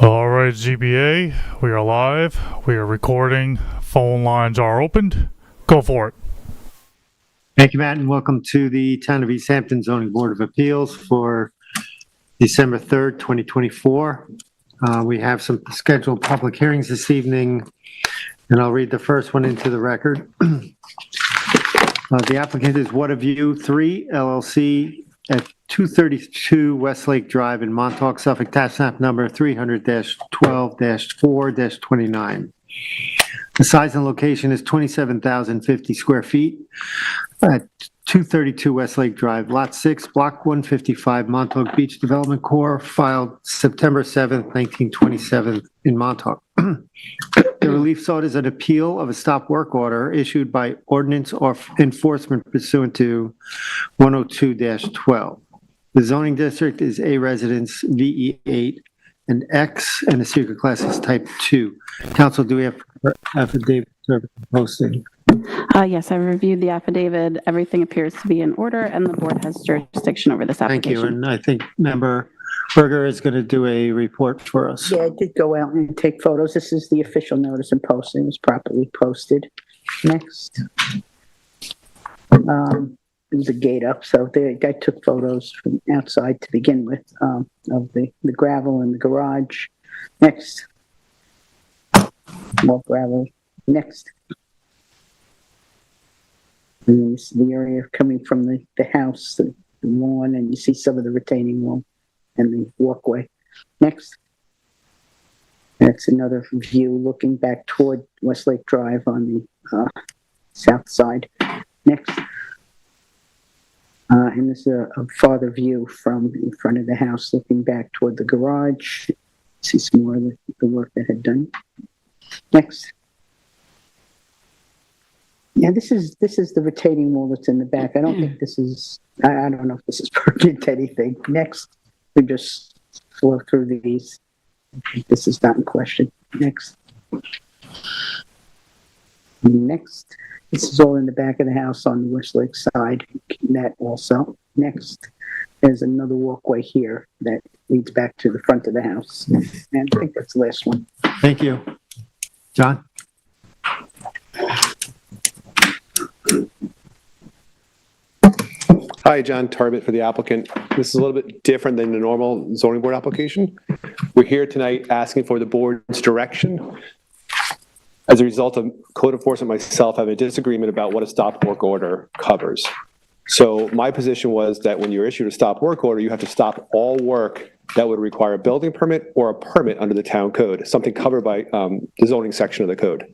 All right, ZBA, we are live. We are recording. Phone lines are opened. Go for it. Thank you, Matt, and welcome to the Town of East Hampton Zoning Board of Appeals for December 3rd, 2024. We have some scheduled public hearings this evening, and I'll read the first one into the record. The applicant is What a View 3 LLC at 232 Westlake Drive in Montauk, Suffolk, tax map number 300-12-4-29. The size and location is 27,050 square feet at 232 Westlake Drive, Lot 6, Block 155, Montauk Beach Development Corp., filed September 7th, 1927 in Montauk. The relief sought is an appeal of a stop work order issued by ordinance or enforcement pursuant to 102-12. The zoning district is A residence VE8 and X, and the secret class is type 2. Council, do we have affidavit service posting? Yes, I reviewed the affidavit. Everything appears to be in order, and the board has jurisdiction over this Thank application. you, and I think Member Berger is going to do a report for us. Yeah, I did go out and take photos. This is the official notice and posting. It was properly posted. Next. There's a gate up, so I took photos from outside to begin with, of the gravel in the garage. Next. More gravel. Next. And this is the area coming from the house, the lawn, and you see some of the retaining wall and the walkway. Next. That's another view looking back toward Westlake Drive on the south side. Next. And this is a farther view from in front of the house looking back toward the garage. See some more of the work that had done. Next. Yeah, this is the retaining wall that's in the back. I don't think this is, I don't know if this is pertinent to anything. Next, we just flow through these. This is not in question. Next. Next. This is all in the back of the house on the Westlake side. That also. Next. There's another walkway here that leads back to the front of the house. And I think that's the last one. Thank you. John? Hi, John Tarbett for the applicant. This is a little bit different than the normal zoning board application. We're here tonight asking for the board's direction. As a result of code enforcement myself having a disagreement about what a stop work order covers. So my position was that when you're issued a stop work order, you have to stop all work that would require a building permit or a permit under the town code, something covered by the zoning section of the code.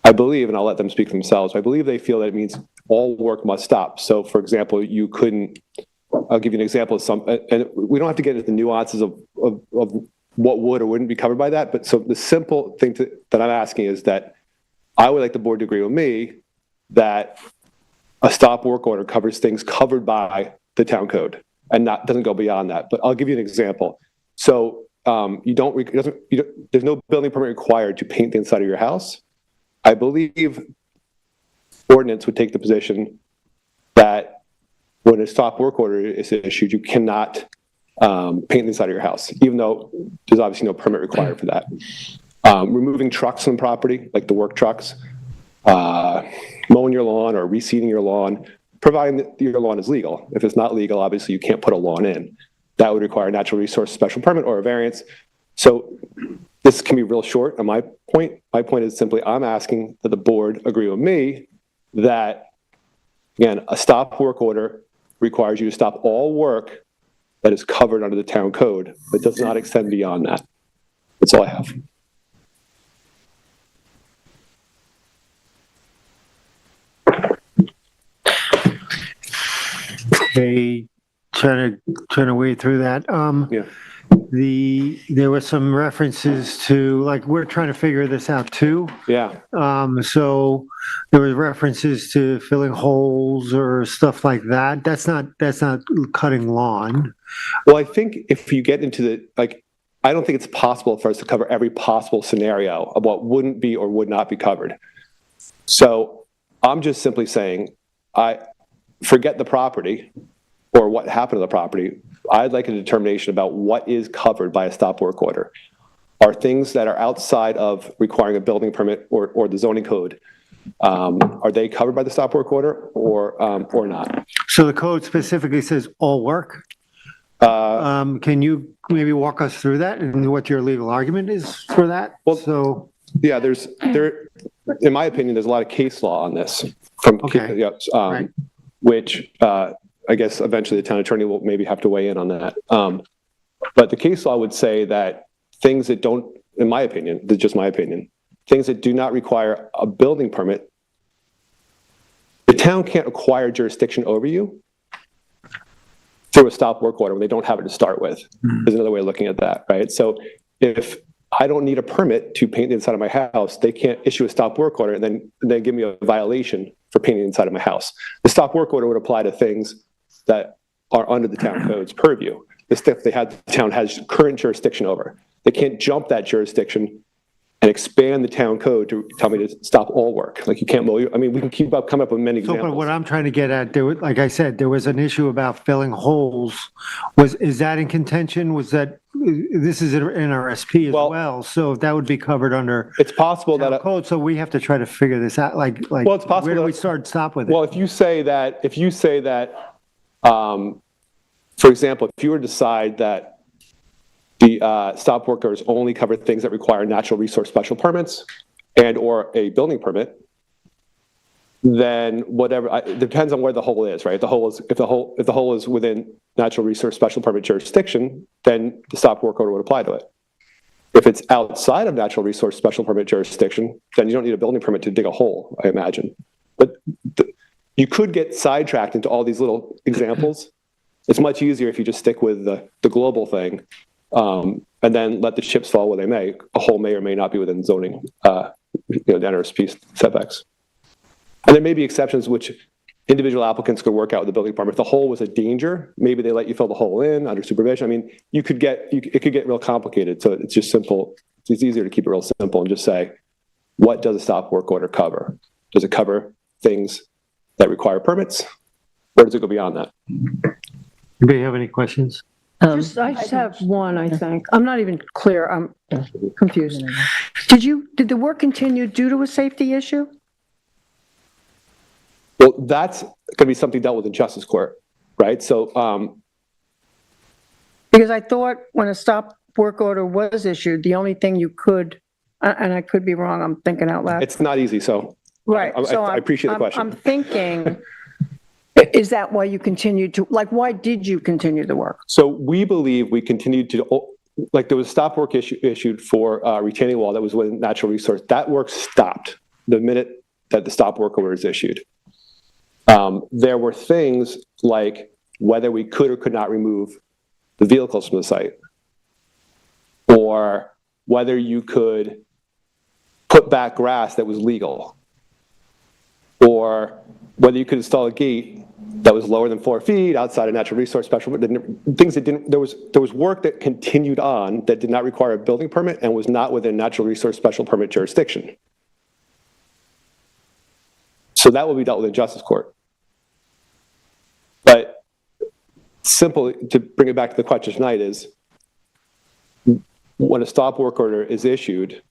I believe, and I'll let them speak for themselves, I believe they feel that it means all work must stop. So for example, you couldn't, I'll give you an example of some, and we don't have to get into the nuances of what would or wouldn't be covered by that, but so the simple thing that I'm asking is that I would like the board to agree with me that a stop work order covers things covered by the town code and doesn't go beyond that. But I'll give you an example. So there's no building permit required to paint the inside of your house. I believe ordinance would take the position that when a stop work order is issued, you cannot paint the inside of your house, even though there's obviously no permit required for that. Removing trucks from the property, like the work trucks, mowing your lawn or reseeding your lawn, providing that your lawn is legal. If it's not legal, obviously you can't put a lawn in. That would require a natural resource special permit or a variance. So this can be real short on my point. My point is simply I'm asking that the board agree with me that, again, a stop work order requires you to stop all work that is covered under the town code, but does not extend beyond that. That's all I have. Okay, trying to wade through that. Yeah. There were some references to, like, we're trying to figure this out too. Yeah. So there was references to filling holes or stuff like that. That's not cutting lawn. Well, I think if you get into I don't think it's possible for us to cover every possible scenario of what wouldn't be or would not be covered. So I'm just simply saying, I forget the property or what happened to the property. I'd like a determination about what is covered by a stop work order. Are things that are outside of requiring a building permit or the zoning code, are they covered by the stop work order or not? So the code specifically says all work. Can you maybe walk us through that and what your legal argument is for that? Well, So, Yeah, in my opinion, there's a lot of case law on this from, Okay. Right. which I guess eventually the town attorney will maybe have to weigh in on that. But the case law would say that things that don't, in my opinion, this is just my opinion, things that do not require a building permit, the town can't acquire jurisdiction over you through a stop work order when they don't have it to start with. There's another way of looking at that, right? So if I don't need a permit to paint the inside of my house, they can't issue a stop work order and then give me a violation for painting the inside of my house. The stop work order would apply to things that are under the town code's purview. The stuff the town has current jurisdiction over. They can't jump that jurisdiction and expand the town code to tell me to stop all work. Like you can't mow. I mean, we can come up with many so, examples. but what I'm trying to get at, like I said, there was an issue about filling holes. Is that in contention? Was that, this is in our SP as well, so that would be covered under It's possible town that code, so we have to try to figure this out, like, Well, it's possible where do that- we start and stop with it? Well, if you say that, for example, if you were to decide that the stop work orders only cover things that require natural resource special permits and or a building permit, then whatever, it depends on where the hole is, right? If the hole is within natural resource special permit jurisdiction, then the stop work order would apply to it. If it's outside of natural resource special permit jurisdiction, then you don't need a building permit to dig a hole, I imagine. But you could get sidetracked into all these little examples. It's much easier if you just stick with the global thing, and then let the chips fall where they may. A hole may or may not be within zoning, the NRSP setbacks. And there may be exceptions which individual applicants could work out with the building department. If the hole was a danger, maybe they let you fill the hole in under supervision. I mean, it could get real complicated. So it's just simple. It's easier to keep it real simple and just say, what does a stop work order cover? Does it cover things that require permits? Or does it go beyond that? Anybody have any questions? I just have one, I think. I'm not even clear. I'm confused. Did the work continue due to a safety issue? Well, that's going to be something dealt with in justice court, right? So, Because I thought when a stop work order was issued, the only thing you could, and I could be wrong, I'm thinking out loud. it's not easy. So, Right. I appreciate the question. I'm thinking, is that why you continued to, why did you continue the work? So we believe we continued to, there was a stop work issued for retaining wall that was within natural resource. That work stopped the minute that the stop work order is issued. There were things like whether we could or could not remove the vehicles from the site, or whether you could put back grass that was legal, or whether you could install a gate that was lower than 4 feet outside of natural resource special, things that didn't, there was work that continued on that did not require a building permit and was not within natural resource special permit jurisdiction. So that will be dealt with in justice court. But simply to bring it back to the question tonight is, when a stop work order is issued,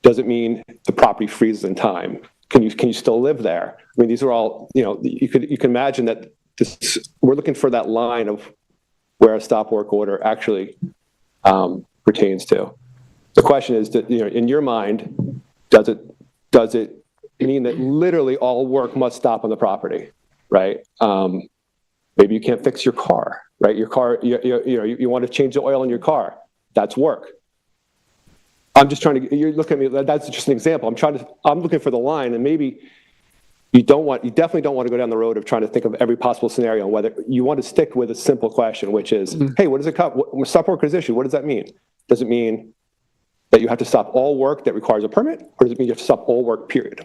doesn't mean the property freezes in time. Can you still live there? I mean, these are all, you can imagine that we're looking for that line of where a stop work order actually pertains to. The question is that, in your mind, does it mean that literally all work must stop on the property, right? Maybe you can't fix your car, right? Your car, you want to change the oil in your car. That's work. I'm just trying to, you're looking at me, that's just an example. I'm looking for the line, and maybe you definitely don't want to go down the road of trying to think of every possible scenario, whether you want to stick with a simple question, which is, hey, what does it cover? When stop work is issued, what does that mean? Does it mean that you have to stop all work that requires a permit, or does it mean you have to stop all work, period?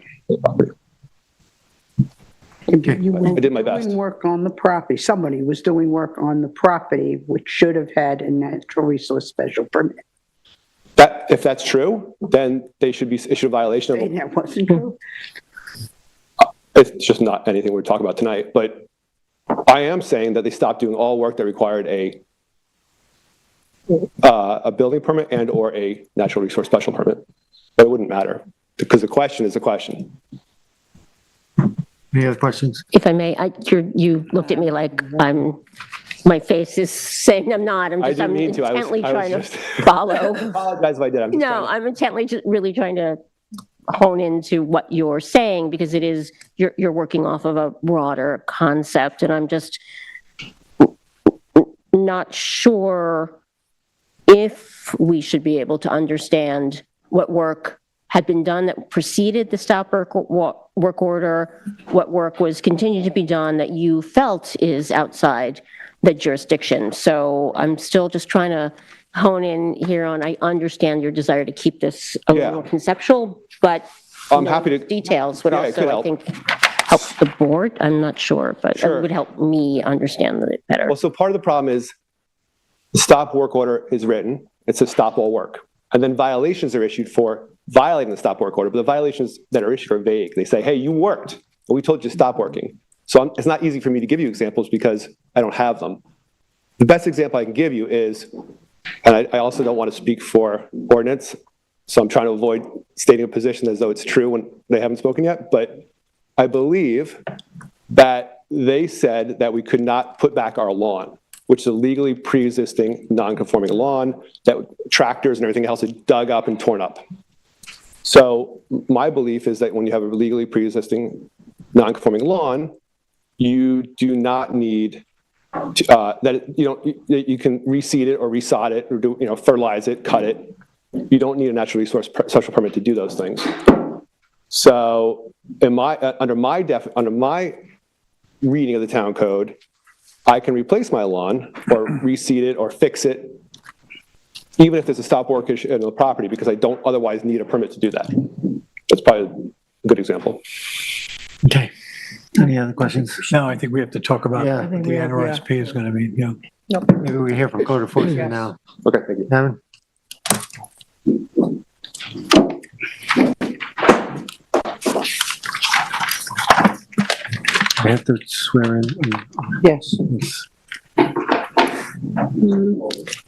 You I did my best. Doing work on the property. Somebody was doing work on the property, which should have had a natural resource special permit. If that's true, then they should be issued a violation of. And that wasn't true. It's just not anything we're talking about tonight, but I am saying that they stopped doing all work that required a a building permit and or a natural resource special permit. But it wouldn't matter because the question is a question. Any other questions? If I may, you looked at me like my face is saying I'm not. I'm I didn't mean to. intently I was trying just- to follow. I apologize if I did. I'm just No, trying to- I'm intently just really trying to hone into what you're saying because it is, you're working off of a broader concept and I'm just not sure if we should be able to understand what work had been done that preceded the stop work order, what work was continued to be done that you felt is outside the jurisdiction. So I'm still just trying to hone in here on, I understand your desire to keep this a Yeah. little conceptual, but I'm happy to. details would Yeah, it could also, I help. think, help the board. I'm not sure, but Sure. it would help me understand it better. Well, so part of the problem is the stop work order is written. It says stop all work. And then violations are issued for violating the stop work order. But the violations that are issued are vague. They say, hey, you worked, and we told you to stop working. So it's not easy for me to give you examples because I don't have them. The best example I can give you is, and I also don't want to speak for ordinance, so I'm trying to avoid stating a position as though it's true when they haven't spoken yet, but I believe that they said that we could not put back our lawn, which is a legally pre-existing non-conforming lawn that tractors and everything else had dug up and torn up. So my belief is that when you have a legally pre-existing non-conforming lawn, you do not need you can reseed it or resod it or do, fertilize it, cut it. You don't need a natural resource special permit to do those things. So under my reading of the town code, I can replace my lawn or reseed it or fix it, even if there's a stop work issue in the property, because I don't otherwise need a permit to do that. That's probably a good example. Okay. Any other questions? No, I think we have to talk about Yeah. what the NRSP is going to be, yeah. Maybe we hear from code enforcement Yes. now. Okay, thank you. Kevin? I have to swear in. Yes.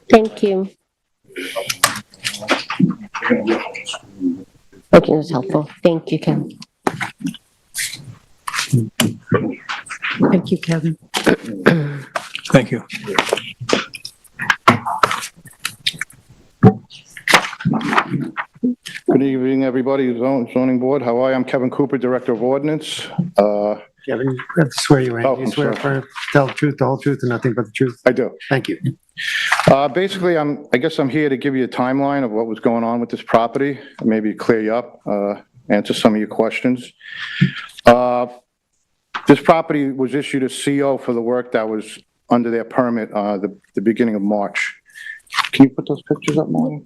Thank you. Okay, that's helpful. Thank you, Kim. Thank you, Kevin. Thank you. Good evening, everybody, zoning board. How are you? I'm Kevin Cooper, Director of Ordinance. Kevin, you have to swear you in. Oh, You I'm swear sorry. to tell the truth, the whole truth, and nothing but the truth? I do. Thank you. Basically, I guess I'm here to give you a timeline of what was going on with this property, maybe clear you up, answer some of your questions. This property was issued a CO for the work that was under their permit, the beginning of March. Can you put those pictures up, Molly?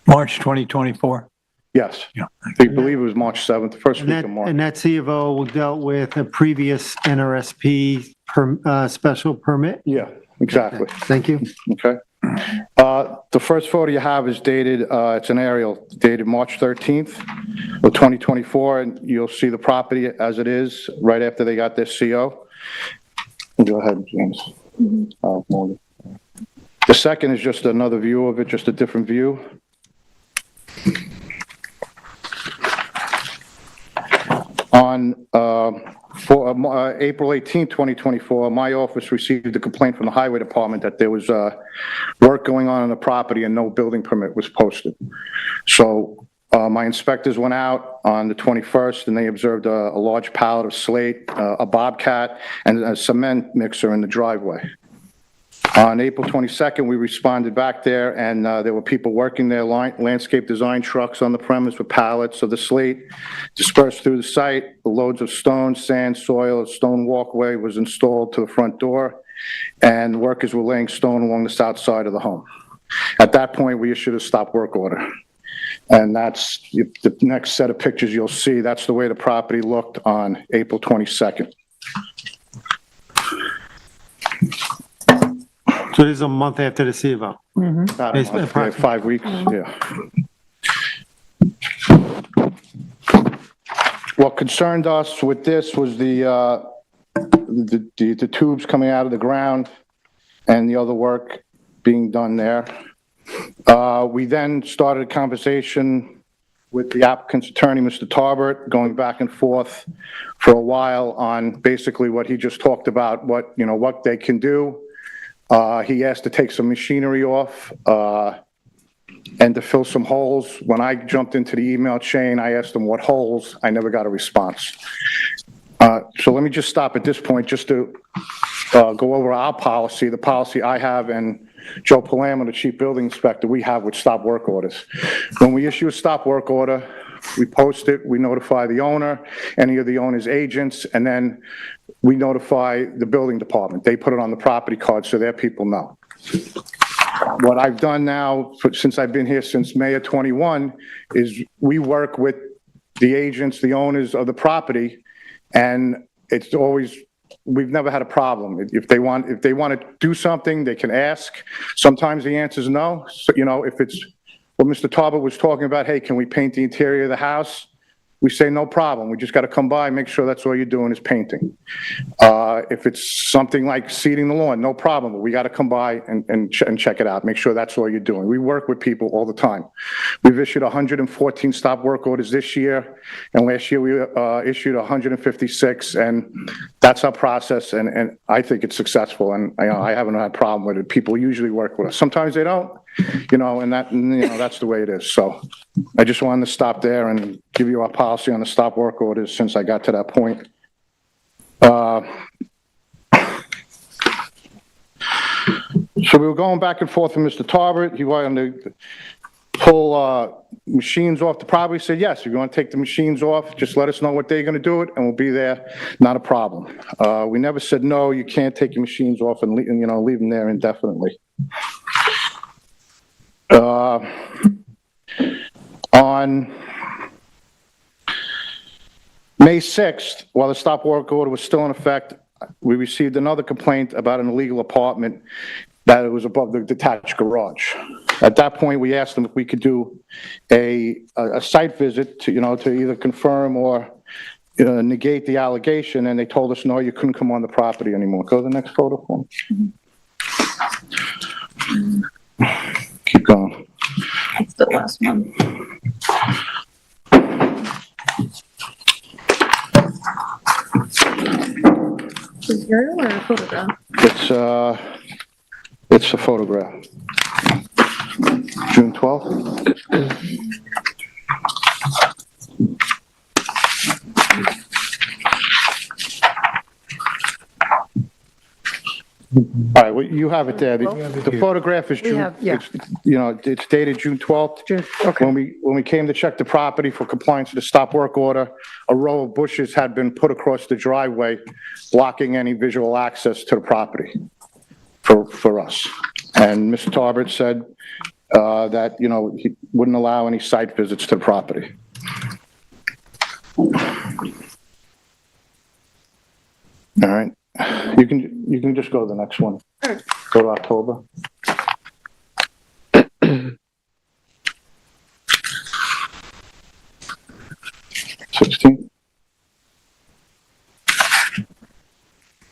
March 2024. Yes. Yeah. I believe it was March 7th, the first And week that, of March. and that C of O dealt with a previous NRSP special permit? Yeah, exactly. Thank you. Okay. The first photo you have is dated, it's an aerial dated March 13th of 2024, and you'll see the property as it is right after they got their CO. Go ahead, James. Morgan. The second is just another view of it, just a different view. On April 18, 2024, my office received a complaint from the Highway Department that there was work going on the property and no building permit was posted. So my inspectors went out on the 21st and they observed a large pallet of slate, a bobcat, and a cement mixer in the driveway. On April 22nd, we responded back there, and there were people working their landscape design trucks on the premise with pallets of the slate dispersed through the site. The loads of stone, sand, soil, a stone walkway was installed to the front door, and workers were laying stone along the south side of the home. At that point, we issued a stop work order. And that's the next set of pictures you'll see. That's the way the property looked on April 22nd. So this is a month after the C of O? About a month, yeah, 5 weeks, yeah. What concerned us with this was the the tubes coming out of the ground and the other work being done there. We then started a conversation with the applicant's attorney, Mr. Tarbert, going back and forth for a while on basically what he just talked about, what they can do. He asked to take some machinery off and to fill some holes. When I jumped into the email chain, I asked him what holes. I never got a response. So let me just stop at this point just to go over our policy, the policy I have and Joe Palamo, the chief building inspector, we have with stop work orders. When we issue a stop work order, we post it, we notify the owner, any of the owner's agents, and then we notify the building department. They put it on the property card so their people know. What I've done now, since I've been here since May of 21, is we work with the agents, the owners of the property, and it's always, we've never had a problem. If they want to do something, they can ask. Sometimes the answer is no. So, if it's what Mr. Tarbert was talking about, hey, can we paint the interior of the house? We say, no problem. We just got to come by and make sure that's all you're doing is painting. If it's something like seeding the lawn, no problem. But we got to come by and check it out. Make sure that's all you're doing. We work with people all the time. We've issued 114 stop work orders this year. And last year we issued 156. And that's our process. And I think it's successful. And I haven't had a problem with it. People usually work with us. Sometimes they don't. And that's the way it is. So I just wanted to stop there and give you our policy on the stop work orders since I got to that point. So we were going back and forth with Mr. Tarbert. He wanted to pull machines off the property. He said, yes, if you want to take the machines off, just let us know what day you're going to do it, and we'll be there. Not a problem. We never said, no, you can't take your machines off and leave them there indefinitely. On May 6th, while the stop work order was still in effect, we received another complaint about an illegal apartment that it was above the detached garage. At that point, we asked them if we could do a site visit to either confirm or negate the allegation, and they told us, no, you couldn't come on the property anymore. Go to the next photo for me. Keep going. That's the last one. Is there or a photograph? It's a photograph. June 12th. All right, well, you have it there. The photograph is June, it's dated June 12th. Okay. When we came to check the property for compliance with the stop work order, a row of bushes had been put across the driveway, blocking any visual access to the property for us. And Mr. Tarbert said that, he wouldn't allow any site visits to the property. All right. You can just go to the next one. Go to October.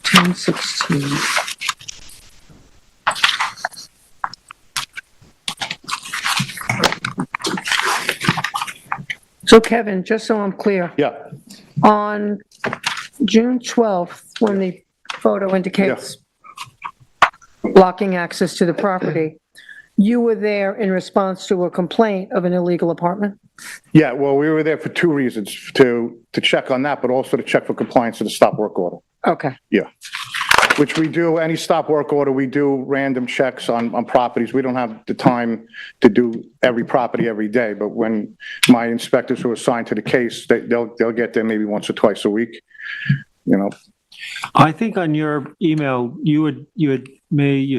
June 16. So Kevin, just so I'm clear, Yeah. on June 12th, when the photo indicates blocking access to the property, you were there in response to a complaint of an illegal apartment? Yeah, well, we were there for two reasons, to check on that, but also to check for compliance with the stop work order. Okay. Yeah. Which we do, any stop work order, we do random checks on properties. We don't have the time to do every property every day, but when my inspectors who are assigned to the case, they'll get there maybe once or twice a week, I think on your email, you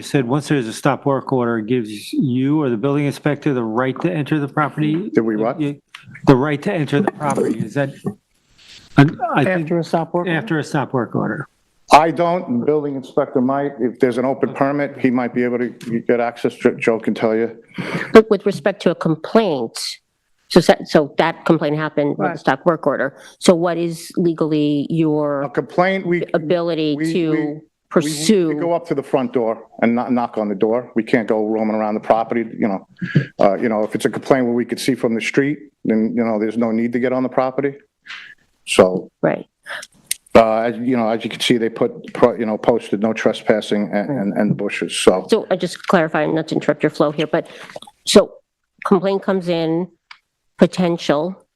said once there's a stop work order, it gives you or the building inspector the right to enter the property. Did we what? The right to enter the property. Is that? I think After a stop work order? after a stop work order. I don't, the building inspector might. If there's an open permit, he might be able to get access. Joe can tell you. But with respect to a complaint, So that complaint happened with the Right. stop work order. So what is legally A your complaint, ability we- to we go pursue? up to the front door and knock on the door. We can't go roaming around the property, if it's a complaint where we could see from the street, then, there's no need to get on the property. So, Right. as you can see, they posted no trespassing and the bushes, so. So I just clarify, not to interrupt your flow here, but so complaint comes in, potential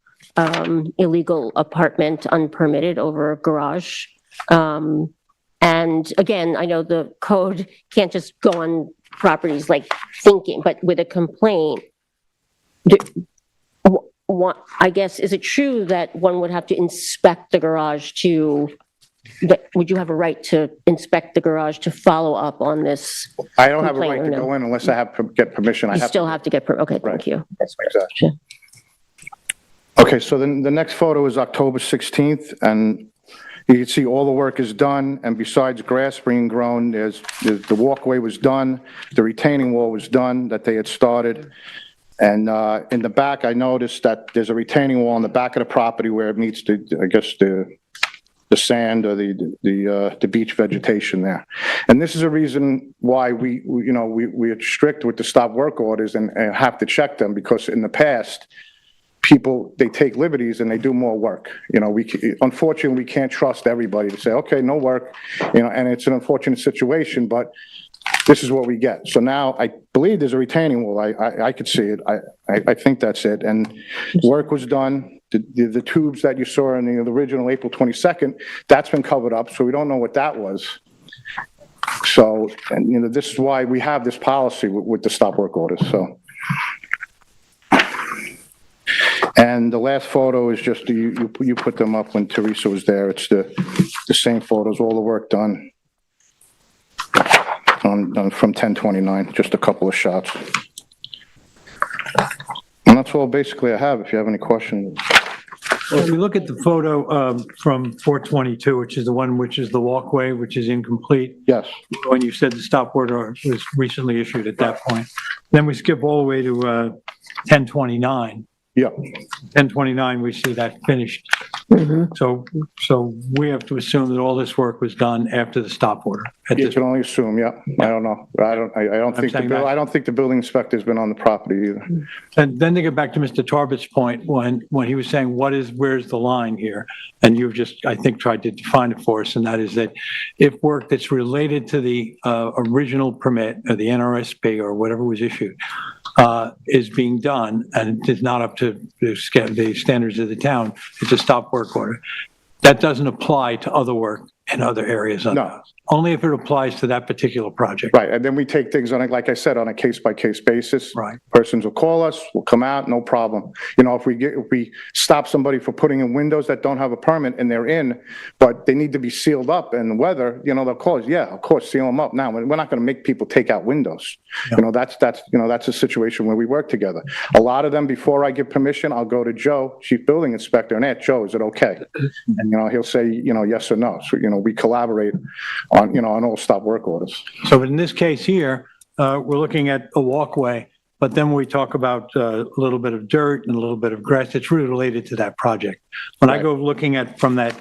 illegal apartment unpermitted over a garage. And again, I know the code can't just go on properties like thinking, but with a complaint, I guess, is it true that one would have to inspect the garage would you have a right to inspect the garage to follow up on this? I don't have a Complaint right or to no? go in unless I get permission. You still have to get, okay, Right. thank you. Exactly. Okay, so then the next photo is October 16th, and you can see all the work is done, and besides grass being grown, the walkway was done, the retaining wall was done that they had started. And in the back, I noticed that there's a retaining wall in the back of the property where it meets the sand or the beach vegetation there. And this is a reason why we are strict with the stop work orders and have to check them, because in the past, people, they take liberties and they do more work. Unfortunately, we can't trust everybody to say, okay, no work, and it's an unfortunate situation, but this is what we get. So now I believe there's a retaining wall. I could see it. I think that's it. And work was done. The tubes that you saw in the original April 22nd, that's been covered up. So we don't know what that was. So, and this is why we have this policy with the stop work orders. So. And the last photo is just, you put them up when Teresa was there. It's the same photos, all the work done from 1029, just a couple of shots. And that's all basically I have, if you have any questions. Well, if you look at the photo from 422, which is the one which is the walkway, which is incomplete, Yes, when you said the stop order was recently issued at that point, then we skip all the way to 1029. yeah, 1029, we see that finished. So we have to assume that all this work was done after the stop order. At you this, can only assume, yeah. I don't know. I don't think saying that- I don't think the building inspector's been on the property either. and then to get back to Mr. Tarbit's point, when he was saying, where's the line here? And you've just, I think, tried to define it for us, and that is that if work that's related to the original permit or the NRSP or whatever was issued is being done and it is not up to the standards of the town, it's a stop work order. That doesn't apply to other work in other areas of the No. house. Only if it applies to that particular project. Right, and then we take things on, like I said, on a case-by-case basis. Right. Persons will call us, we'll come out, no problem. If we stop somebody for putting in windows that don't have a permit and they're in, but they need to be sealed up in the weather, they'll call us, yeah, of course, seal them up. Now, we're not gonna make people take out windows. That's a situation where we work together. A lot of them, before I give permission, I'll go to Joe, Chief Building Inspector, and ask Joe, is it okay? And, he'll say, yes or no. So, we collaborate on all stop work orders. So in this case here, we're looking at a walkway, but then we talk about a little bit of dirt and a little bit of grass. It's really related to that project. When I go looking at from that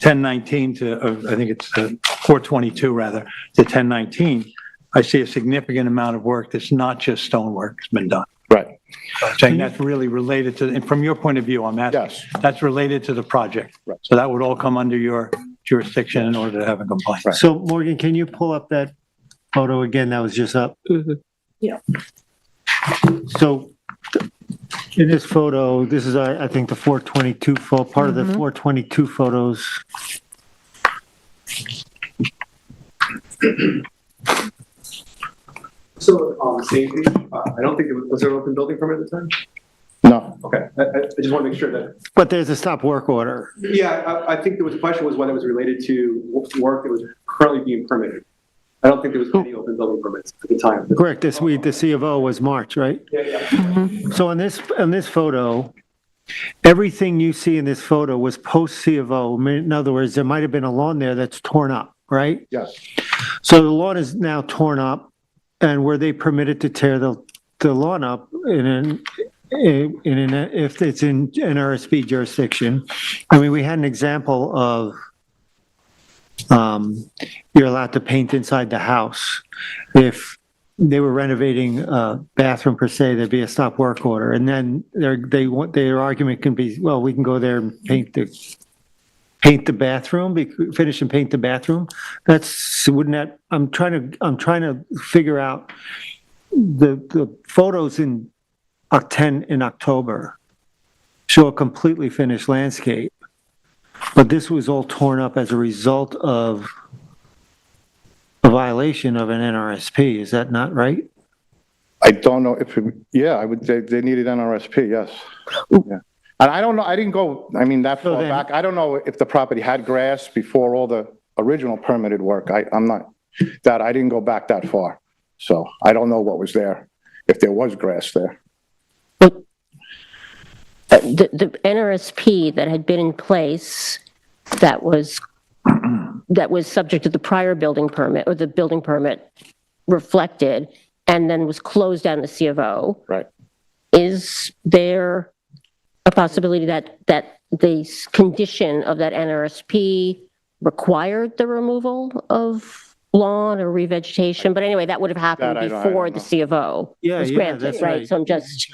1019 to, I think it's 422 rather, to 1019, I see a significant amount of work that's not just stonework has been done. Right. I'm saying that's really related to, and from your point of view, I'm asking, Yes. that's related to the project. Right. So that would all come under your jurisdiction in order to have a complaint. Right. So Morgan, can you pull up that photo again that was just up? Yeah. So in this photo, this is, I think, the 422 part of the 422 photos. So, same page, I don't think, was there an open building permit at the time? No, Okay, I just want to make sure that, But there's a stop work order. yeah, I think there was a question was whether it was related to work that was currently being permitted. I don't think there was any open building permits at the time. Correct, the C of O was March, right? Yeah. So on this photo, everything you see in this photo was post C of O. In other words, there might have been a lawn there that's torn up, right? yes, So the lawn is now torn up, and were they permitted to tear the lawn up if it's in NRSP jurisdiction, I mean, we had an example of you're allowed to paint inside the house. If they were renovating a bathroom per se, there'd be a stop work order. And then their argument can be, well, we can go there and paint the bathroom, finish and paint the bathroom. Wouldn't that, I'm trying to figure out the photos in October show a completely finished landscape, but this was all torn up as a result of a violation of an NRSP. Is that not right? I don't know if, I would say they needed NRSP, yes. Yeah. And I don't know, I didn't go, I mean, that far back. I don't know if the property had grass before all the original permitted work. I didn't go back that far. So I don't know what was there, if there was grass there. The NRSP that had been in place that was subject to the prior building permit, or the building permit reflected, and then was closed down the C of O. Right. Is there a possibility that the condition of that NRSP required the removal of lawn or revegetation? But anyway, that would have happened before the C of O was granted, that's right? So I'm just...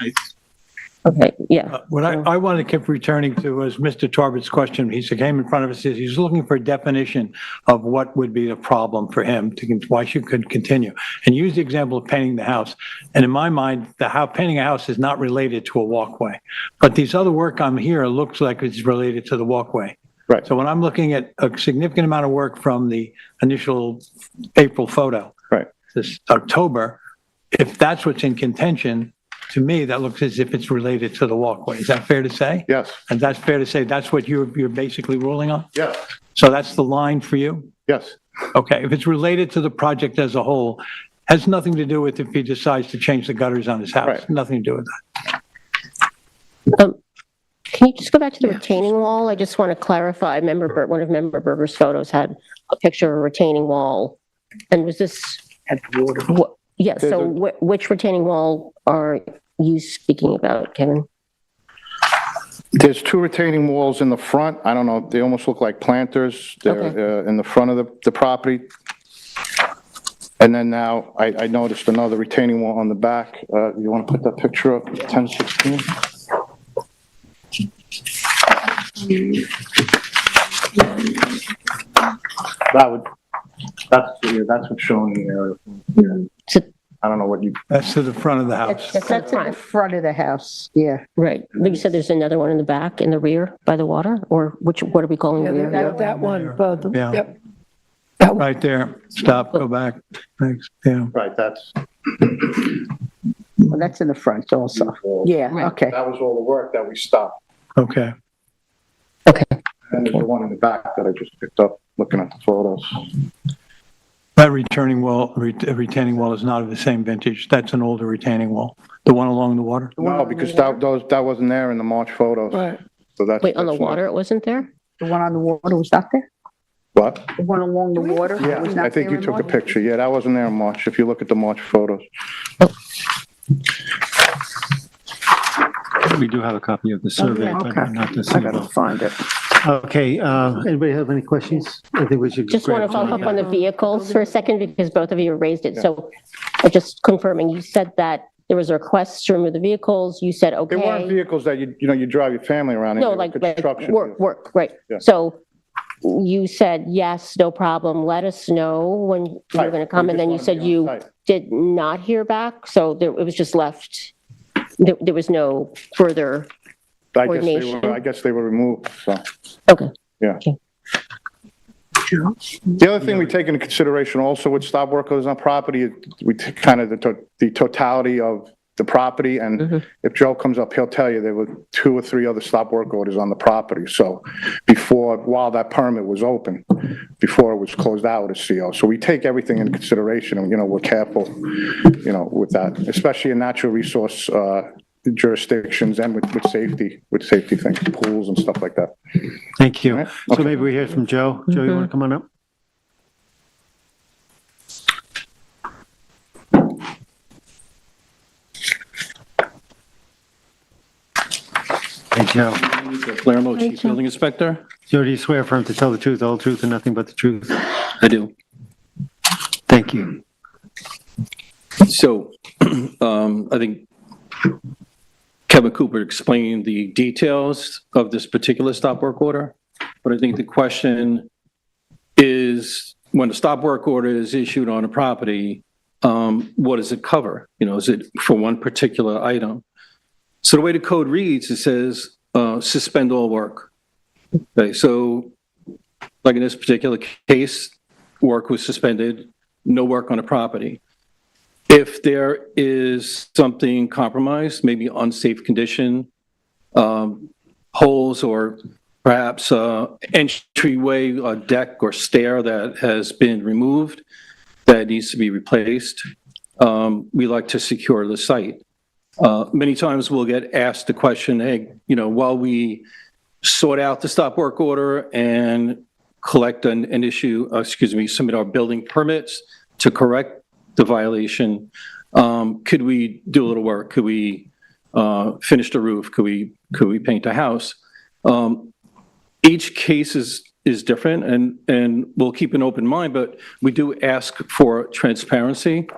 Okay, yeah. What I wanted to keep returning to was Mr. Torbert's question. He came in front of us, he's looking for a definition of what would be a problem for him, why she could continue. And use the example of painting the house. And in my mind, painting a house is not related to a walkway. But these other work on here looks like it's related to the walkway. Right. So when I'm looking at a significant amount of work from the initial April photo, right, this October, if that's what's in contention, to me, that looks as if it's related to the walkway. Is that fair to say? Yes. And that's fair to say that's what you're basically ruling on? Yes. So that's the line for you? Yes. Okay, if it's related to the project as a whole, has nothing to do with if he decides to change the gutters on his house. Right. Nothing to do with that. Can you just go back to the retaining wall? I just want to clarify. One of Member Berger's photos had a picture of a retaining wall. And was this... At the water. Yeah, so which retaining wall are you speaking about, Kevin? There's two retaining walls in the front. I don't know, they almost look like planters. They're in the front of the property. And then now I noticed another retaining wall on the back. You want to put that picture up, 1016? That's what's showing the area. I don't know what you... That's to the front of the house. That's in the front of the house, yeah. Right. You said there's another one in the back, in the rear, by the water? Or what are we calling the rear? That one, both, Yeah. yep. Right there. Stop, go back. Thanks. Yeah. Right, that's... Well, that's in the front also. Yeah, Right. okay. That was all the work that we stopped. Okay. Okay. And there's the one in the back that I just picked up looking at the photos. That retaining wall is not of the same vintage. That's an older retaining wall. The one along the water? No, because that wasn't there in the March photos. Right. So that's... Wait, on the water it wasn't there? The one on the water was not there? What? The one along the water? was Yeah, not I think there you in took a March? picture. Yeah, that wasn't there in March, if you look at the March photos. We do have a copy of the survey, but okay. not the I gotta CBO. find it. Okay, anybody have any questions? I think we should. Just want to follow up on the vehicles for a second because both of you raised it. So just confirming, you said that there was a request to remove the vehicles. You said, okay. They weren't vehicles that you drive your family around in. No, They were like construction work, right. Yeah. So you said, yes, no problem. Let us know when you're Right. going to come. We And then you just said wanna be on you site. did not hear back. So it was just left. There was no further. Coordination. I guess they were removed, so, Okay. yeah. Okay. The other thing we take into consideration also with stop work orders on property, we take kind of the totality of the property, and if Joe comes up, he'll tell you there were 2 or 3 other stop work orders on the property. So while that permit was open, before it was closed out as CO. So we take everything into consideration, and, we're careful, with that, especially in natural resource jurisdictions and with safety things, pools and stuff like that. Thank you. All right. So maybe we hear from Joe. Joe, you want to come on up? Joe. Palermo, Chief Building Inspector. Joe, do you swear affirm to tell the truth, the whole truth, and nothing but the truth? I do. Thank you. So, I think Kevin Cooper explained the details of this particular stop work order, but I think the question is, when a stop work order is issued on a property, what does it cover? You know, is it for one particular item? So the way the code reads, it says, suspend all work. Okay, so like in this particular case, work was suspended, no work on the property. If there is something compromised, maybe unsafe condition, holes, or perhaps entryway, a deck or stair that has been removed that needs to be replaced, we like to secure the site. Many times we'll get asked the question, hey, you know, while we sort out the stop work order and collect an issue, submit our building permits to correct the violation, could we do a little work? Could we finish the roof? Could we paint the house? Each case is different, and we'll keep an open mind, but we do ask for transparency.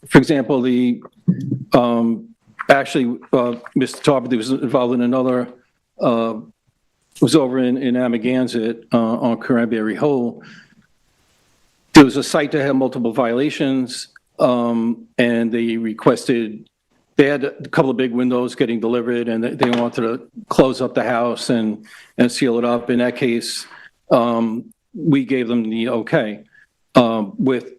For example, Mr. Tarpey was involved in another, was over in Amagansett on Cranberry Hole. There was a site that had multiple violations, and they had a couple of big windows getting delivered, and they wanted to close up the house and seal it up. In that case, we gave them the okay with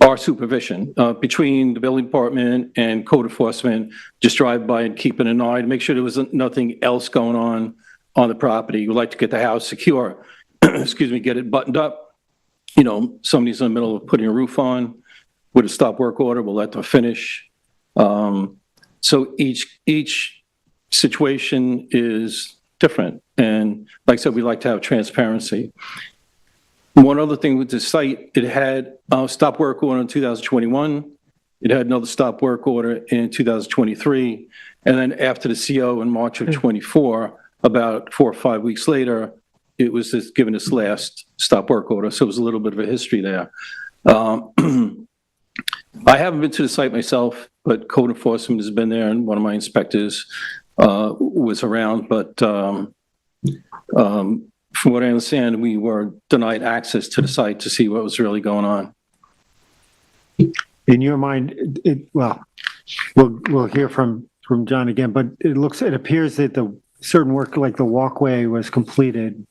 our supervision between the building department and code enforcement. Just drive by and keep an eye to make sure there was nothing else going on the property. We'd like to get the house secure, get it buttoned up. You know, somebody's in the middle of putting a roof on with a stop work order, we'll let them finish. So each situation is different. And like I said, we like to have transparency. One other thing with the site, it had a stop work order in 2021. It had another stop work order in 2023. And then after the CO in March of 24, about 4 or 5 weeks later, it was just given its last stop work order. So it was a little bit of a history there. I haven't been to the site myself, but code enforcement has been there, and one of my inspectors was around. But from what I understand, we were denied access to the site to see what was really going on. In your mind, we'll hear from John again, but it appears that the certain work, like the walkway, was completed.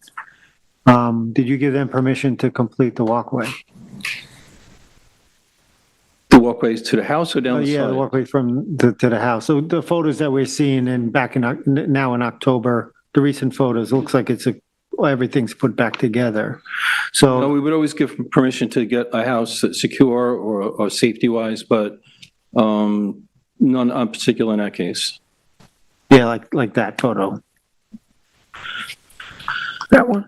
Did you give them permission to complete the walkway? The walkways to the house or down the side? Yeah, the walkway to the house. So the photos that we're seeing now in October, the recent photos, looks like everything's put back together. So no, we would always give permission to get a house secure or safety wise, but none in particular in that case. Yeah, like that photo. That one.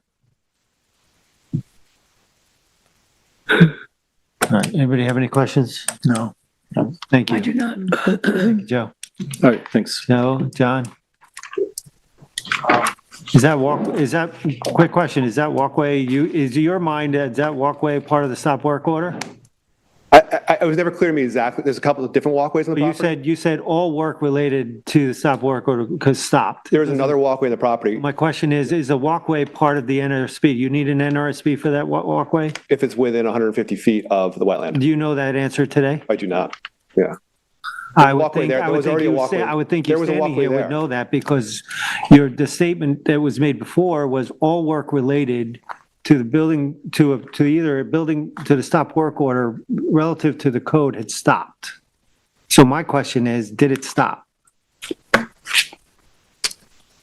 All right, anybody have any questions? No. Thank you. I do not. Thank you, Joe. All right, thanks. Joe, John? Quick question, is that walkway, is your mind, is that walkway part of the stop work order? It was never clear to me exactly. There's a couple of different walkways on the property. You said all work related to the stop work order because stopped. There was another walkway in the property. My question is the walkway part of the NRSP? You need an NRSP for that walkway? If it's within 150 feet of the wetland. Do you know that answer today? I do not. Yeah. I would think you standing here would know that because the statement that was made before was all work related to the building, to the stop work order relative to the code had stopped. So my question is, did it stop?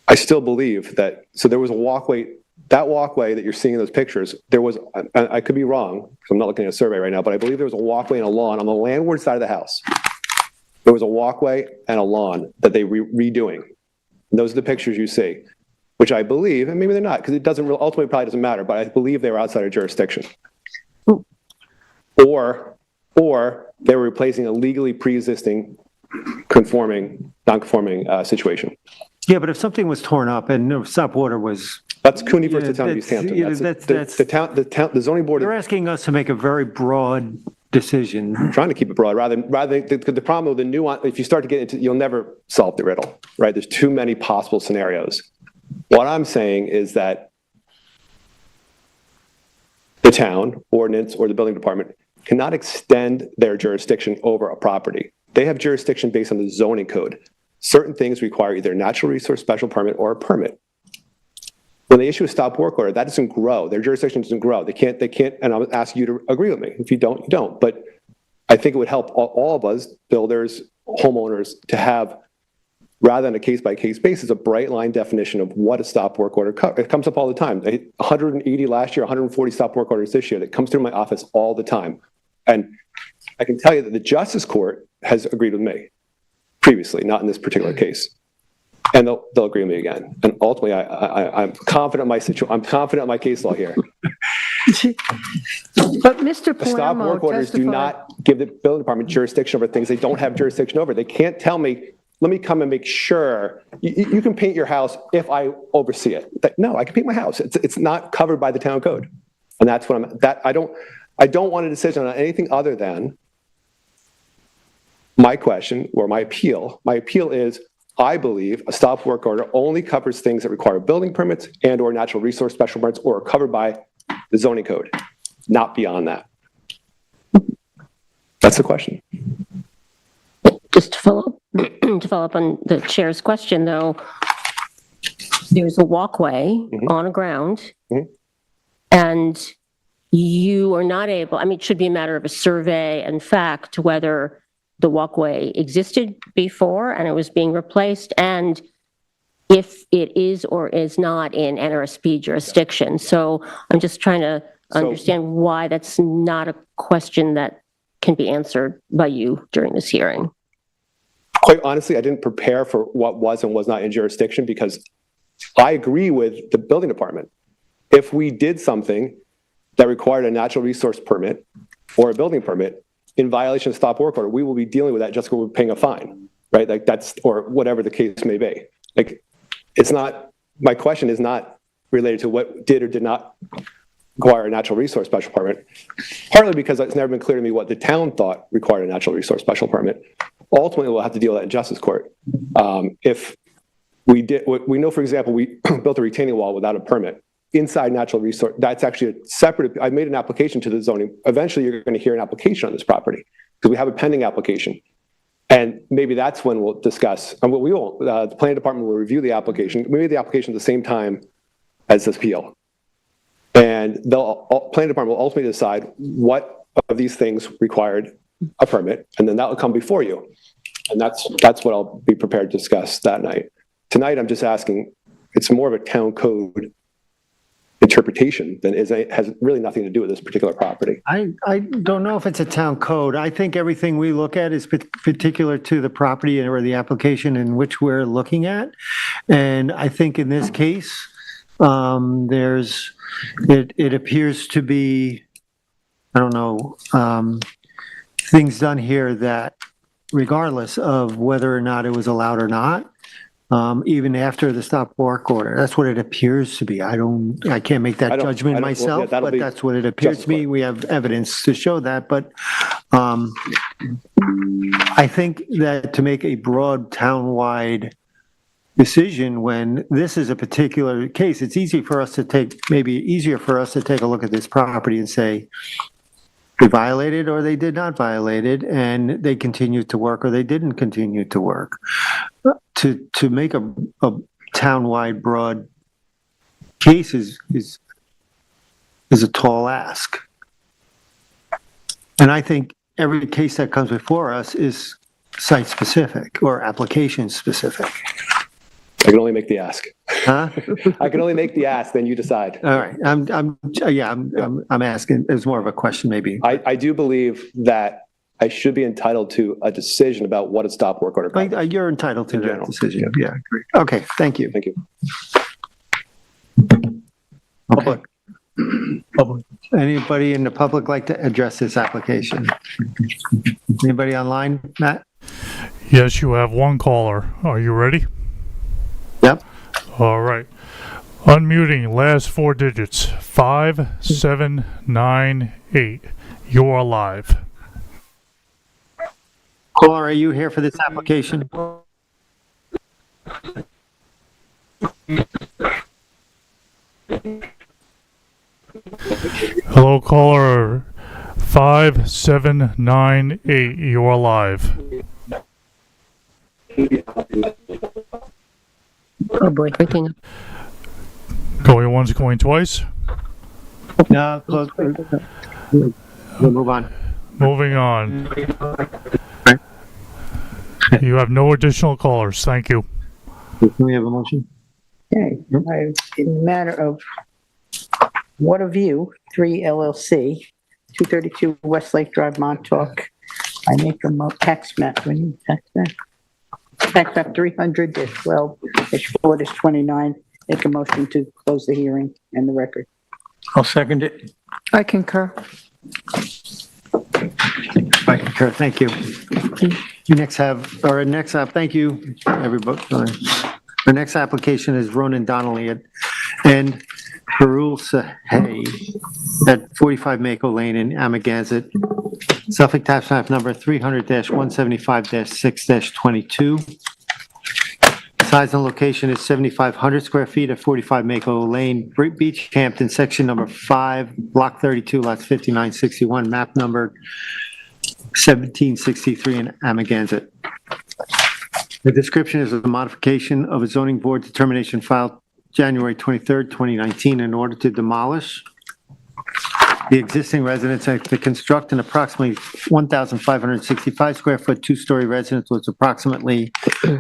I still believe that, so there was a walkway, that walkway that you're seeing in those pictures, there was, I could be wrong, because I'm not looking at a survey right now, but I believe there was a walkway and a lawn on the landward side of the house. There was a walkway and a lawn that they redoing. And those are the pictures you see, which I believe, and maybe they're not, because it doesn't really, ultimately probably doesn't matter, but I believe they were outside of jurisdiction. Or they were replacing a legally pre-existing non-conforming situation. Yeah, but if something was torn up and no stop work order was, That's Cooney versus the town of that's- East Hampton. yeah, That's the zoning board you're is asking us to make a very broad decision. trying to keep it broad, rather the problem with the nuance, if you start to get into, you'll never solve the riddle, right? There's too many possible scenarios. What I'm saying is that the town ordinance or the building department cannot extend their jurisdiction over a property. They have jurisdiction based on the zoning code. Certain things require either a natural resource special permit or a permit. When they issue a stop work order, that doesn't grow. Their jurisdiction doesn't grow. They can't, and I'll ask you to agree with me. If you don't, you don't. But I think it would help all of us, builders, homeowners, to have, rather than a case-by-case basis, a bright line definition of what a stop work order, it comes up all the time. 180 last year, 140 stop work orders this year. That comes through my office all the time. And I can tell you that the Justice Court has agreed with me previously, not in this particular case. And they'll agree with me again. And ultimately, I'm confident I'm confident in my case law here. But Mr. Stop Palermo work orders do testified. not give the building department jurisdiction over things they don't have jurisdiction over. They can't tell me, let me come and make sure you can paint your house if I oversee it. No, I can paint my house. It's not covered by the town code. And that's what I don't want a decision on anything other than my question or my appeal. My appeal is, I believe a stop work order only covers things that require building permits and or natural resource special permits or are covered by the zoning code, not beyond that. That's the question. Just to follow up on the chair's question, though, there's a walkway on a ground, and you are not able, I mean, it should be a matter of a survey and fact whether the walkway existed before and it was being replaced, and if it is or is not in NRSP jurisdiction. So I'm just trying to understand why that's not a question that can be answered by you during this hearing. Quite honestly, I didn't prepare for what was and was not in jurisdiction because I agree with the building department. If we did something that required a natural resource permit or a building permit in violation of stop work order, we will be dealing with that just because we're paying a fine, right? Like that's, or whatever the case may be. Like, it's not, my question is not related to what did or did not require a natural resource special permit, partly because it's never been clear to me what the town thought required a natural resource special permit. Ultimately, we'll have to deal with that in justice court. If we did, we know, for example, we built a retaining wall without a permit inside natural resource, that's actually a separate, I made an application to the zoning. Eventually, you're going to hear an application on this property because we have a pending application. And maybe that's when we'll discuss, and what we will, the planning department will review the application. We made the application at the same time as this appeal. And the planning department will ultimately decide what of these things required a permit, and then that will come before you. And that's what I'll be prepared to discuss that night. Tonight, I'm just asking, it's more of a town code interpretation than has really nothing to do with this particular property. I don't know if it's a town code. I think everything we look at is particular to the property or the application in which we're looking at. And I think in this case, it appears to be, I don't know, things done here that regardless of whether or not it was allowed or not, even after the stop work order, that's what it appears to be. I can't make that judgment myself, but that's what it appears to be. We have evidence to show that, but I think that to make a broad townwide decision when this is a particular case, it's easy for us to take, maybe easier for us to take a look at this property and say, they violated or they did not violate it, and they continued to work or they didn't continue to work. To make a townwide broad case is a tall ask. And I think every case that comes before us is site specific or application specific. I can only make the ask. Huh? I can only make the ask, then you decide. All right. I'm asking, it's more of a question maybe. I do believe that I should be entitled to a decision about what a stop work order covers. You're entitled to In that general. decision. Yeah, great. Okay, thank you. Thank you. Okay. Public. Anybody in the public like to address this application? Anybody online, Matt? Yes, you have one caller. Are you ready? Yep. All right. Unmuting, last four digits, 5798. You're live. Caller, are you here for this application? Hello, caller 5798. You are live. Oh, boy. Breaking up. Going once, going twice. No, close. We'll move on. Moving on. You have no additional callers. Thank you. Can we have a motion? Okay, in the matter of Water View 3 LLC, 232 Westlake Drive, Montauk, I make a tax map, we need tax map. Tax map 300-12-4-29, make a motion to close the hearing and the record. I'll second it. I concur. I concur. Thank you. Thank you, everybody. Our next application is Ronan Donnelly and Harul Sahay at 45 Mako Lane in Amagansett, Suffolk tax map number 300-175-6-22. Size and location is 7,500 square feet at 45 Mako Lane, Beach, Hampton, section number 5, block 32, lots 5961, map number 1763 in Amagansett. The description is a modification of a zoning board determination filed January 23rd, 2019 in order to demolish the existing residence and to construct an approximately 1,565 square foot two-story residence with approximately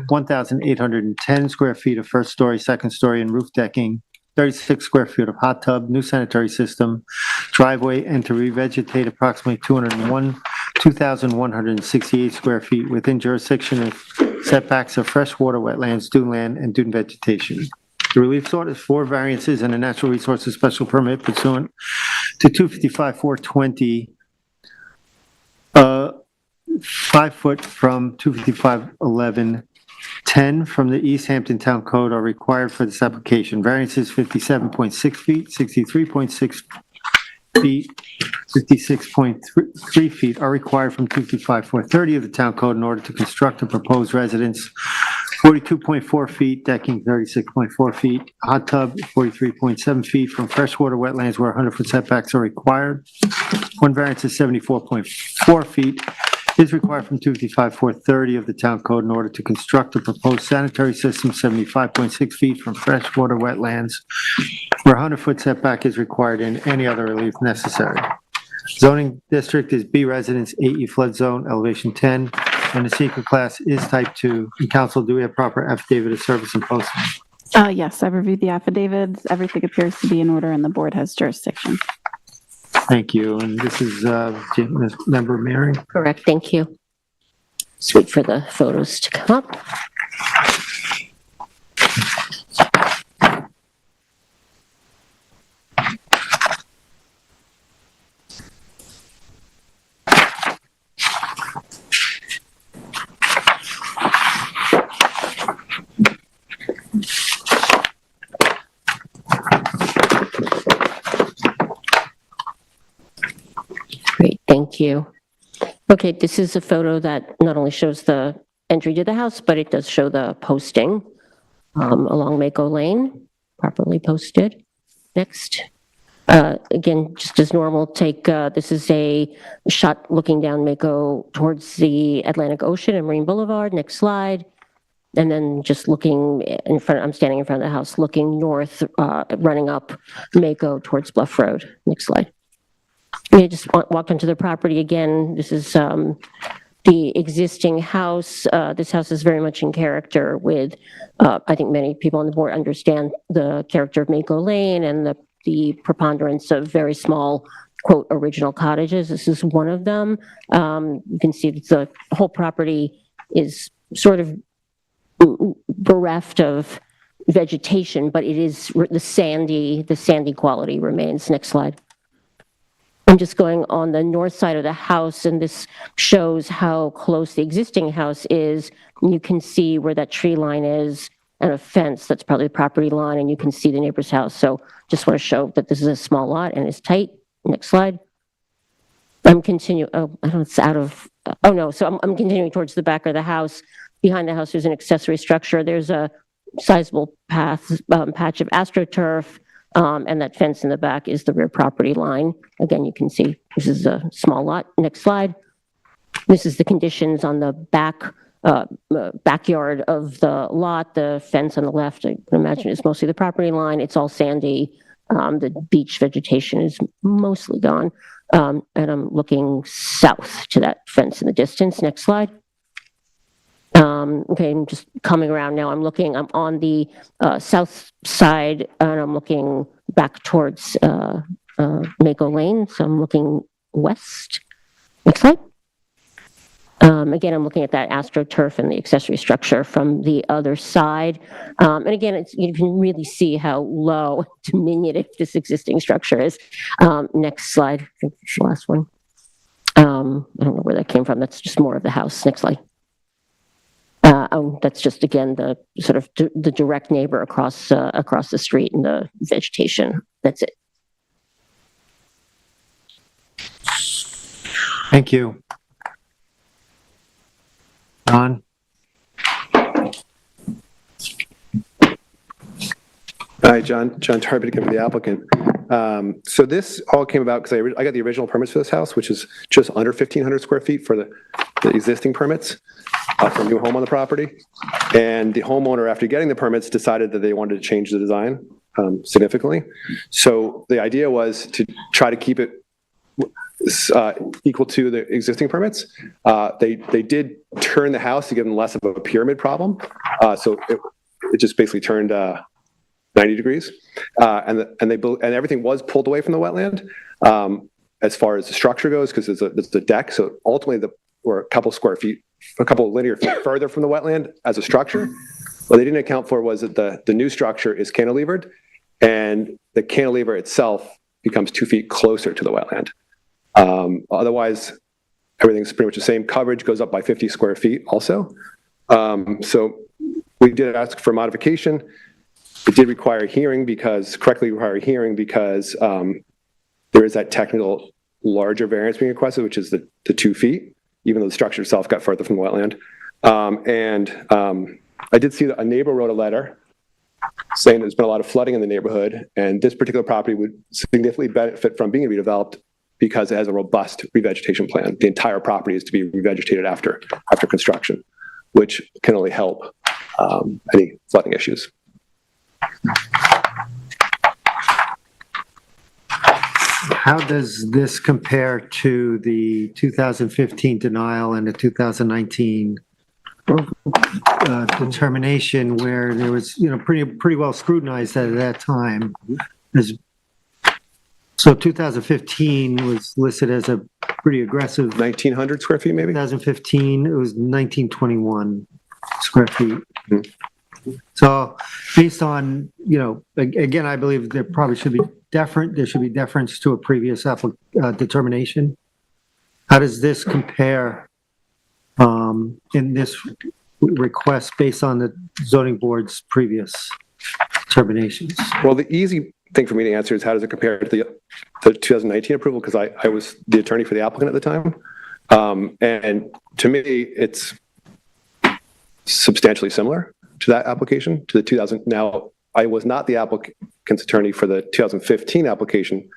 1,810 square feet of first story, second story, and roof decking, 36 square feet of hot tub, new sanitary system, driveway, and to revegetate approximately 2,168 square feet within jurisdiction of setbacks of freshwater wetlands, dune land, and dune vegetation. The relief sought is 4 variances and a natural resources special permit pursuant to 255-420, 5 foot from 255-11-10 from the East Hampton Town Code are required for this application. Variances 57.6 feet, 63.6 feet, 56.3 feet are required from 255-430 of the Town Code in order to construct a proposed residence. 42.4 feet, decking 36.4 feet, hot tub 43.7 feet from freshwater wetlands where 100-foot setbacks are required. One variance is 74.4 feet is required from 255-430 of the Town Code in order to construct a proposed sanitary system 75.6 feet from freshwater wetlands where 100-foot setback is required and any other relief necessary. Zoning district is B residence, AE flood zone, elevation 10, and the secret class is type 2. And council, do we have proper affidavit of service and posting? Yes, I've reviewed the affidavits. Everything appears to be in order and the board has jurisdiction. Thank you. And this is Member Mary. Correct, thank you. Just wait for the photos to come up. Great, thank you. Okay, this is a photo that not only shows the entry to the house, but it does show the posting along Mako Lane, properly posted. Next. Again, just as normal, this is a shot looking down Mako towards the Atlantic Ocean and Marine Boulevard. Next slide. And then just looking in front, I'm standing in front of the house, looking north, running up Mako towards Bluff Road. Next slide. We just walked onto the property again. This is the existing house. This house is very much in character with, I think many people on the board understand the character of Mako Lane and the preponderance of very small, quote, original cottages. This is one of them. You can see that the whole property is sort of bereft of vegetation, but it is the sandy quality remains. Next slide. I'm just going on the north side of the house, and this shows how close the existing house is. You can see where that tree line is and a fence, that's probably the property line, and you can see the neighbor's house. So just want to show that this is a small lot and it's tight. Next slide. I'm continuing, oh, I don't, it's out of, oh no, so I'm continuing towards the back of the house. Behind the house, there's an accessory structure. There's a sizable patch of AstroTurf, and that fence in the back is the rear property line. Again, you can see this is a small lot. Next slide. This is the conditions on the backyard of the lot. The fence on the left, I can imagine, is mostly the property line. It's all sandy. The beach vegetation is mostly gone. And I'm looking south to that fence in the distance. Next slide. Okay, I'm just coming around now. I'm on the south side, and I'm looking back towards Mako Lane, so I'm looking west. Next slide. Again, I'm looking at that AstroTurf and the accessory structure from the other side. And again, you can really see how low, diminutive this existing structure is. Next slide. I think it's the last one. I don't know where that came from. That's just more of the house. Next slide. That's just, again, the sort of the direct neighbor across the street and the vegetation. That's it. Thank you. Don? Hi, John Tarbett, again for the applicant. So this all came about because I got the original permits for this house, which is just under 1,500 square feet for the existing permits for a new home on the property. And the homeowner, after getting the permits, decided that they wanted to change the design significantly. So the idea was to try to keep it equal to the existing permits. They did turn the house to give them less of a pyramid problem. So it just basically turned 90 degrees, and everything was pulled away from the wetland as far as the structure goes, because it's a deck. So ultimately, we're a couple of linear feet further from the wetland as a structure. What they didn't account for was that the new structure is cantilevered, and the cantilever itself becomes 2 feet closer to the wetland. Otherwise, everything's pretty much the same. Coverage goes up by 50 square feet also. So we did ask for modification. It did require a hearing correctly require a hearing because there is that technical larger variance being requested, which is the 2 feet, even though the structure itself got further from the wetland. I did see that a neighbor wrote a letter saying there's been a lot of flooding in the neighborhood, and this particular property would significantly benefit from being redeveloped because it has a robust revegetation plan. The entire property is to be revegetated after construction, which can only help any flooding issues. How does this compare to the 2015 denial and the 2019 determination where there was, pretty well scrutinized at that time? So 2015 was listed as a pretty aggressive. 1,900 square feet, maybe? 2015, it was 1921 square feet. Mm-hmm. So based on, again, I believe there probably should be there should be deference to a previous determination. How does this compare in this request based on the zoning board's previous determinations? Well, the easy thing for me to answer is how does it compare to the 2019 approval? Because I was the attorney for the applicant at the time. And to me, it's substantially similar to that application, to the 2000. Now, I was not the applicant's attorney for the 2015 application,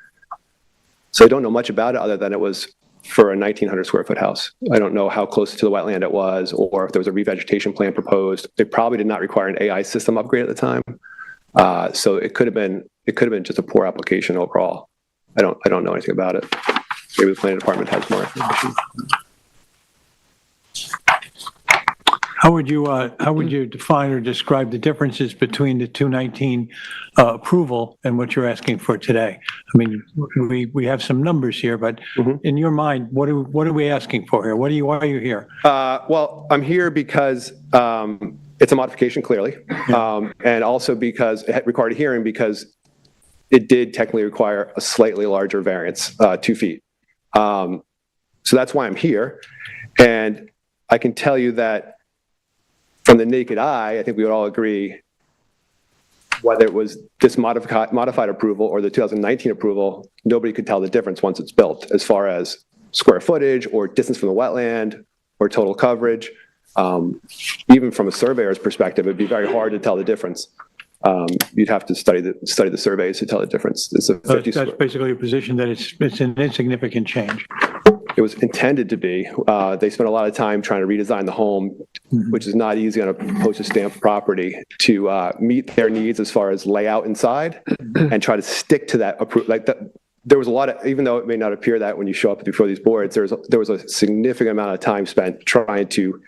so I don't know much about it other than it was for a 1,900 square foot house. I don't know how close to the wetland it was, or if there was a revegetation plan proposed. It probably did not require an AI system upgrade at the time, so it could have been just a poor application overall. I don't know anything about it. Maybe the planning department has more information. How would you define or describe the differences between the 2019 approval and what you're asking for today? I mean, we have some numbers here, but in your mind, what are we asking for here? Why are you here? Well, I'm here because it's a modification, clearly, and also because it required a hearing because it did technically require a slightly larger variance, 2 feet. So that's why I'm here. And I can tell you that from the naked eye, I think we would all agree, whether it was this modified approval or the 2019 approval, nobody could tell the difference once it's built as far as square footage or distance from the wetland or total coverage. Even from a surveyor's perspective, it'd be very hard to tell the difference. You'd have to study the surveys to tell the difference. It's a 50 That's basically a position that it's an insignificant change. It was intended to be. They spent a lot of time trying to redesign the home, which is not easy on a postage stamp property, to meet their needs as far as layout inside and try to stick to that. There was a lot of, even though it may not appear that when you show up before these boards, there was a significant amount of time spent trying to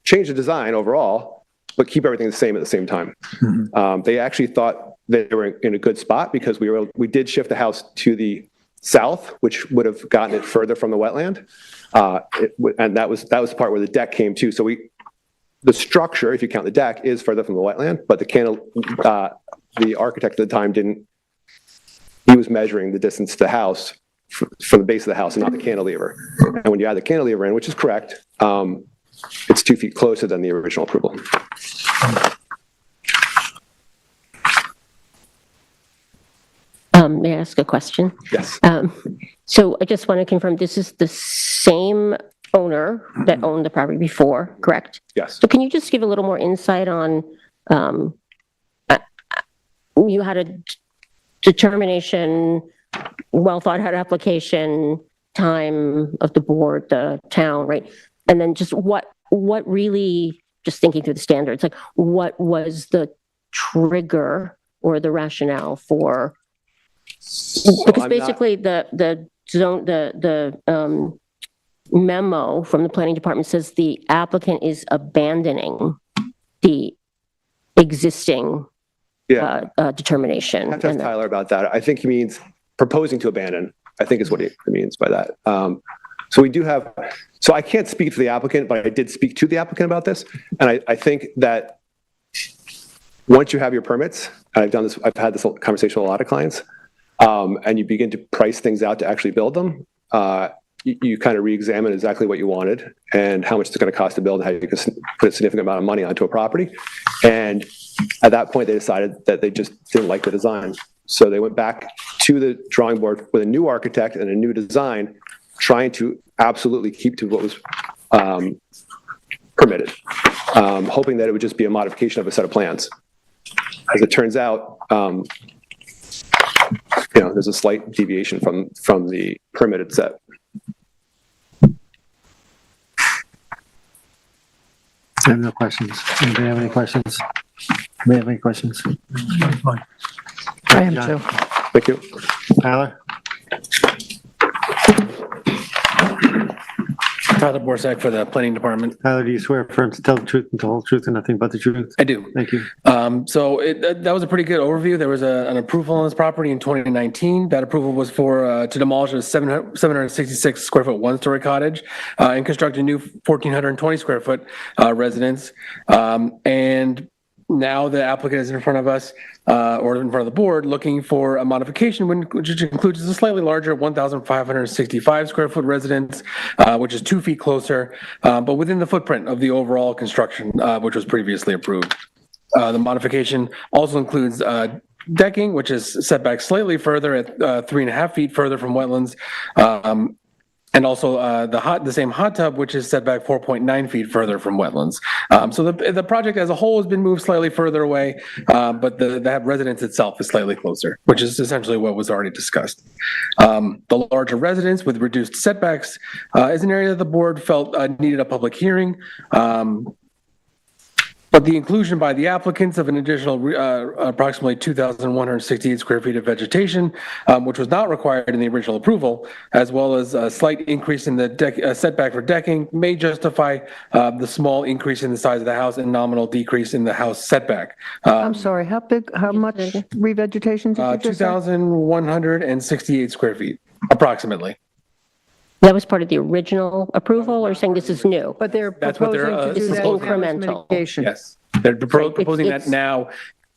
change the design overall, but keep everything the same at the same time. They actually thought they were in a good spot because we did shift the house to the south, which would have gotten it further from the wetland. And that was the part where the deck came to. So the structure, if you count the deck, is further from the wetland, but the architect at the time he was measuring the distance to the house from the base of the house and not the cantilever. And when you add the cantilever in, which is correct, it's 2 feet closer than the original approval. May I ask a question? Yes. So I just want to confirm, this is the same owner that owned the property before, correct? Yes. So can you just give a little more insight on, you had a determination, well thought out application, time of the board, the town, right? And then just what really, just thinking through the standards, like what was the trigger or the rationale for, because basically the memo from the planning department says the applicant is abandoning the existing determination. I have to ask Tyler about that. I think he means proposing to abandon, I think is what he means by that. So I can't speak for the applicant, but I did speak to the applicant about this. And I think that once you have your permits, and I've had this conversation with a lot of clients, and you begin to price things out to actually build them, you kind of re-examine exactly what you wanted and how much it's going to cost to build and how you can put a significant amount of money onto a property. And at that point, they decided that they just didn't like the design. So they went back to the drawing board with a new architect and a new design, trying to absolutely keep to what was permitted, hoping that it would just be a modification of a set of plans. As it turns out, there's a slight deviation from the permitted set. I have no questions. Anybody have any questions? Anybody have any questions? I am too. Thank you. Tyler? Tyler Borsak for the planning department. Tyler, do you swear affirm to tell the truth and the whole truth and nothing but the truth? I do. Thank you. So that was a pretty good overview. There was an approval on this property in 2019. That approval was for to demolish a 766 square foot one-story cottage and construct a new 1,420 square foot residence. And now the applicant is in front of us, or in front of the board, looking for a modification, which includes a slightly larger 1,565 square foot residence, which is 2 feet closer, but within the footprint of the overall construction, which was previously approved. The modification also includes decking, which is set back slightly further at 3.5 feet further from wetlands. And also the same hot tub, which is set back 4.9 feet further from wetlands. So the project as a whole has been moved slightly further away, but the residence itself is slightly closer, which is essentially what was already discussed. The larger residence with reduced setbacks is an area that the board felt needed a public hearing. But the inclusion by the applicants of an additional approximately 2,168 square feet of vegetation, which was not required in the original approval, as well as a slight increase in the setback for decking, may justify the small increase in the size of the house and nominal decrease in the house setback. I'm sorry, how much revegetation did you just say? 2,168 square feet, approximately. That was part of the original approval, or saying this is new? But they're That's what proposing they're, to this do is that as incremental. mitigation. Yes, they're proposing that it's- now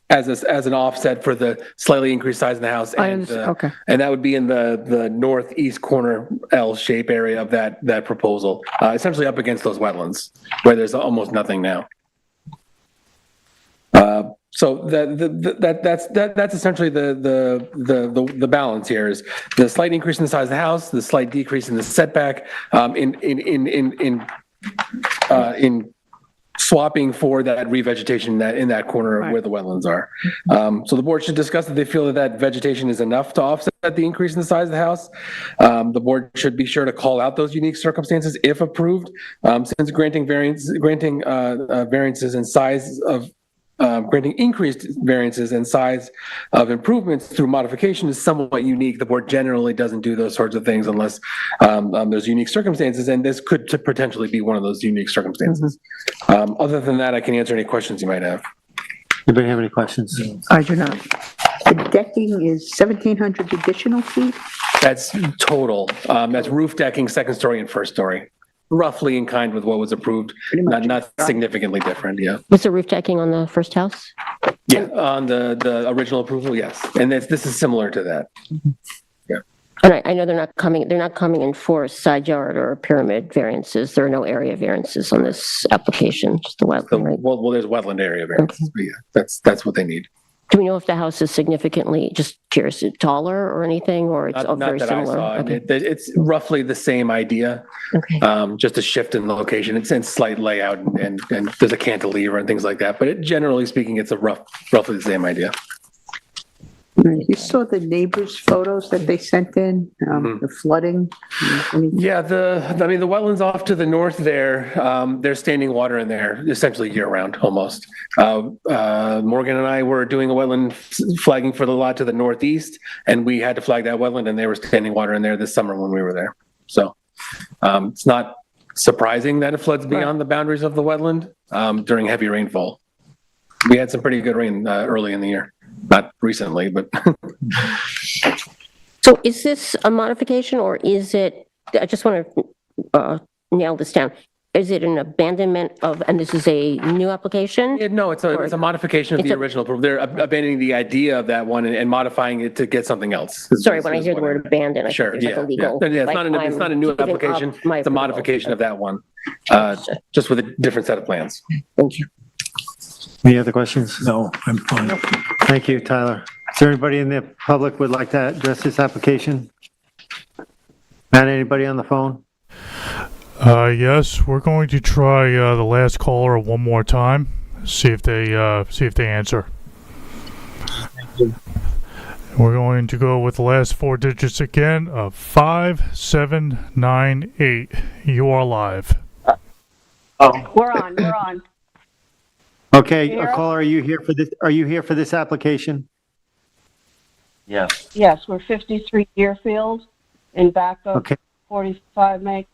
as an offset for the slightly increased size of the house. I And, understand, okay. and that would be in the northeast corner L shape area of that proposal, essentially up against those wetlands where there's almost nothing now. So that's essentially the balance here is the slight increase in the size of the house, the slight decrease in the setback, in swapping for that revegetation in that corner where the wetlands are. So the board should discuss if they feel that vegetation is enough to offset the increase in the size of the house. The board should be sure to call out those unique circumstances if approved, since granting variances in size of granting increased variances and size of improvements through modification is somewhat unique. The board generally doesn't do those sorts of things unless there's unique circumstances, and this could potentially be one of those unique circumstances. Other than that, I can answer any questions you might have. Anybody have any questions? I do not. The decking is 1,700 additional feet? That's total. That's roof decking, second story and first story. Roughly in kind with what was approved, not significantly different, yeah. Was the roof decking on the first house? Yeah, on the original approval, yes. And this is similar to that. And I know they're not coming in for side yard or pyramid variances. There are no area variances on this application, just the wetland, right? Well, there's wetland area variances, but yeah, that's what they need. Do we know if the house is significantly, just curious, taller or anything, or it's Not very that I similar? saw. Okay. It's roughly the same idea. Okay. Just a shift in the location. It's in slight layout and there's a cantilever and things like that. But generally speaking, it's roughly the same idea. You saw the neighbors' photos that they sent in, the flooding? Yeah, the wetlands off to the north there, there's standing water in there essentially year round almost. Morgan and I were doing a wetland flagging for the lot to the northeast, and we had to flag that wetland, and there was standing water in there this summer when we were there. So it's not surprising that it floods beyond the boundaries of the wetland during heavy rainfall. We had some pretty good rain early in the year. Not recently, but. So is this a modification or is it, I just want to nail this down. Is it an abandonment of, and this is a new application? No, it's a modification of the original approval. They're abandoning the idea of that one and modifying it to get something else. Sorry, when I hear the word abandon, I think Sure, there's like a yeah. legal. It's not a new giving up application. my It's a approval. modification of that one, just with a different set of plans. Thank you. Any other questions? No, I'm fine. Thank you, Tyler. Is there anybody in the public would like to address this application? Not anybody on the phone? Yes, we're going to try the last caller one more time. See if they answer. We're going to go with the last four digits again of 5798. You are live. We're on. Okay, Here. caller, are you here for this application? Yes. Yes, we're 53 Deerfield in back of Okay, 45 Meg.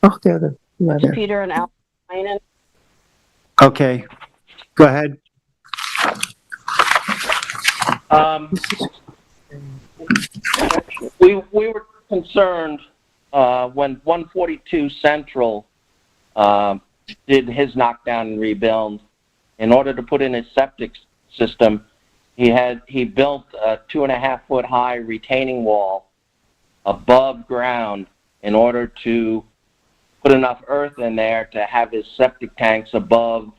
Oh, they're the leather. Peter and Al Heinen. okay. Go ahead. We were concerned when 142 Central did his knockdown and rebuild. In order to put in his septic system, he built a 2.5-foot high retaining wall above ground in order to put enough earth in there to have his septic tanks above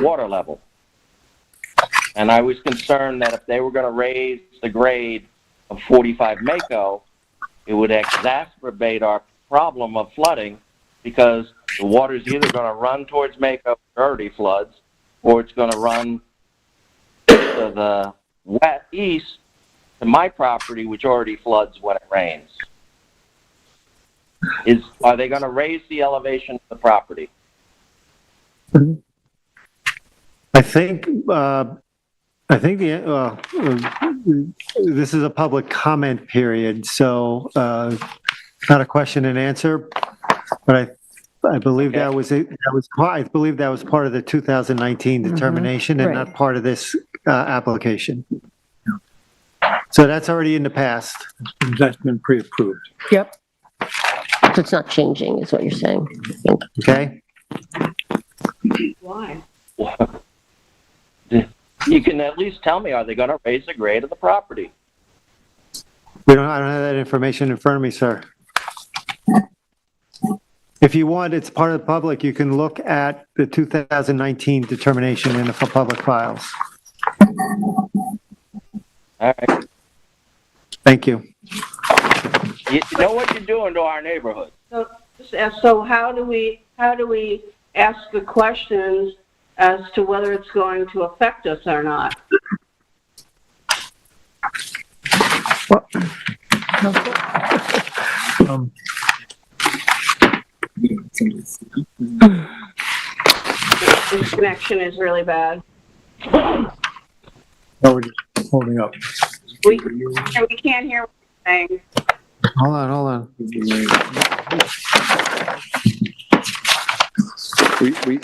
water level. And I was concerned that if they were going to raise the grade of 45 Mako, it would exacerbate our problem of flooding, because the water's either going to run towards Mako, where it already floods, or it's going to run to the east to my property, which already floods when it rains. Are they going to raise the elevation of the property? I think this is a public comment period, so not a question and answer, but I believe that was part of the 2019 determination and not part of this application. So that's already in the past. That's been pre-approved. Yep. So it's not changing, is what you're saying. Okay? Why? You can at least tell me, are they gonna raise the grade of the property? I don't have that information in front of me, sir. If you want, it's part of the public, you can look at the 2019 determination in the public files. All right. Thank you. You know what you're doing to our neighborhood. So how do we ask the questions as to whether it's going to affect us or not? This connection is really bad. Oh, we're just holding up. We can't hear what you're saying. Hold on.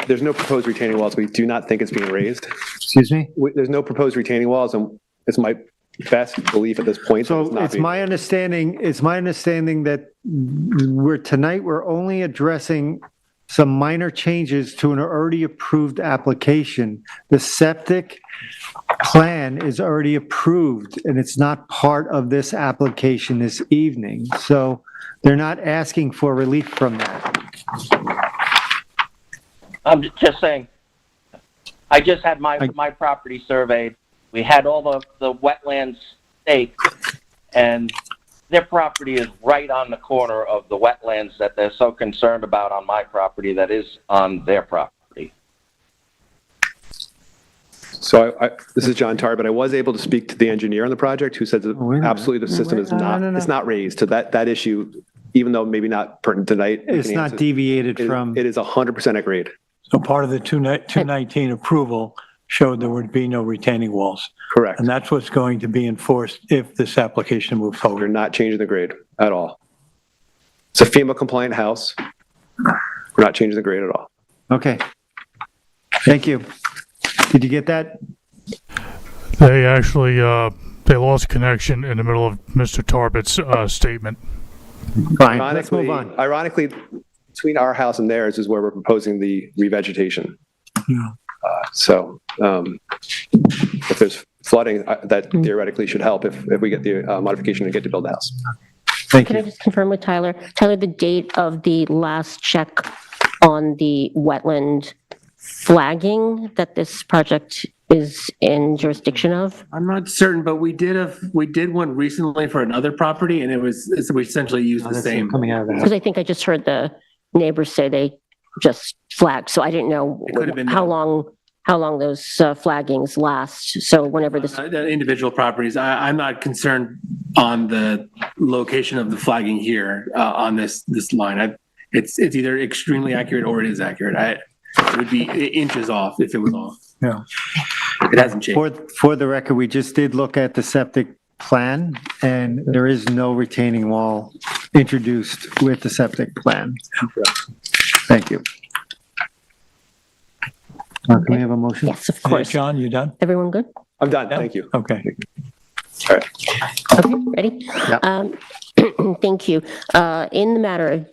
There's no proposed retaining walls. We do not think it's being raised. Excuse me? There's no proposed retaining walls, and it's my best belief at this point. that So not it's being- my understanding that we're only addressing some minor changes to an already approved application. The septic plan is already approved and it's not part of this application this evening. So they're not asking for relief from that. I'm just saying, I just had my property surveyed. We had all the wetlands staked, and their property is right on the corner of the wetlands that they're so concerned about on my property that is on their property. So this is John Tar, but I was able to speak to the engineer on the project who said that wait a minute. absolutely the system is No. it's not raised. So that issue, even though maybe not pertinent tonight. It's not deviated from. It is 100% at grade. So part of the 219 approval showed there would be no retaining walls. Correct. And that's what's going to be enforced if this application moves We're forward. not changing the grade at all. It's a FEMA compliant house. We're not changing the grade at all. Okay. Thank you. Did you get that? They actually, they lost connection in the middle of Mr. Tarbit's statement. Fine, let's move on. Ironically, between our house and theirs is where we're proposing the revegetation. Yeah. So if there's flooding, that theoretically should help if we get the modification and get to build the house. Thank Can I you. just confirm with Tyler? Tyler, the date of the last check on the wetland flagging that this project is in jurisdiction of? I'm not certain, but we did one recently for another property, and we essentially used the same. Coming out of that. Because I think I just heard the neighbors say they just flagged, so I didn't know It could have been how long those flaggings last. So whenever this, The individual properties, I'm not concerned on the location of the flagging here on this line. It's either extremely accurate or it is accurate. It would be inches off if it was off. Yeah. It hasn't changed. For the record, we just did look at the septic plan and there is no retaining wall introduced with the septic plan. Thank you. Can we have a motion? yes, of course. John, you done? Everyone good? I'm done. Thank you. Okay. All right. Okay, ready? Thank you. In the matter of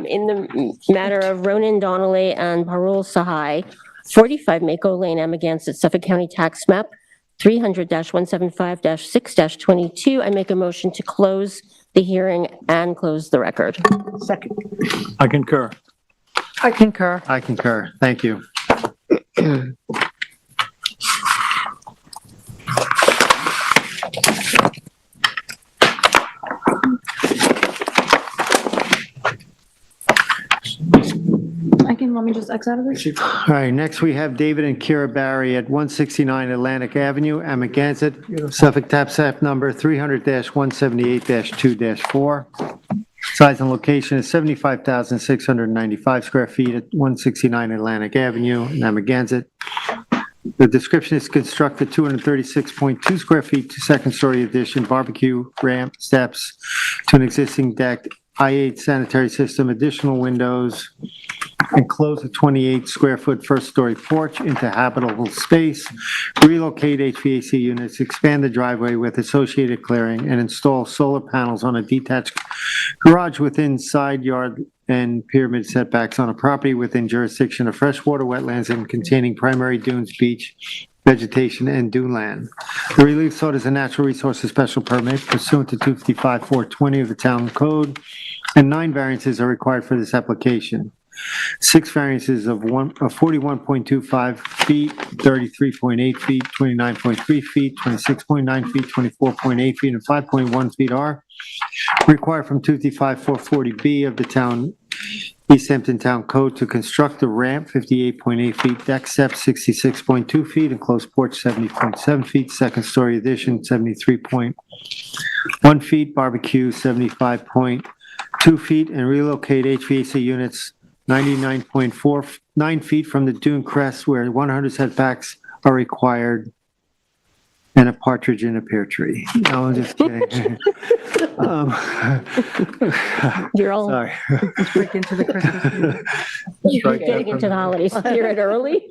in the matter of Ronan Donnelly and Parul Sahai, 45 Mako Lane, Amagansett, Suffolk County Tax Map 300-175-6-22, I make a motion to close the hearing and close the record. Second. I concur. I concur. I concur. Thank you. Let me just X out of this. All right, next we have David and Kira Barry at 169 Atlantic Avenue, Amagansett, Suffolk Tax Map number 300-178-2-4. Size and location is 75,695 square feet at 169 Atlantic Avenue in Amagansett. The description is constructed 236.2 square feet to second-story addition, barbecue, ramp, steps to an existing deck, I-8 sanitary system, additional windows, enclose a 28 square foot first story porch into habitable space, relocate HVAC units, expand the driveway with associated clearing, and install solar panels on a detached garage within side yard and pyramid setbacks on a property within jurisdiction of freshwater wetlands and containing primary dunes, beach, vegetation, and dune land. The relief sought is a natural resources special permit pursuant to 255-420 of the town code, and 9 variances are required for this application. 6 variances of 41.25 feet, 33.8 feet, 29.3 feet, 26.9 feet, 24.8 feet, and 5.1 feet are required from 255-440B of the town East Hampton Town Code to construct a ramp 58.8 feet, deck steps 66.2 feet, enclosed porch 70.7 feet, second story addition 73.1 feet, barbecue 75.2 feet, and relocate HVAC units 99.49 feet from the dune crest where 100 setbacks are required, and a partridge in a pear tree. No, I'm just kidding. You're all Sorry. Let's break into the Christmas. you're getting into the holiday spirit early.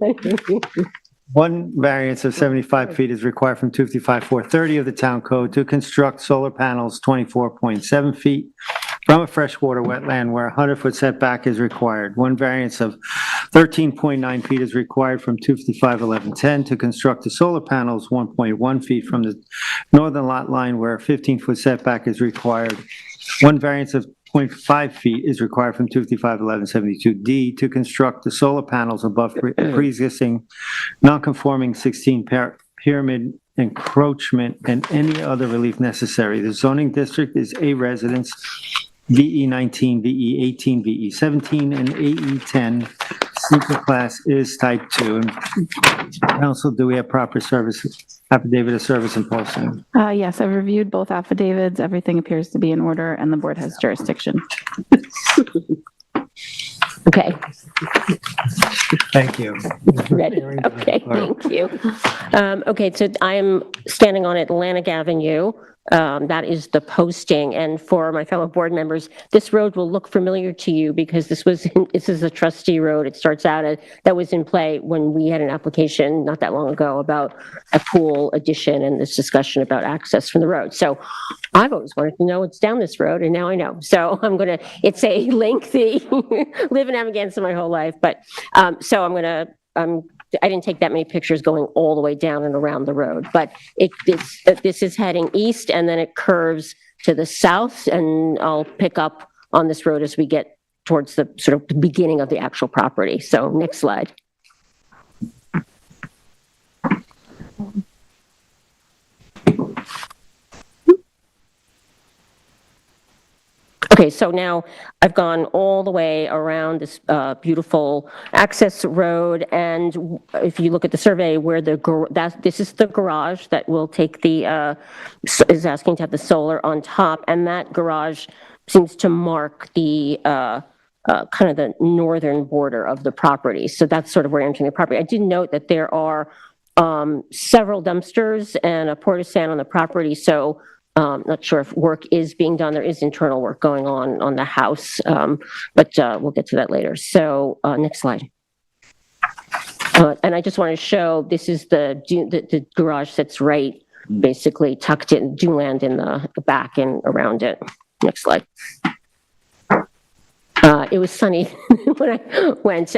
1 variance of 75 feet is required from 255-430 of the town code to construct solar panels 24.7 feet from a freshwater wetland where a 100-foot setback is required. 1 variance of 13.9 feet is required from 255-1110 to construct the solar panels 1.1 feet from the northern lot line where a 15-foot setback is required. 1 variance of 0.5 feet is required from 255-1172D to construct the solar panels above pre-existing non-conforming 16 pyramid encroachment and any other relief necessary. The zoning district is A residence, VE 19, VE 18, VE 17, and AE 10. Secret class is type 2. And council, do we have proper service, affidavit of service and posting? Yes, I've reviewed both affidavits. Everything appears to be in order and the board has jurisdiction. Okay, Thank you. ready. Okay, thank you. Okay, so I am standing on Atlantic Avenue. That is the posting. And for my fellow board members, this road will look familiar to you because this is a trustee road. It starts out that was in play when we had an application not that long ago about a pool addition and this discussion about access from the road. So I've always wanted to know it's down this road and now I know. So it's a lengthy, live in Amagansett my whole life. But so I didn't take that many pictures going all the way down and around the road, but this is heading east and then it curves to the south, and I'll pick up on this road as we get towards the sort of the beginning of the actual property. So next slide. Okay, so now I've gone all the way around this beautiful access road, and if you look at the survey where this is the garage that will take is asking to have the solar on top, and that garage seems to mark the kind of the northern border of the property. So that's sort of where we're entering the property. I did note that there are several dumpsters and a porta-san on the property, so not sure if work is being done. There is internal work going on the house, but we'll get to that later. So next slide. And I just want to show, this is the garage that's right, basically tucked in, dune land in the back and around it. Next slide. It was sunny when I went.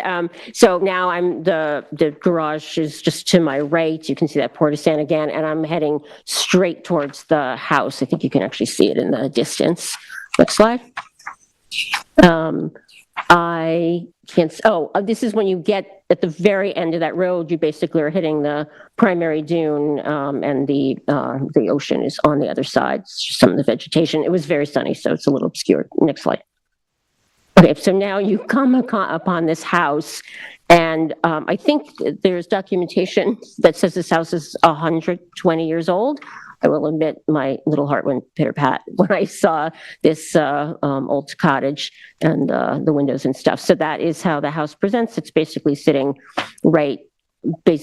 So now the garage is just to my right. You can see that porta-san again, and I'm heading straight towards the house. I think you can actually see it in the distance. Next slide. This is when you get at the very end of that road, you basically are hitting the primary dune, and the ocean is on the other side. Some of the vegetation. It was very sunny, so it's a little obscured. Next slide. Okay, so now you come upon this house, and I think there's documentation that says this house is 120 years old. I will admit my little heart went pitter-pat when I saw this old cottage and the windows and stuff. So that is how the house presents. It's basically sitting right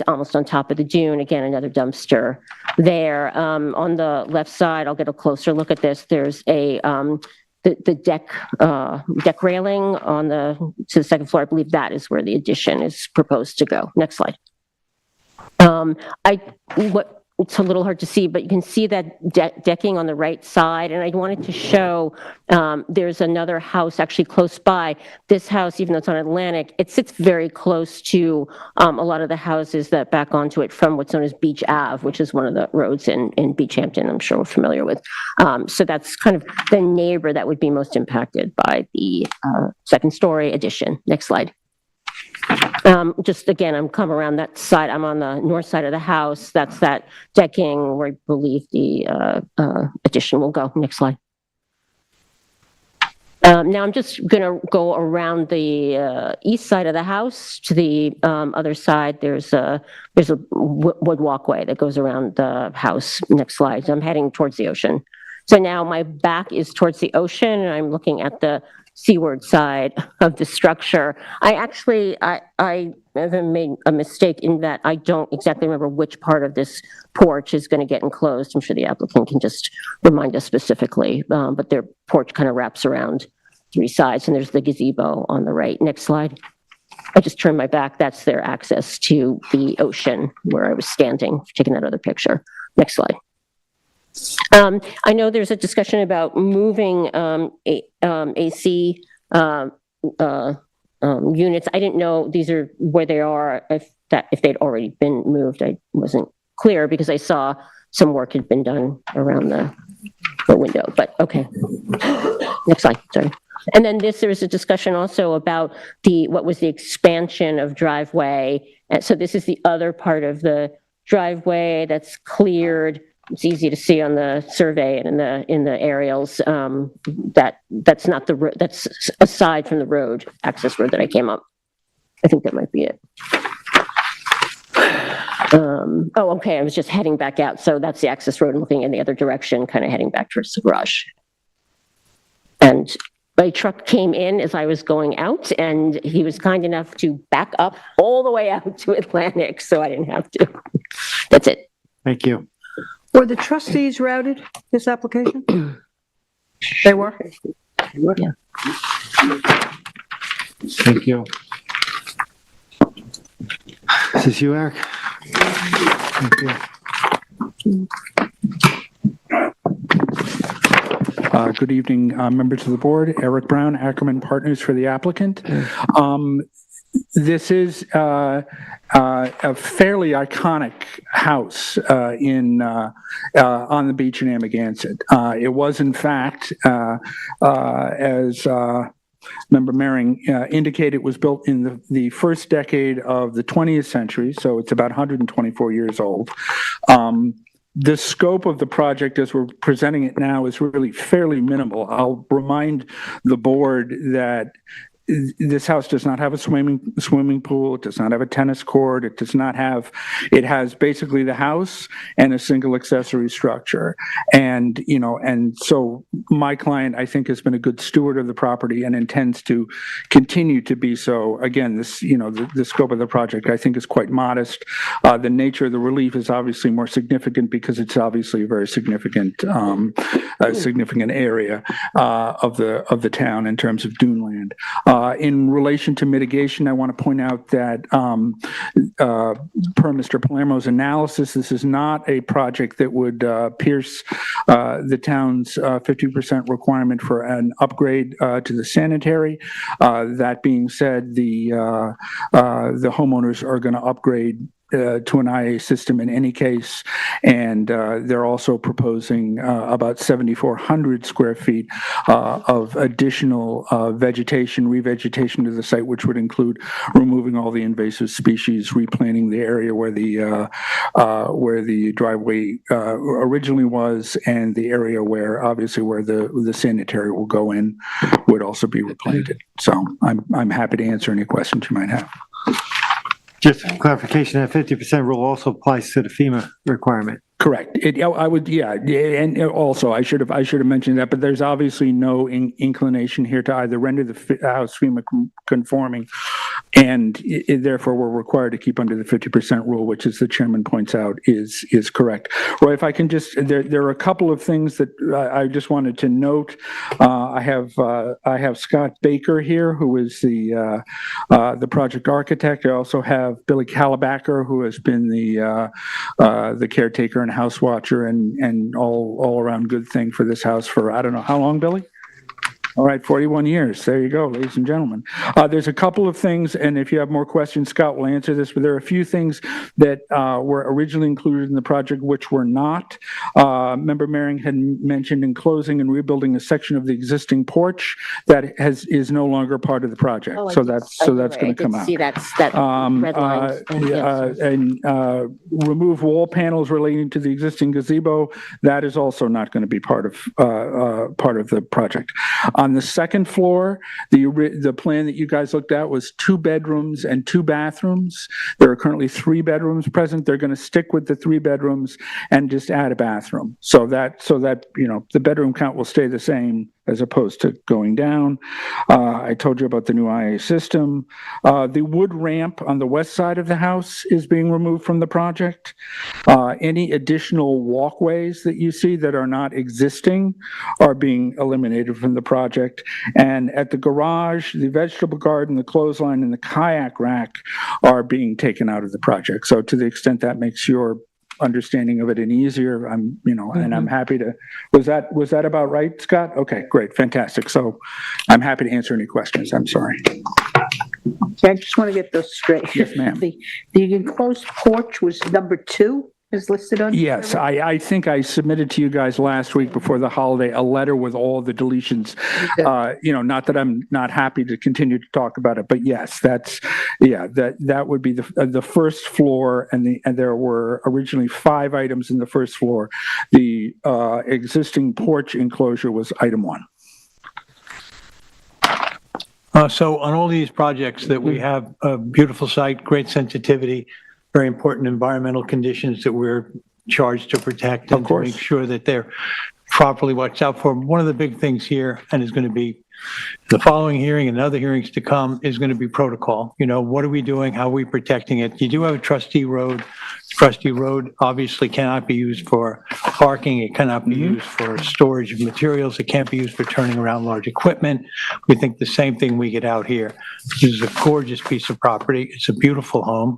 almost on top of the dune. Again, another dumpster there. On the left side, I'll get a closer look at this. There's a the deck railing on to the second floor. I believe that is where the addition is proposed to go. Next slide. It's a little hard to see, but you can see that decking on the right side. And I wanted to show, there's another house actually close by. This house, even though it's on Atlantic, it sits very close to a lot of the houses that back onto it from what's known as Beach Ave, which is one of the roads in Beach Hampton, I'm sure we're familiar with. So that's kind of the neighbor that would be most impacted by the second story addition. Next slide. Just again, I'm come around that side. I'm on the north side of the house. That's that decking where I believe the addition will go. Next slide. Now I'm just going to go around the east side of the house to the other side. There's a wood walkway that goes around the house. Next slide. So I'm heading towards the ocean. So now my back is towards the ocean, and I'm looking at the seaward side of the structure. I have made a mistake in that I don't exactly remember which part of this porch is going to get enclosed. I'm sure the applicant can just remind us specifically, but their porch kind of wraps around three sides, and there's the gazebo on the right. Next slide. I just turned my back. That's their access to the ocean where I was standing, taking that other picture. Next slide. I know there's a discussion about moving AC units. I didn't know these are where they are, if they'd already been moved. I wasn't clear because I saw some work had been done around the window, but okay. Next slide, sorry. And then there's a discussion also about what was the expansion of driveway. And so this is the other part of the driveway that's cleared. It's easy to see on the survey and in the aerials. That's not the road. That's aside from the road, access road that I came up. I think that might be it. Oh, okay. I was just heading back out. So that's the access road. I'm looking in the other direction, kind of heading back towards the garage. And my truck came in as I was going out, and he was kind enough to back up all the way out to Atlantic, so I didn't have to. That's it. Thank you. Were the trustees routed this application? They were? Yeah. Thank you. Is this you, Eric? Thank you. Good evening, members of the board. Eric Brown, Ackerman Partners for the applicant. This is a fairly iconic house on the beach in Amagansett. It was, in fact, as Member Mehring indicated, it was built in the first decade of the 20th century, so it's about 124 years old. The scope of the project as we're presenting it now is really fairly minimal. I'll remind the board that this house does not have a swimming pool. It does not have a tennis court. It has basically the house and a single accessory structure. And so my client, I think, has been a good steward of the property and intends to continue to be so. Again, the scope of the project, I think, is quite modest. The nature of the relief is obviously more significant because it's obviously a very significant area of the town in terms of dune land. In relation to mitigation, I want to point out that per Mr. Palermo's analysis, this is not a project that would pierce the town's 50% requirement for an upgrade to the sanitary. That being said, the homeowners are going to upgrade to an IA system in any case, and they're also proposing about 7,400 square feet of additional revegetation to the site, which would include removing all the invasive species, replanting the area where the driveway originally was, and the area where the sanitary will go in would also be replanted. So I'm happy to answer any questions you might have. Just clarification, that 50% rule also applies to the FEMA requirement. Correct. I would, yeah, and also I should have mentioned that, but there's obviously no inclination here to either render the house FEMA conforming, and therefore we're required to keep under the 50% rule, which, as the chairman points out, is correct. Roy, if I can just, there are a couple of things that I just wanted to note. I have Scott Baker here, who is the project architect. I also have Billy Calabacker, who has been the caretaker and house watcher and all around good thing for this house for, I don't know, how long, Billy? All right, 41 years. There you go, ladies and gentlemen. There's a couple of things, and if you have more questions, Scott will answer this, but there are a few things that were originally included in the project which were not. Member Mehring had mentioned enclosing and rebuilding a section of the existing porch that is no longer part of the project. Oh, so that's going to come out. See, that's that red line. Yes. And remove wall panels relating to the existing gazebo. That is also not going to be part of the project. On the second floor, the plan that you guys looked at was 2 bedrooms and 2 bathrooms. There are currently 3 bedrooms present. They're going to stick with the 3 bedrooms and just add a bathroom. So that the bedroom count will stay the same as opposed to going down. I told you about the new IA system. The wood ramp on the west side of the house is being removed from the project. Any additional walkways that you see that are not existing are being eliminated from the project. And at the garage, the vegetable garden, the clothesline, and the kayak rack are being taken out of the project. So to the extent that makes your understanding of it and easier, and I'm happy to, was that about right, Scott? Okay, great, fantastic. So I'm happy to answer any questions. I'm sorry. Okay, I just want to get those straight. Yes, ma'am. The enclosed porch was number 2 is listed on? Yes, I think I submitted to you guys last week before the holiday a letter with all the deletions. Not that I'm not happy to continue to talk about it, but yes, that would be the first floor, and there were originally 5 items in the first floor. The existing porch enclosure was item 1. So on all these projects that we have a beautiful site, great sensitivity, very important environmental conditions that we're charged to protect and to make sure that they're properly watched out for. One of the big things here, and is going to be the following hearing and other hearings to come, is going to be protocol. What are we doing? How are we protecting it? You do have a trustee road. Trustee road obviously cannot be used for parking. It cannot be used for storage of materials. It can't be used for turning around large equipment. We think the same thing we get out here. This is a gorgeous piece of property. It's a beautiful home.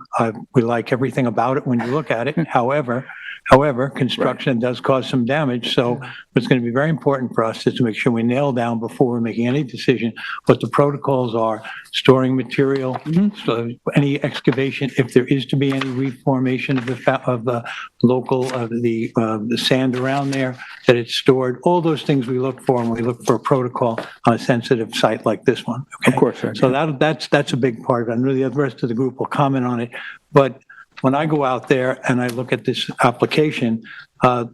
We like everything about it when you look at it. However, construction does cause some damage. So what's going to be very important for us is to make sure we nail down before we're making any decision what the protocols are, storing material, so any excavation, if there is to be any reformation of the local, the sand around there, that it's stored. All those things we look for, and we look for a protocol on a sensitive site like this one. Okay? Of course, sir. So that's a big part of it. I know the rest of the group will comment on it, but when I go out there and I look at this application,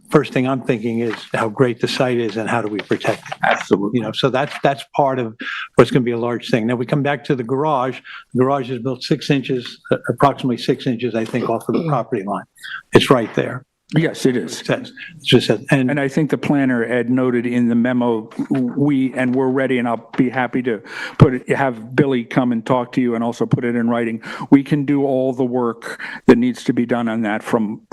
first thing I'm thinking is how great the site is and how do we protect it. Absolutely. So that's part of what's going to be a large thing. Now we come back to the garage. The garage is built 6 inches, approximately 6 inches, I think, off of the property line. It's right there. Yes, it is. It just says, and I think the planner had noted in the memo, we're ready, and I'll be happy to have Billy come and talk to you and also put it in writing. We can do all the work that needs to be done on that from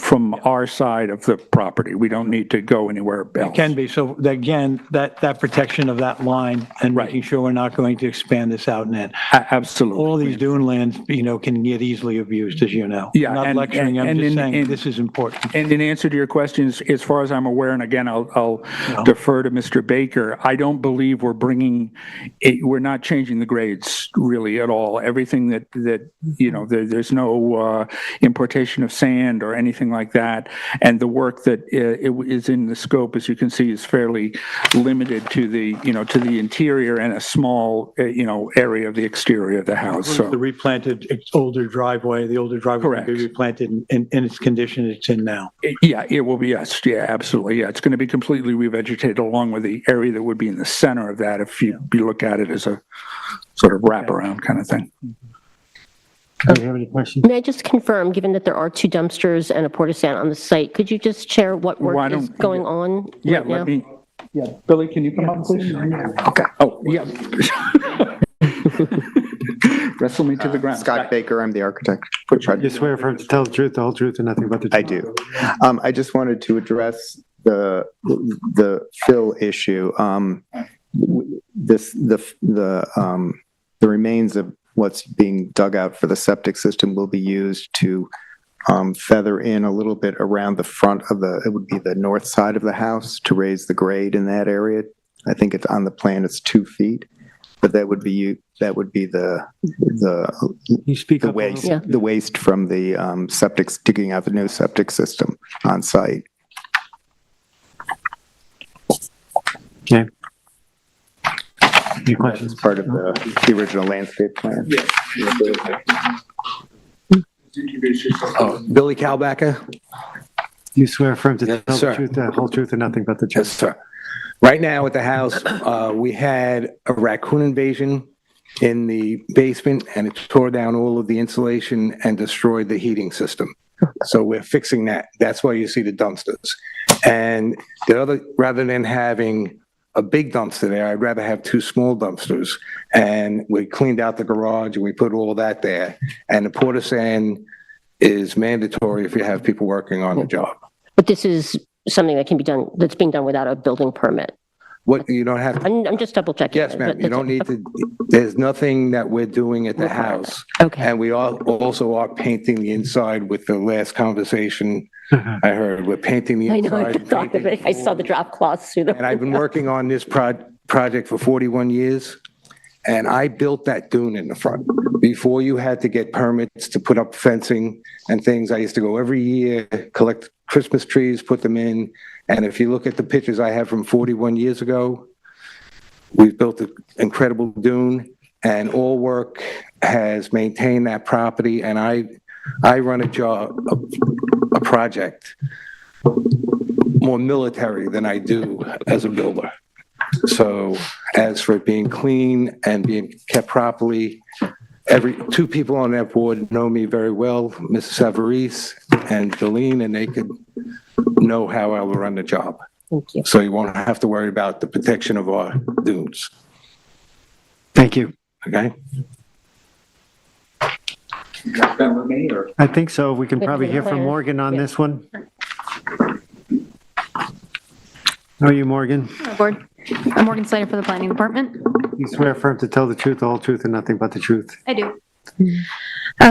our side of the property. We don't need to go anywhere else. It can be. So again, that protection of that line and making sure we're not going to expand this out and in. Absolutely. All these dune lands, can get easily abused, as you know. Yeah. I'm not lecturing, I'm just saying this is important. And in answer to your questions, as far as I'm aware, and again, I'll defer to Mr. Baker, I don't believe we're not changing the grades really at all. Everything that there's no importation of sand or anything like that. And the work that is in the scope, as you can see, is fairly limited to the interior and a small, area of the exterior of the house. So the replanted older driveway, will be replanted in its condition it's in now. Yeah, it will be, yes. Yeah, absolutely. Yeah, it's going to be completely revegetated along with the area that would be in the center of that if you look at it as a sort of wraparound kind of thing. Do you have any questions? May I just confirm, given that there are 2 dumpsters and a porta-san on the site, could you just share what Why work don't- is going on Yeah, right now? let me, yeah, Billy, can you come up, please? Okay, oh, yeah. Wrestle me to the ground. Scott Baker, I'm the architect. You swear affirm to tell the truth, the whole truth, and nothing but the truth? I do. I just wanted to address the fill issue. The remains of what's being dug out for the septic system will be used to feather in a little bit around the front of it would be the north side of the house to raise the grade in that area. I think it's on the plan, it's 2 feet, but that would be the You speak the up a waste, little. the waste from the septic, digging out the new septic system on site. Okay. Any questions? It's part of the original landscape plan. Billy Kalbacher? You swear affirm to tell the sir. truth, the whole truth, and nothing but the Yes, truth? sir. Right now at the house, we had a raccoon invasion in the basement, and it tore down all of the insulation and destroyed the heating system. So we're fixing that. That's why you see the dumpsters. And rather than having a big dumpster there, I'd rather have 2 small dumpsters. And we cleaned out the garage and we put all that there. And the porta sand is mandatory if you have people working on the job. But this is something that can be done, that's being done without a building permit. What, you don't have, I'm just double checking. yes, ma'am, you don't need to, there's nothing that we're doing at the house. Okay. And we also are painting the inside with the last conversation I heard. We're painting the I know, I inside. thought of it. I saw the drop cloths through the. And I've been working on this project for 41 years, and I built that dune in the front. Before you had to get permits to put up fencing and things, I used to go every year, collect Christmas trees, put them in, and if you look at the pictures I have from 41 years ago, we've built an incredible dune, and All Work has maintained that property, and I run a project more military than I do as a builder. So as for it being clean and being kept properly, 2 people on that board know me very well, Mrs. Savarese and Jolene, and they could know how I will run the job. Thank you. So you won't have to worry about the protection of our dunes, Thank you. okay? I think so. We can Wait, probably wait, hear from wait. Morgan on Yeah. this one. How are you, Morgan? Board. I'm Morgan Slater for the Planning Department. You swear affirm to tell the truth, the whole truth, and nothing but the truth? I do.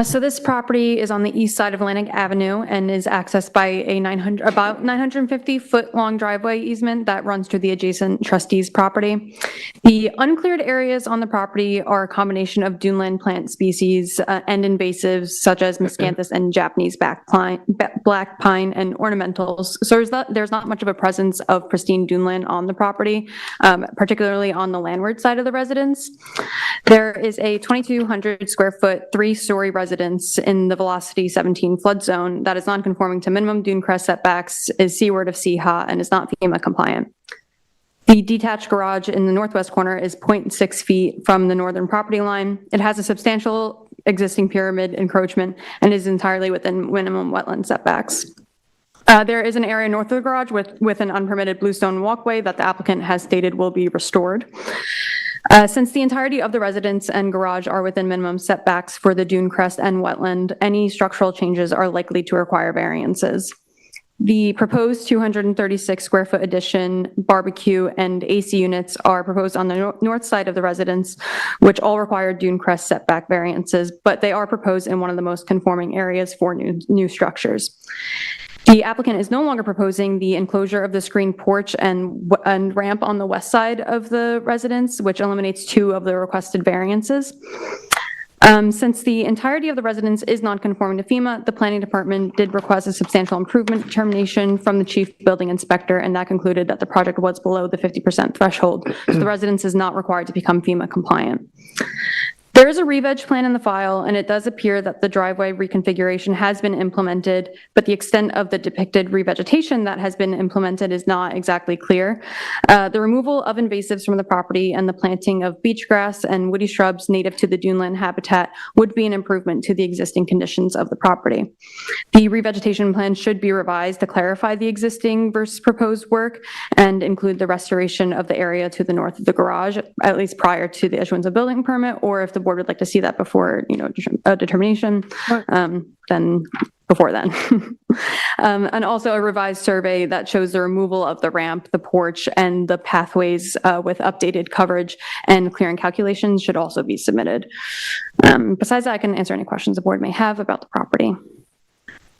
So this property is on the east side of Atlantic Avenue and is accessed by a about 950-foot-long driveway easement that runs through the adjacent trustees' property. The uncleared areas on the property are a combination of duneland plant species and invasives such as miscanthus and Japanese black pine and ornamentals. So there's not much of a presence of pristine duneland on the property, particularly on the landward side of the residence. There is a 2,200 square foot, 3-story residence in the Velocity 17 flood zone that is non-conforming to minimum dune crest setbacks, is seaward of CHA, and is not FEMA compliant. The detached garage in the northwest corner is 0.6 feet from the northern property line. It has a substantial existing pyramid encroachment and is entirely within minimum wetland setbacks. There is an area north of the garage with an unpermitted bluestone walkway that the applicant has stated will be restored. Since the entirety of the residence and garage are within minimum setbacks for the dune crest and wetland, any structural changes are likely to require variances. The proposed 236 square foot addition, barbecue, and AC units are proposed on the north side of the residence, which all require dune crest setback variances, but they are proposed in one of the most conforming areas for new structures. The applicant is no longer proposing the enclosure of the screened porch and ramp on the west side of the residence, which eliminates 2 of the requested variances. Since the entirety of the residence is non-conforming to FEMA, the planning department did request a substantial improvement determination from the chief building inspector, and that concluded that the project was below the 50% threshold. So the residence is not required to become FEMA compliant. There is a re-veg plan in the file, and it does appear that the driveway reconfiguration has been implemented, but the extent of the depicted revegetation that has been implemented is not exactly clear. The removal of invasives from the property and the planting of beach grass and woody shrubs native to the duneland habitat would be an improvement to the existing conditions of the property. The revegetation plan should be revised to clarify the existing versus proposed work and include the restoration of the area to the north of the garage, at least prior to the issuance of building permit, or if the board would like to see that before, a determination, then before then. And also a revised survey that shows the removal of the ramp, the porch, and the pathways with updated coverage and clearing calculations should also be submitted. Besides that, I can answer any questions the board may have about the property.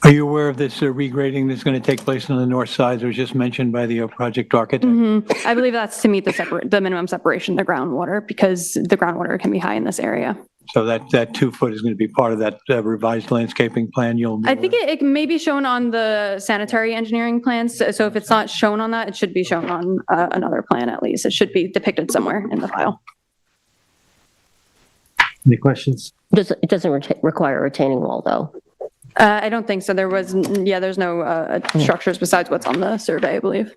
Are you aware of this regrading that's going to take place on the north side? It was just mentioned by the project architect. I believe that's to meet the minimum separation of the groundwater, because the groundwater can be high in this area. So that 2 foot is going to be part of that revised landscaping plan. I think it may be shown on the sanitary engineering plans. So if it's not shown on that, it should be shown on another plan at least. It should be depicted somewhere in the file. Any questions? It doesn't require a retaining wall, though. I don't think so. There's no structures besides what's on the survey, I believe.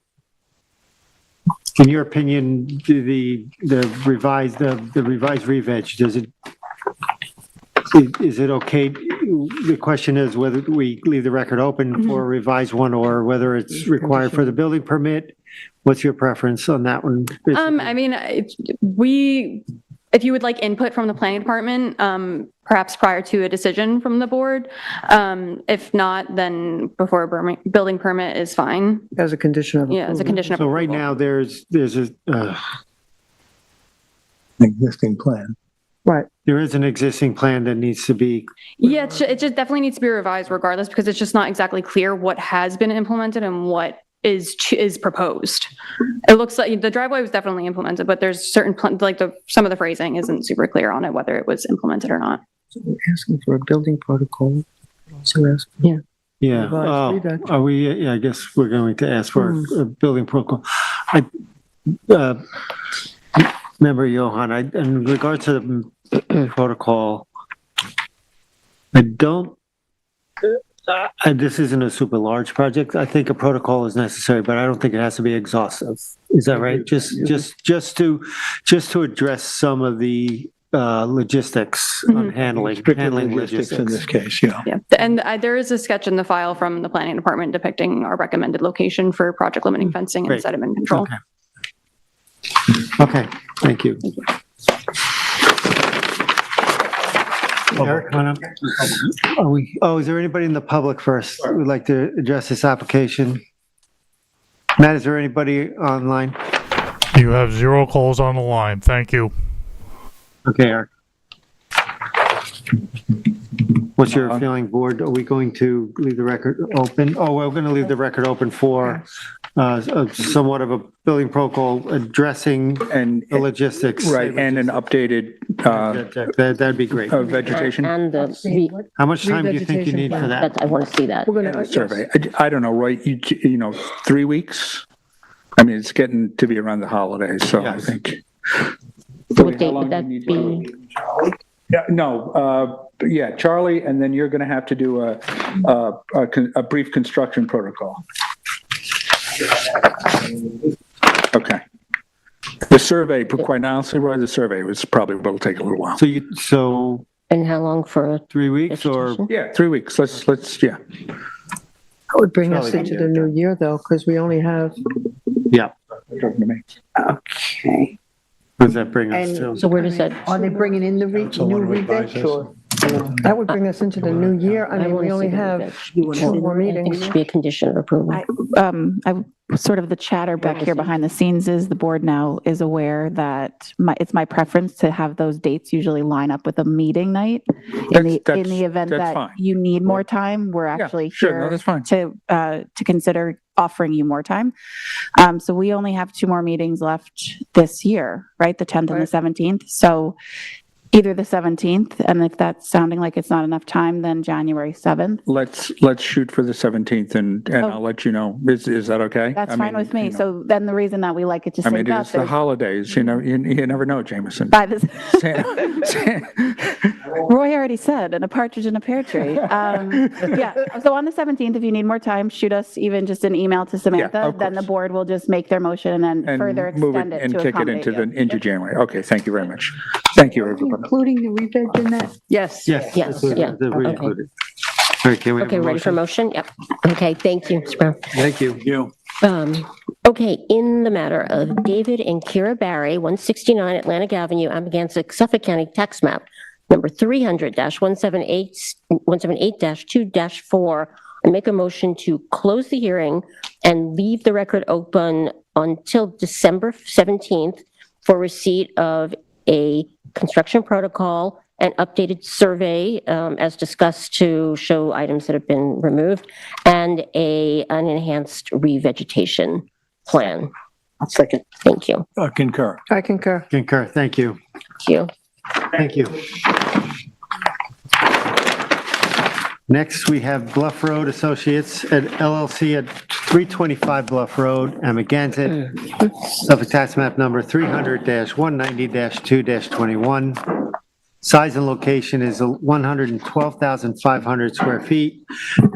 In your opinion, the revised re-veg, is it okay? The question is whether we leave the record open for a revised one or whether it's required for the building permit. What's your preference on that one? I mean, if you would like input from the planning department, perhaps prior to a decision from the board. If not, then before a building permit is fine. As a condition of approval. Yeah, as a condition of So approval. right now, there's Existing plan. Right. there is an existing plan that needs to be. Yeah, it just definitely needs to be revised regardless, because it's just not exactly clear what has been implemented and what is proposed. It looks like the driveway was definitely implemented, but there's certain, some of the phrasing isn't super clear on it, whether it was implemented or not. So we're asking for a building protocol. Also asking. Yeah, Revised re-veg. are we, yeah, I guess we're going to ask for a building protocol. Member Johan, in regard to the protocol, I don't, this isn't a super large project. I think a protocol is necessary, but I don't think it has to be exhaustive. Is that right? Just to address some of the logistics on handling Logistics in this case, yeah. Yeah, and there is a sketch in the file from the planning department depicting our recommended location for project limiting fencing and Great. sediment control. Okay, thank you. Eric, is there anybody in the public first who would like to address this application? Matt, is there anybody online? You have 0 calls on the line. Thank you. Okay, Eric. What's your feeling, board? Are we going to leave the record open? Oh, we're going to leave the record open for somewhat of a building protocol addressing the logistics. Right, and an updated That'd be great. vegetation And How much time do you think you need for that? I want to see that. We're going to survey. I don't know, Roy, you know, 3 weeks? I mean, it's getting to be around the holidays, so I Yes. think. What date would that be? Yeah, no, yeah, Charlie, and then you're going to have to do a brief construction protocol. Okay. The survey, quite honestly, Roy, the survey was probably will take a little while. So And how long for 3 weeks or? Yeah, 3 weeks. Let's, yeah. That would bring us into the new year, though, because we only have. Yeah. Talking to me. Okay. What does that bring us to? So where does that? Are they bringing in the new re-veg? That would bring us into the new year. I mean, we only have 2 more I think it meetings. should be a condition of approval. Sort of the chatter back here behind the scenes is the board now is aware that it's my preference to have those dates usually line up with a meeting night. In the event that's that fine. you need more time, we're actually sure, no, here that's fine. to consider offering you more time. So we only have 2 more meetings left this year, right? The 10th and the 17th. So Either the 17th, and if that's sounding like it's not enough time, then January 7th. Let's shoot for the 17th, and I'll let you know. Is that okay? That's I fine mean, with me. you know, So then the reason that we like it to I sync mean, up, it's the there's holidays, you know, you never know, Jameson. by this. Roy already said, and a partridge in a pear tree. Yeah, so on the 17th, if you need more time, shoot us even just an email to Samantha. of Then the board will just make their motion and then And further move extend it and to kick it accommodate into you. into January. Okay, thank you very much. Thank you, everybody. Including the rebed in that? Yes. Yes. Yes, yeah, okay. All right, can we have Okay, a ready for motion? Yep. Okay, thank you, Mr. Brown. Thank you. Okay, in the matter of David and Kira Barry, 169 Atlantic Avenue, Amagansett, Suffolk County Tax Map, number 300-178-2-4, I make a motion to close the hearing and leave the record open until December 17th for receipt of a construction protocol and updated survey, as discussed, to show items that have been removed, and an enhanced revegetation plan. Second. Thank you. Concur. I concur. Concur, thank you. Thank you. Thank you. Next, we have Bluff Road Associates at LLC at 325 Bluff Road, Amagansett, Suffolk Tax Map number 300-190-2-21. Size and location is 112,500 square feet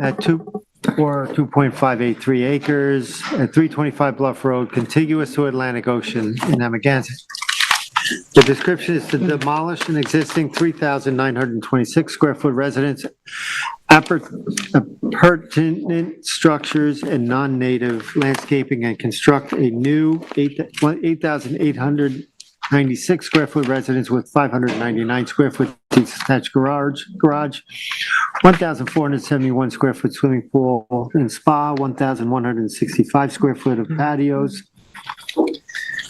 at 2.583 acres at 325 Bluff Road, contiguous to Atlantic Ocean in Amagansett. The description is to demolish an existing 3,926 square foot residence, appurtenant structures and non-native landscaping, and construct a new 8,896 square foot residence with 599 square foot detached garage, 1,471 square foot swimming pool and spa, 1,165 square foot of patios,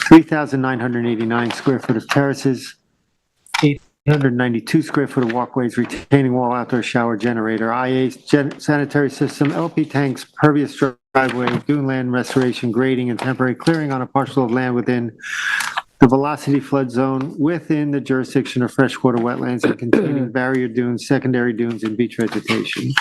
3,989 square foot of terraces, 892 square foot of walkways, retaining wall, outdoor shower, generator, IA sanitary system, LP tanks, pervious driveway, dune land restoration, grading, and temporary clearing on a parcel of land within the velocity flood zone within the jurisdiction of freshwater wetlands and containing barrier dunes, secondary dunes, and beach vegetation.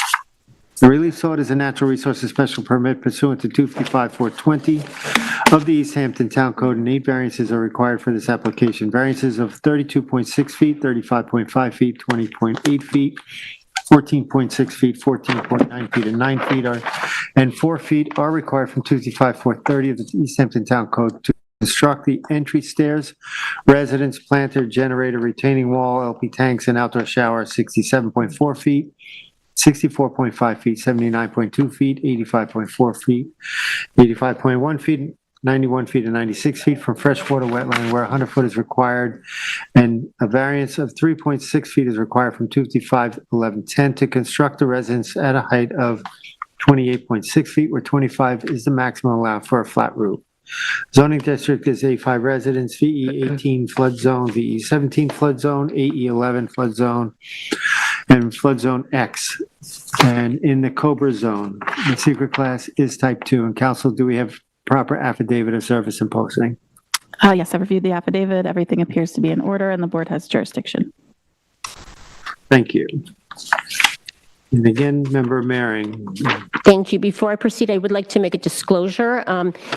The relief sought is a natural resources special permit pursuant to 255-420 of the East Hampton Town Code, and 8 variances are required for this application. Variances of 32.6 feet, 35.5 feet, 20.8 feet, 14.6 feet, 14.9 feet, and 9 feet and 4 feet are required from 255-430 of the East Hampton Town Code to construct the entry stairs, residence, planter, generator, retaining wall, LP tanks, and outdoor shower 67.4 feet, 64.5 feet, 79.2 feet, 85.4 feet, 85.1 feet, 91 feet, and 96 feet from freshwater wetland where 100 foot is required, and a variance of 3.6 feet is required from 255-1110 to construct a residence at a height of 28.6 feet, where 25 is the maximum allowed for a flat roof. Zoning district is A5 residence, VE 18 flood zone, VE 17 flood zone, AE 11 flood zone, and flood zone X. And in the Cobra zone, the secret class is type 2. And council, do we have proper affidavit of service and posting? Yes, I reviewed the affidavit. Everything appears to be in order, and the board has jurisdiction. Thank you. And again, Member Mehring. Thank you. Before I proceed, I would like to make a disclosure.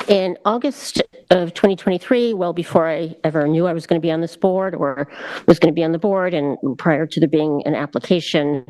In August of 2023, well before I ever knew I was going to be on this board or was going to be on the board, and prior to there being an application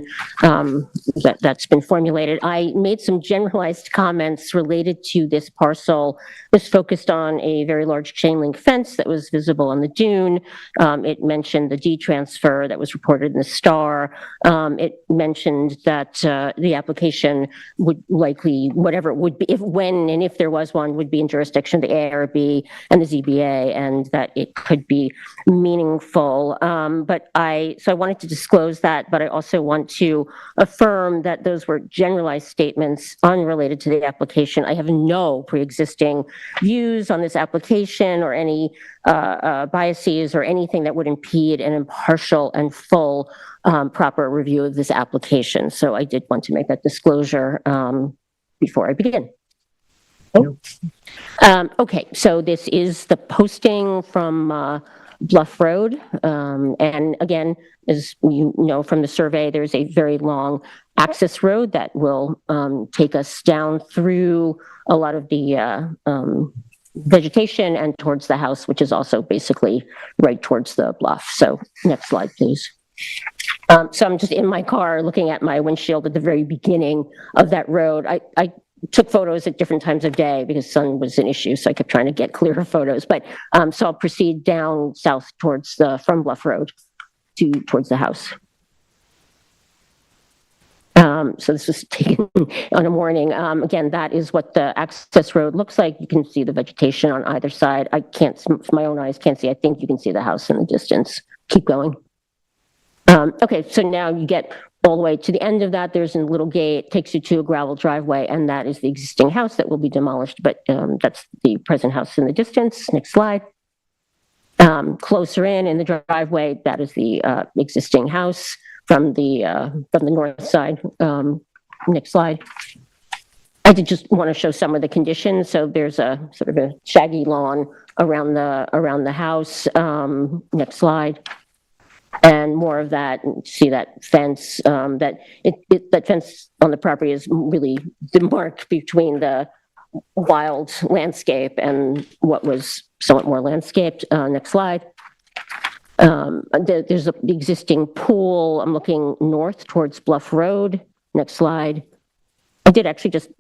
that's been formulated, I made some generalized comments related to this parcel. This focused on a very large chain link fence that was visible on the dune. It mentioned the deed transfer that was reported in the Star. It mentioned that the application would likely, whatever it would be, if there was one, would be in jurisdiction of the ARB and the ZBA, and that it could be meaningful. So I wanted to disclose that, but I also want to affirm that those were generalized statements unrelated to the application. I have no pre-existing views on this application or any biases or anything that would impede an impartial and full proper review of this application. So I did want to make that disclosure before I begin. Okay, so this is the posting from Bluff Road. And again, as you know from the survey, there's a very long access road that will take us down through a lot of the vegetation and towards the house, which is also basically right towards the bluff. So next slide, please. So I'm just in my car looking at my windshield at the very beginning of that road. I took photos at different times of day because sun was an issue, so I kept trying to get clearer photos. But so I'll proceed down south towards from Bluff Road towards the house. So this was taken on a morning. Again, that is what the access road looks like. You can see the vegetation on either side. I can't, my own eyes can't see. I think you can see the house in the distance. Keep going. Okay, so now you get all the way to the end of that. There's a little gate, takes you to a gravel driveway, and that is the existing house that will be demolished, but that's the present house in the distance. Next slide. Closer in the driveway, that is the existing house from the north side. Next slide. I did just want to show some of the conditions. So there's a sort of a shaggy lawn around the house. Next slide. And more of that, see that fence, that fence on the property is really the mark between the wild landscape and what was somewhat more landscaped. Next slide. There's the existing pool. I'm looking north towards Bluff Road. Next slide. I did actually just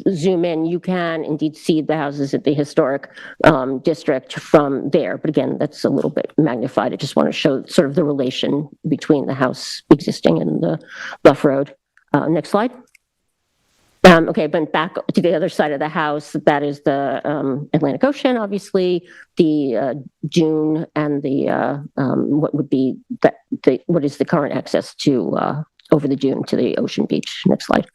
zoom in. You can indeed see the houses at the historic district from there. But again, that's a little bit magnified. I just want to show sort of the relation between the house existing and the Bluff Road. Next slide. Okay, but back to the other side of the house, that is the Atlantic Ocean, obviously, the dune and the what would be what is the current access to over the dune to the ocean beach. Next slide.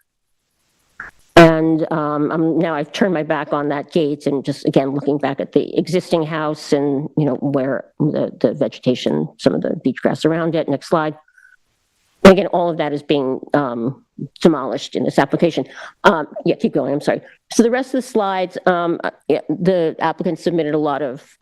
And now I've turned my back on that gate and just again looking back at the existing house and where the vegetation, some of the beach grass around it. Next slide. And again, all of that is being demolished in this application. Yeah, keep going. I'm sorry. So the rest of the slides, the applicant submitted a lot of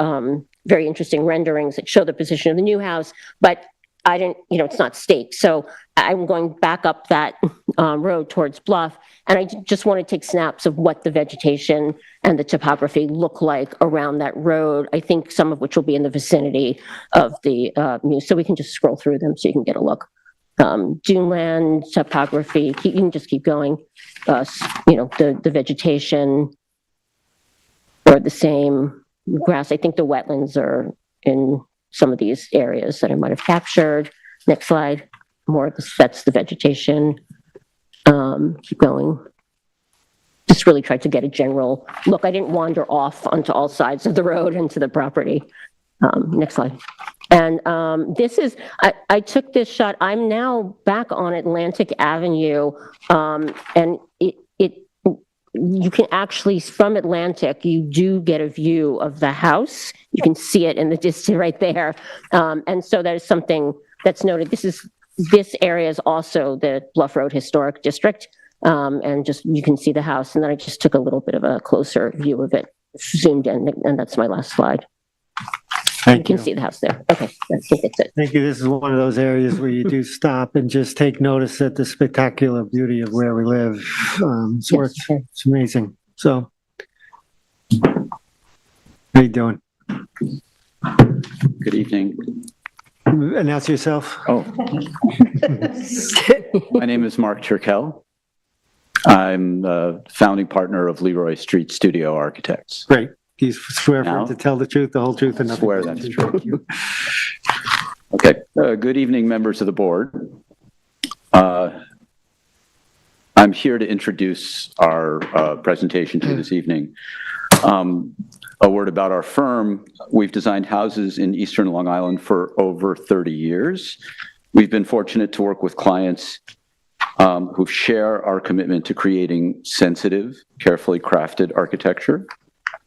very interesting renderings that show the position of the new house, but I didn't, it's not staked. So I'm going back up that road towards Bluff, and I just want to take snaps of what the vegetation and the topography look like around that road. I think some of which will be in the vicinity of the new, so we can just scroll through them so you can get a look. Duneland, topography, you can just keep going. The vegetation are the same. Grass, I think the wetlands are in some of these areas that I might have captured. Next slide. More of this, that's the vegetation. Keep going. Just really tried to get a general look. I didn't wander off onto all sides of the road into the property. Next slide. And this is, I took this shot. I'm now back on Atlantic Avenue, and you can actually, from Atlantic, you do get a view of the house. You can see it in the distance right there. And so that is something that's noted. This area is also the Bluff Road Historic District. And just, you can see the house. And then I just took a little bit of a closer view of it, zoomed in, and that's my last slide. You can see the house there. Okay, I think that's it. Thank you. This is one of those areas where you do stop and just take notice at the spectacular beauty of where we live. It's amazing. So, how you doing? Good evening. Announce yourself. Oh. My name is Mark Turkel. I'm the founding partner of Leroy Street Studio Architects. Great. Do you swear for to tell the truth, the whole truth, and nothing? Swear that's true. Okay. Good evening, members of the board. I'm here to introduce our presentation to you this evening. A word about our firm. We've designed houses in Eastern Long Island for over 30 years. We've been fortunate to work with clients who share our commitment to creating sensitive, carefully crafted architecture,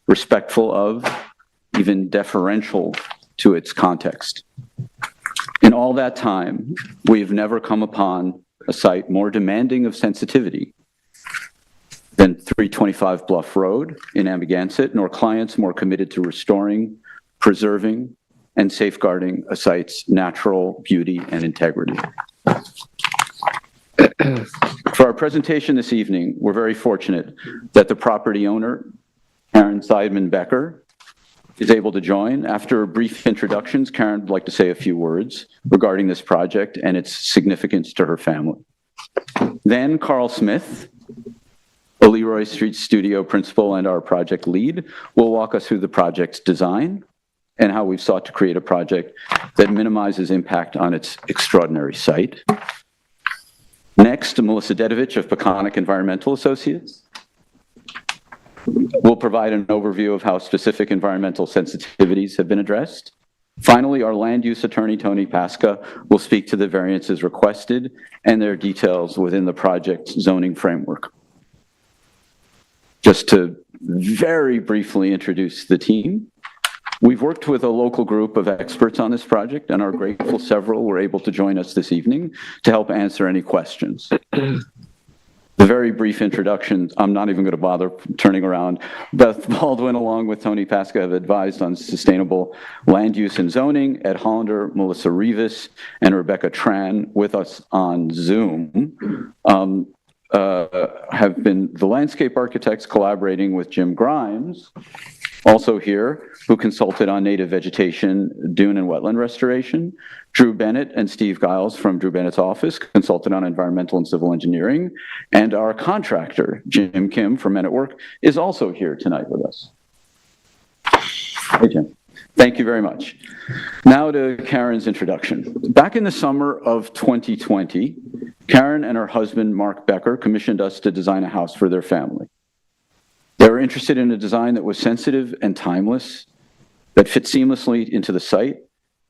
respectful of, even deferential to its context. In all that time, we've never come upon a site more demanding of sensitivity than 325 Bluff Road in Amagansett, nor clients more committed to restoring, preserving, and safeguarding a site's natural beauty and integrity. For our presentation this evening, we're very fortunate that the property owner, Karen Seidman Becker, is able to join. After brief introductions, Karen would like to say a few words regarding this project and its significance to her family. Then Carl Smith, a Leroy Street studio principal and our project lead, will walk us through the project's design and how we've sought to create a project that minimizes impact on its extraordinary site. Next, Melissa Dedovich of Peconic Environmental Associates will provide an overview of how specific environmental sensitivities have been addressed. Finally, our land use attorney, Tony Pasca, will speak to the variances requested and their details within the project's zoning framework. Just to very briefly introduce the team, we've worked with a local group of experts on this project and are grateful several were able to join us this evening to help answer any questions. The very brief introduction, I'm not even going to bother turning around. Beth Baldwin, along with Tony Pasca, have advised on sustainable land use and zoning. Ed Hollander, Melissa Rivas, and Rebecca Tran with us on Zoom have been the landscape architects collaborating with Jim Grimes, also here, who consulted on native vegetation, dune and wetland restoration. Drew Bennett and Steve Giles from Drew Bennett's office consulted on environmental and civil engineering. And our contractor, Jim Kim from Men at Work, is also here tonight with us. Hey, Jim. Thank you very much. Now to Karen's introduction. Back in the summer of 2020, Karen and her husband, Mark Becker, commissioned us to design a house for their family. They were interested in a design that was sensitive and timeless, that fit seamlessly into the site,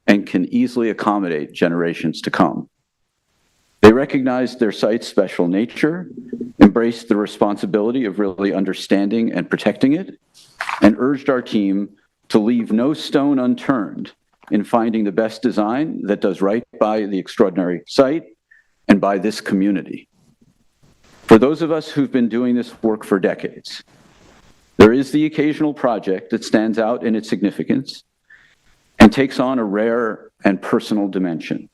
and can easily accommodate generations to come. They recognized their site's special nature, embraced the responsibility of really understanding and protecting it, and urged our team to leave no stone unturned in finding the best design that does right by the extraordinary site and by this community. For those of us who've been doing this work for decades, there is the occasional project that stands out in its significance and takes on a rare and personal dimension.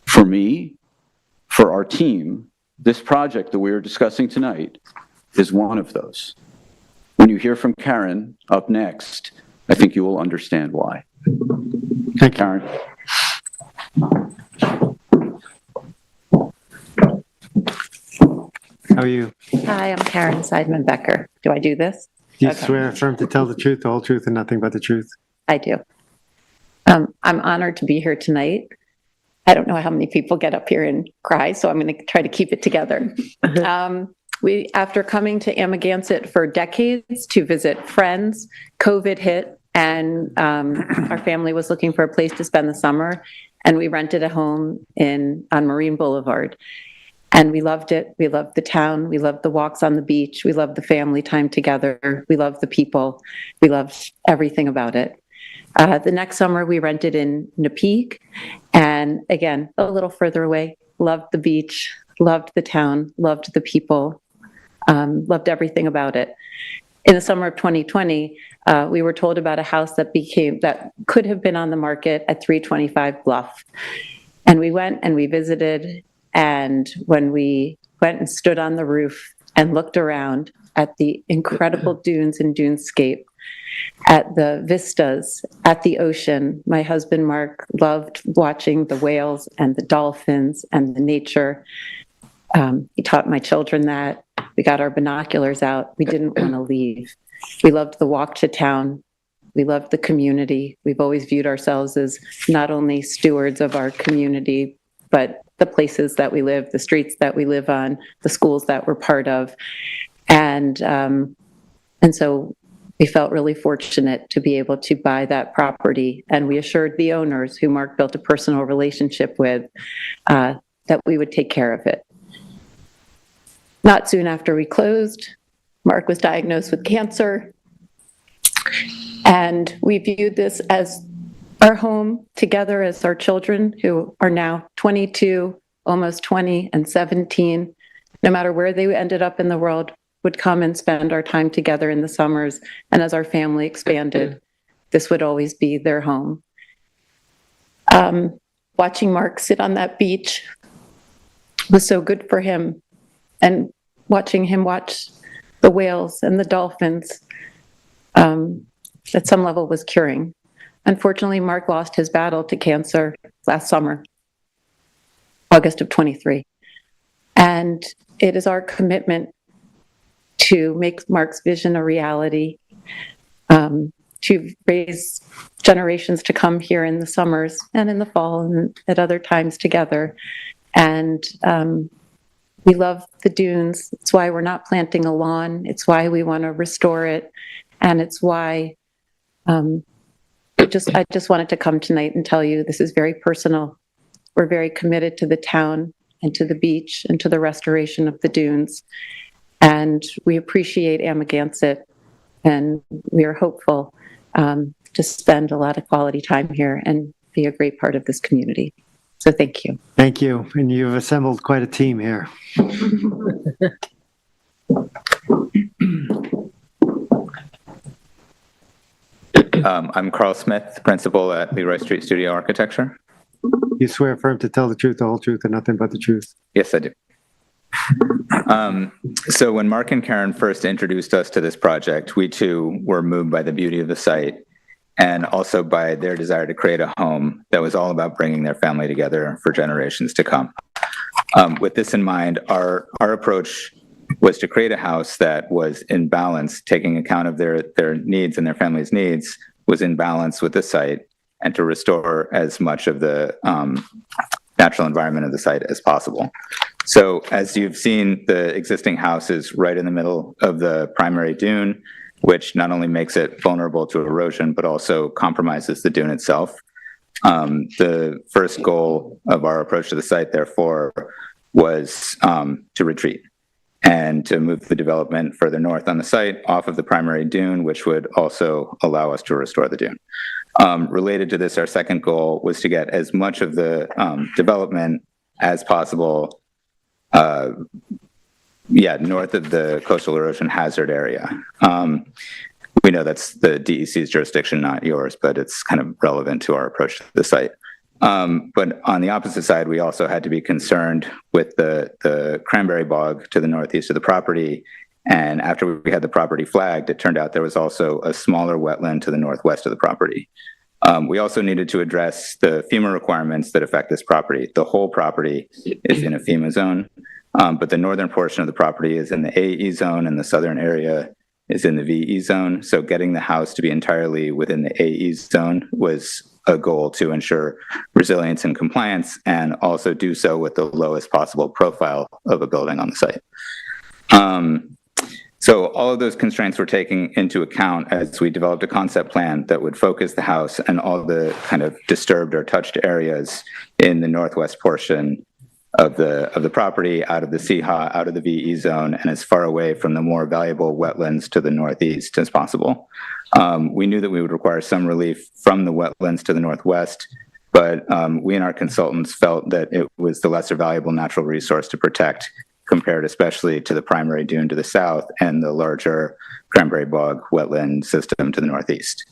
For me, for our team, this project that we are discussing tonight is one of those. When you hear from Karen up next, I think you will understand why. Thank you. Karen. How are you? Hi, I'm Karen Seidman Becker. Do I do this? Do you Okay. swear affirm to tell the truth, the whole truth, and nothing but the truth? I do. I'm honored to be here tonight. I don't know how many people get up here and cry, so I'm going to try to keep it together. After coming to Amagansett for decades to visit friends, COVID hit, and our family was looking for a place to spend the summer, and we rented a home on Marine Boulevard. And we loved it. We loved the town. We loved the walks on the beach. We loved the family time together. We loved the people. We loved everything about it. The next summer, we rented in Napeague, and again, a little further away. Loved the beach, loved the town, loved the people, loved everything about it. In the summer of 2020, we were told about a house that could have been on the market at 325 Bluff. And we went and we visited, and when we went and stood on the roof and looked around at the incredible dunes and dunescape, at the vistas, at the ocean, my husband Mark loved watching the whales and the dolphins and the nature. He taught my children that. We got our binoculars out. We didn't want to leave. We loved the walk to town. We loved the community. We've always viewed ourselves as not only stewards of our community, but the places that we live, the streets that we live on, the schools that we're part of. And so we felt really fortunate to be able to buy that property. And we assured the owners, who Mark built a personal relationship with, that we would take care of it. Not soon after we closed, Mark was diagnosed with cancer. And we viewed this as our home together as our children, who are now 22, almost 20, and 17. No matter where they ended up in the world, would come and spend our time together in the summers. And as our family expanded, this would always be their home. Watching Mark sit on that beach was so good for him, and watching him watch the whales and the dolphins at some level was curing. Unfortunately, Mark lost his battle to cancer last summer, August of 23. And it is our commitment to make Mark's vision a reality, to raise generations to come here in the summers and in the fall and at other times together. And we love the dunes. It's why we're not planting a lawn. It's why we want to restore it. And it's why I just wanted to come tonight and tell you this is very personal. We're very committed to the town and to the beach and to the restoration of the dunes. And we appreciate Amagansett, and we are hopeful to spend a lot of quality time here and be a great part of this community. So thank you. Thank you. And you've assembled quite a team here. I'm Carl Smith, principal at Leroy Street Studio Architecture. You swear firm to tell the truth, the whole truth, and nothing but the truth? Yes, I do. So when Mark and Karen first introduced us to this project, we too were moved by the beauty of the site and also by their desire to create a home that was all about bringing their family together for generations to come. With this in mind, our approach was to create a house that was in balance, taking account of their needs and their family's needs, was in balance with the site, and to restore as much of the natural environment of the site as possible. So as you've seen, the existing house is right in the middle of the primary dune, which not only makes it vulnerable to erosion, but also compromises the dune itself. The first goal of our approach to the site, therefore, was to retreat and to move the development further north on the site off of the primary dune, which would also allow us to restore the dune. Related to this, our second goal was to get as much of the development as possible north of the coastal erosion hazard area. We know that's the DEC's jurisdiction, not yours, but it's kind of relevant to our approach to the site. But on the opposite side, we also had to be concerned with the cranberry bog to the northeast of the property. And after we had the property flagged, it turned out there was also a smaller wetland to the northwest of the property. We also needed to address the FEMA requirements that affect this property. The whole property is in a FEMA zone, but the northern portion of the property is in the AE zone and the southern area is in the VE zone. So getting the house to be entirely within the AE zone was a goal to ensure resilience and compliance, and also do so with the lowest possible profile of a building on the site. So all of those constraints were taken into account as we developed a concept plan that would focus the house and all the kind of disturbed or touched areas in the northwest portion of the property, out of the CHA, out of the VE zone, and as far away from the more valuable wetlands to the northeast as possible. We knew that we would require some relief from the wetlands to the northwest, but we and our consultants felt that it was the lesser valuable natural resource to protect, compared especially to the primary dune to the south and the larger cranberry bog wetland system to the northeast.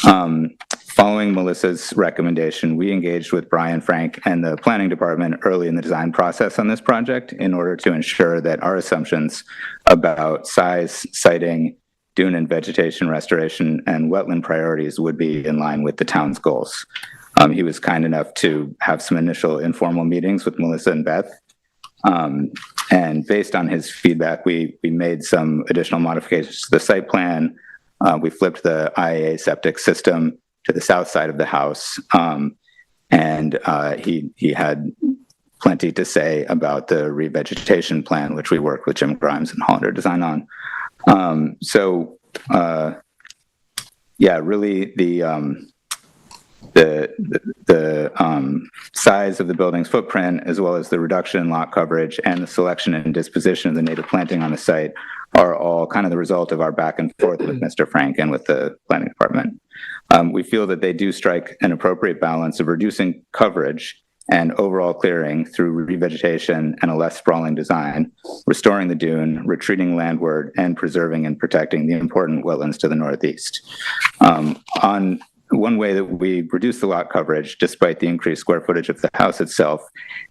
Following Melissa's recommendation, we engaged with Brian Frank and the planning department early in the design process on this project in order to ensure that our assumptions about size, siting, dune and vegetation restoration, and wetland priorities would be in line with the town's goals. He was kind enough to have some initial informal meetings with Melissa and Beth. And based on his feedback, we made some additional modifications to the site plan. We flipped the IAA septic system to the south side of the house. And he had plenty to say about the revegetation plan, which we worked with Jim Grimes and Hollander Design on. Really the size of the building's footprint, as well as the reduction in lot coverage and the selection and disposition of the native planting on the site, are all kind of the result of our back and forth with Mr. Frank and with the planning department. We feel that they do strike an appropriate balance of reducing coverage and overall clearing through revegetation and a less sprawling design, restoring the dune, retreating landward, and preserving and protecting the important wetlands to the northeast. On one way that we reduce the lot coverage, despite the increased square footage of the house itself,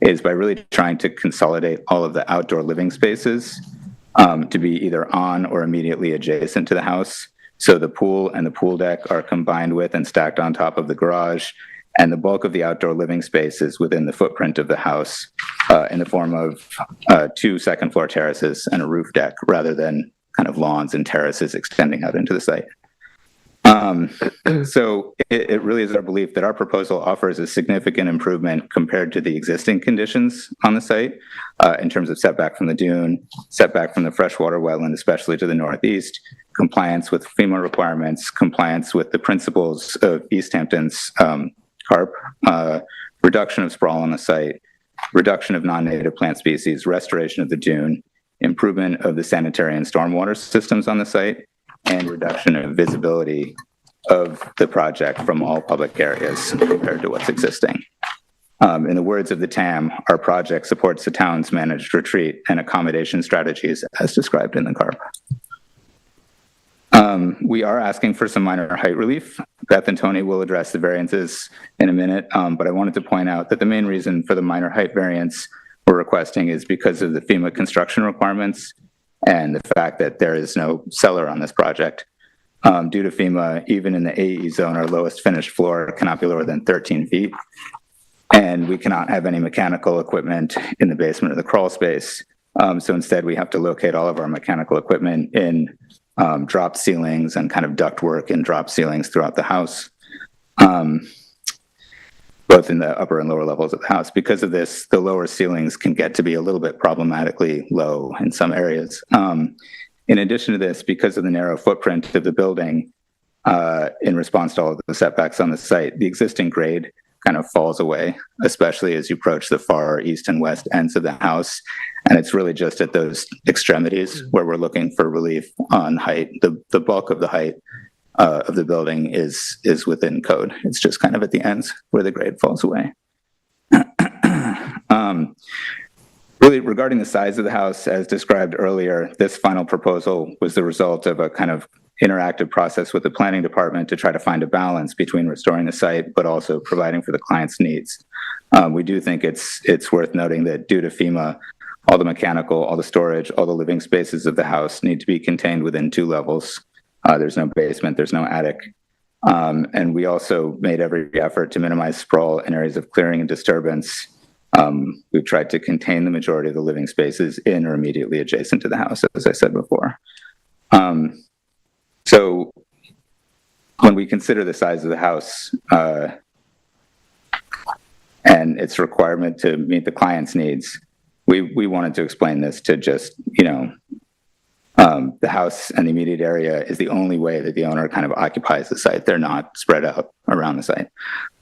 is by really trying to consolidate all of the outdoor living spaces to be either on or immediately adjacent to the house. So the pool and the pool deck are combined with and stacked on top of the garage, and the bulk of the outdoor living space is within the footprint of the house in the form of 2 second-floor terraces and a roof deck, rather than kind of lawns and terraces extending out into the site. So it really is our belief that our proposal offers a significant improvement compared to the existing conditions on the site in terms of setback from the dune, setback from the freshwater wetland, especially to the northeast, compliance with FEMA requirements, compliance with the principles of East Hampton's CARP, reduction of sprawl on the site, reduction of non-native plant species, restoration of the dune, improvement of the sanitary and stormwater systems on the site, and reduction of visibility of the project from all public areas compared to what's existing. In the words of the TAM, our project supports the town's managed retreat and accommodation strategies as described in the CARP. We are asking for some minor height relief. Beth and Tony will address the variances in a minute, but I wanted to point out that the main reason for the minor height variance we're requesting is because of the FEMA construction requirements and the fact that there is no cellar on this project. Due to FEMA, even in the AE zone, our lowest finished floor cannot be lower than 13 feet. And we cannot have any mechanical equipment in the basement of the crawl space. So instead, we have to locate all of our mechanical equipment in drop ceilings and kind of ductwork in drop ceilings throughout the house, both in the upper and lower levels of the house. Because of this, the lower ceilings can get to be a little bit problematically low in some areas. In addition to this, because of the narrow footprint of the building, in response to all of the setbacks on the site, the existing grade kind of falls away, especially as you approach the far east and west ends of the house. And it's really just at those extremities where we're looking for relief on height. The bulk of the height of the building is within code. It's just kind of at the ends where the grade falls away. Really, regarding the size of the house, as described earlier, this final proposal was the result of a kind of interactive process with the planning department to try to find a balance between restoring the site, but also providing for the client's needs. We do think it's worth noting that due to FEMA, all the mechanical, all the storage, all the living spaces of the house need to be contained within 2 levels. There's no basement, there's no attic. And we also made every effort to minimize sprawl in areas of clearing and disturbance. We've tried to contain the majority of the living spaces in or immediately adjacent to the house, as I said before. So when we consider the size of the house and its requirement to meet the client's needs, we wanted to explain this to just, the house and the immediate area is the only way that the owner kind of occupies the site. They're not spread out around the site.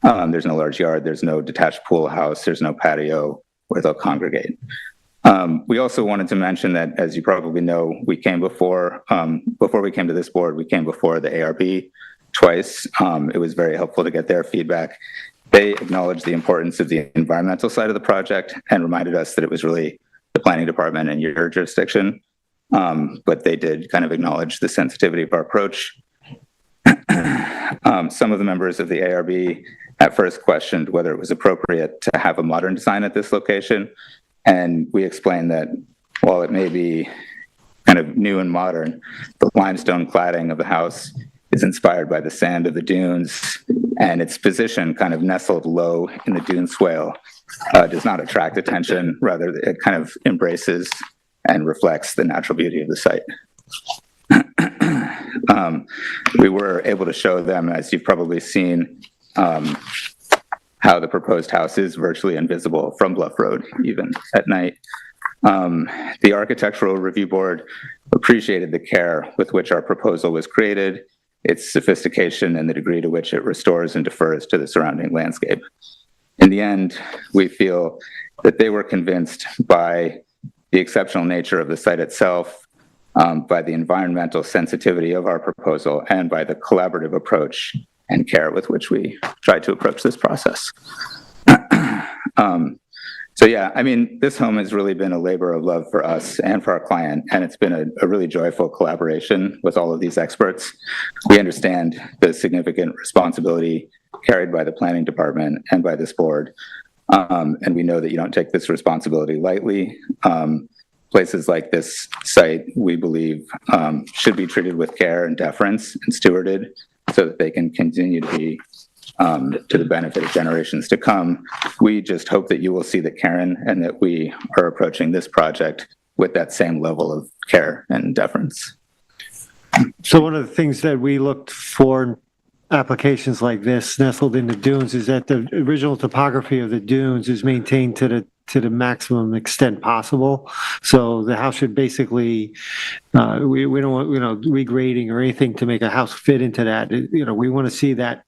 There's no large yard, there's no detached pool house, there's no patio where they'll congregate. We also wanted to mention that, as you probably know, we came before we came to this board, we came before the ARB twice. It was very helpful to get their feedback. They acknowledged the importance of the environmental side of the project and reminded us that it was really the planning department and your jurisdiction. But they did kind of acknowledge the sensitivity of our approach. Some of the members of the ARB at first questioned whether it was appropriate to have a modern design at this location. And we explained that while it may be kind of new and modern, the limestone cladding of the house is inspired by the sand of the dunes, and its position kind of nestled low in the dune swale does not attract attention. Rather, it kind of embraces and reflects the natural beauty of the site. We were able to show them, as you've probably seen, how the proposed house is virtually invisible from Bluff Road, even at night. The Architectural Review Board appreciated the care with which our proposal was created, its sophistication, and the degree to which it restores and defers to the surrounding landscape. In the end, we feel that they were convinced by the exceptional nature of the site itself, by the environmental sensitivity of our proposal, and by the collaborative approach and care with which we tried to approach this process. So yeah, I mean, this home has really been a labor of love for us and for our client, and it's been a really joyful collaboration with all of these experts. We understand the significant responsibility carried by the planning department and by this board, and we know that you don't take this responsibility lightly. Places like this site, we believe, should be treated with care and deference and stewarded so that they can continue to be to the benefit of generations to come. We just hope that you will see that Karen and that we are approaching this project with that same level of care and deference. So one of the things that we looked for in applications like this nestled in the dunes is that the original topography of the dunes is maintained to the maximum extent possible. So the house should basically, we don't want, regrading or anything to make a house fit into that. We want to see that,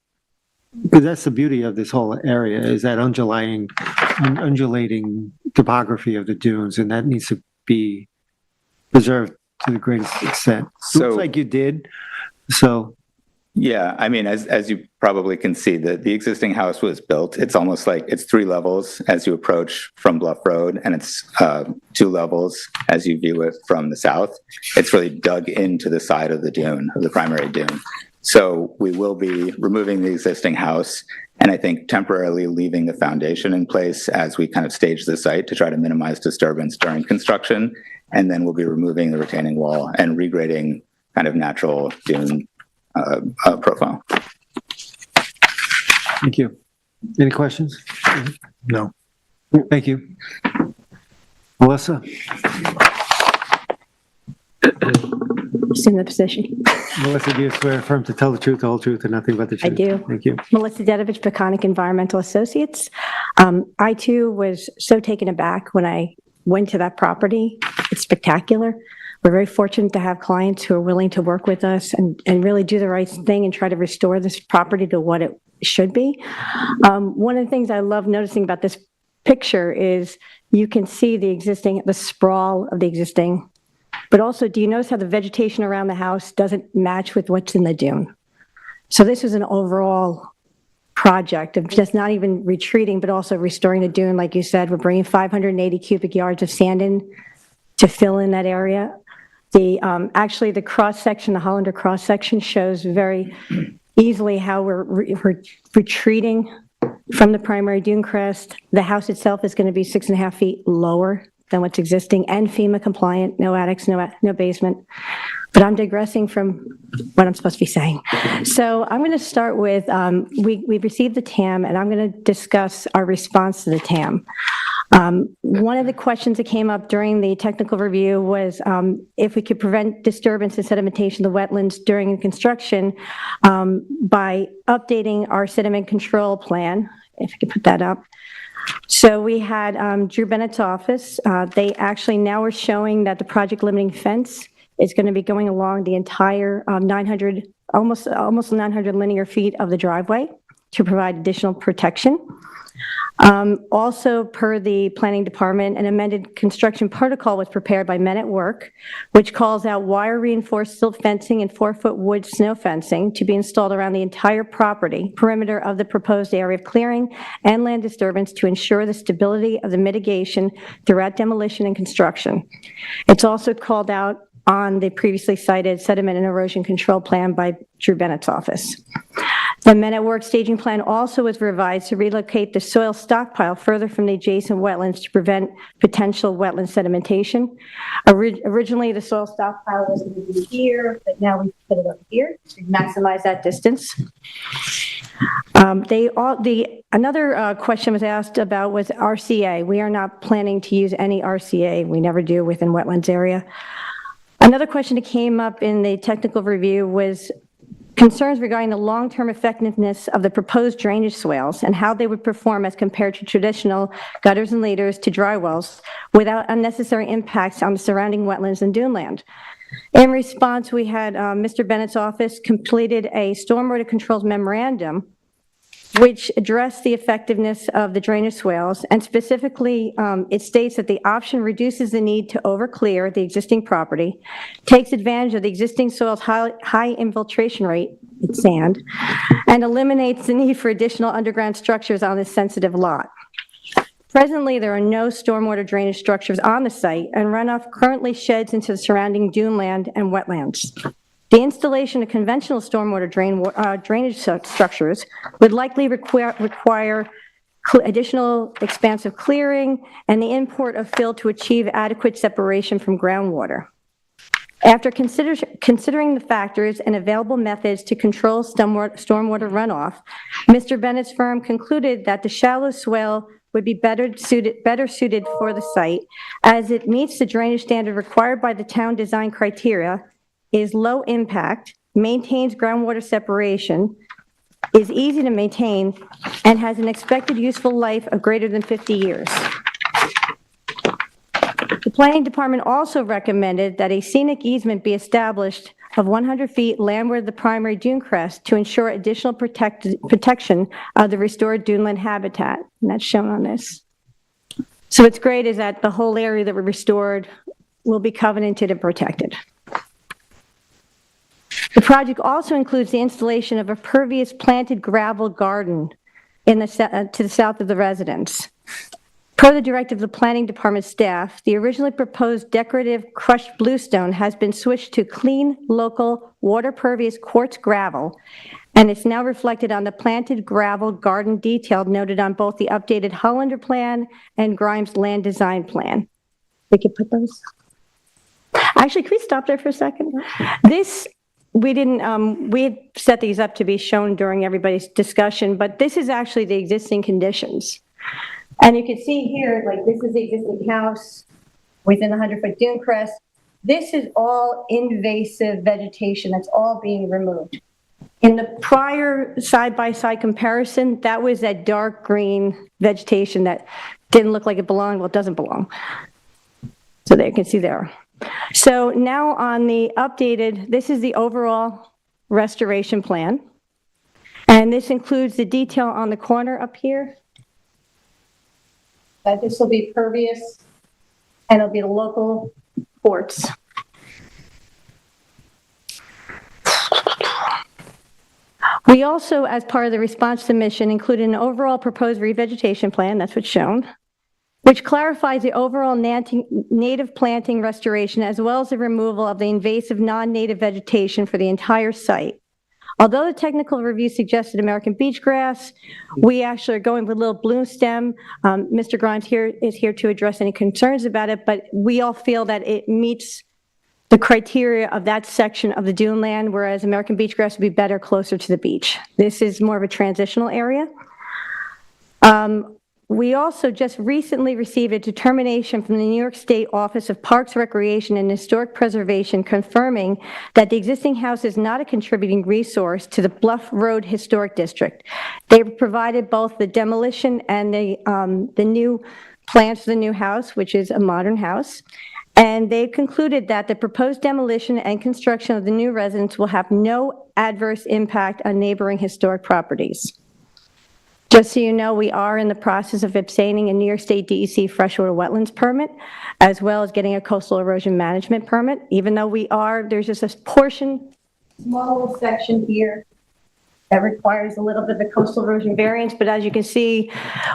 because that's the beauty of this whole area, is that undulating topography of the dunes, and that needs to be preserved to the greatest extent. So, looks like you did. So yeah, I mean, as you probably can see, the existing house was built. It's almost like it's 3 levels as you approach from Bluff Road, and it's 2 levels as you view it from the south. It's really dug into the side of the dune, of the primary dune. So we will be removing the existing house, and I think temporarily leaving the foundation in place as we kind of stage the site to try to minimize disturbance during construction. And then we'll be removing the retaining wall and regrading kind of natural dune profile. thank you. Any questions? No. Thank you. Melissa? Assume the position. Melissa, do you swear affirm to tell the truth, the whole truth, and nothing but the truth? I do. Thank you. Melissa Dedovich, Peconic Environmental Associates. I too was so taken aback when I went to that property. It's spectacular. We're very fortunate to have clients who are willing to work with us and really do the right thing and try to restore this property to what it should be. One of the things I love noticing about this picture is you can see the sprawl of the existing. But also, do you notice how the vegetation around the house doesn't match with what's in the dune? So this is an overall project of just not even retreating, but also restoring the dune. Like you said, we're bringing 580 cubic yards of sand in to fill in that area. Actually, the cross-section, the Hollander cross-section shows very easily how we're retreating from the primary dune crest. The house itself is going to be 6.5 feet lower than what's existing and FEMA compliant, no attics, no basement. But I'm digressing from what I'm supposed to be saying. So I'm going to start with, we received the TAM, and I'm going to discuss our response to the TAM. One of the questions that came up during the technical review was if we could prevent disturbance and sedimentation of the wetlands during construction by updating our sediment control plan, if you could put that up. So we had Drew Bennett's office. They actually now are showing that the project limiting fence is going to be going along the entire 900, almost 900 linear feet of the driveway to provide additional protection. Also, per the planning department, an amended construction protocol was prepared by Men at Work, which calls out wire reinforced silt fencing and 4-foot wood snow fencing to be installed around the entire property perimeter of the proposed area of clearing and land disturbance to ensure the stability of the mitigation throughout demolition and construction. It's also called out on the previously cited sediment and erosion control plan by Drew Bennett's office. The Men at Work staging plan also was revised to relocate the soil stockpile further from the adjacent wetlands to prevent potential wetland sedimentation. Originally, the soil stockpile was going to be here, but now we put it up here to maximize that distance. Another question was asked about was RCA. We are not planning to use any RCA. We never do within wetlands area. Another question that came up in the technical review was concerns regarding the long-term effectiveness of the proposed drainage swales and how they would perform as compared to traditional gutters and leaders to dry wells without unnecessary impacts on the surrounding wetlands and dune land. In response, we had Mr. Bennett's office completed a stormwater controls memorandum which addressed the effectiveness of the drainage swales, and specifically it states that the option reduces the need to overclear the existing property, takes advantage of the existing soil's high infiltration rate, it's sand, and eliminates the need for additional underground structures on this sensitive lot. Presently, there are no stormwater drainage structures on the site, and runoff currently sheds into the surrounding duneland and wetlands. The installation of conventional stormwater drainage structures would likely require additional expansive clearing and the import of fill to achieve adequate separation from groundwater. After considering the factors and available methods to control stormwater runoff, Mr. Bennett's firm concluded that the shallow swale would be better suited for the site, as it meets the drainage standard required by the town design criteria, is low impact, maintains groundwater separation, is easy to maintain, and has an expected useful life of greater than 50 years. The planning department also recommended that a scenic easement be established of 100 feet landward of the primary dune crest to ensure additional protection of the restored duneland habitat, and that's shown on this. So what's great is that the whole area that we restored will be covenanted and protected. The project also includes the installation of a pervious planted gravel garden in to the south of the residence. Per the directive of the planning department staff, the originally proposed decorative crushed bluestone has been switched to clean, local, water-pervious quartz gravel, and it's now reflected on the planted gravel garden detail noted on both the updated Hollander plan and Grimes land design plan. We could put those. Actually, can we stop there for a second? This, we didn't, we had set these up to be shown during everybody's discussion, but this is actually the existing conditions. And you can see here, like, this is the existing house within the 100-foot dune crest. This is all invasive vegetation that's all being removed. In the prior side-by-side comparison, that was that dark green vegetation that didn't look like it belonged. Well, it doesn't belong. So there you can see there. So now on the updated, this is the overall restoration plan. And this includes the detail on the corner up here. That this will be pervious, and it'll be the local quartz. We also, as part of the response to the mission, included an overall proposed revegetation plan, that's what's shown, which clarifies the overall native planting restoration, as well as the removal of the invasive non-native vegetation for the entire site. Although the technical review suggested American beach grass, we actually are going with a little bloom stem. Mr. Grimes is here to address any concerns about it, but we all feel that it meets the criteria of that section of the dune land, whereas American beach grass would be better closer to the beach. This is more of a transitional area. We also just recently received a determination from the New York State Office of Parks, Recreation, and Historic Preservation confirming that the existing house is not a contributing resource to the Bluff Road Historic District. They provided both the demolition and the new plans for the new house, which is a modern house. And they concluded that the proposed demolition and construction of the new residence will have no adverse impact on neighboring historic properties. Just so you know, we are in the process of obtaining a New York State DEC freshwater wetlands permit, as well as getting a coastal erosion management permit. Even though there's just a portion, small little section here that requires a little bit of a coastal erosion variance, but as you can see,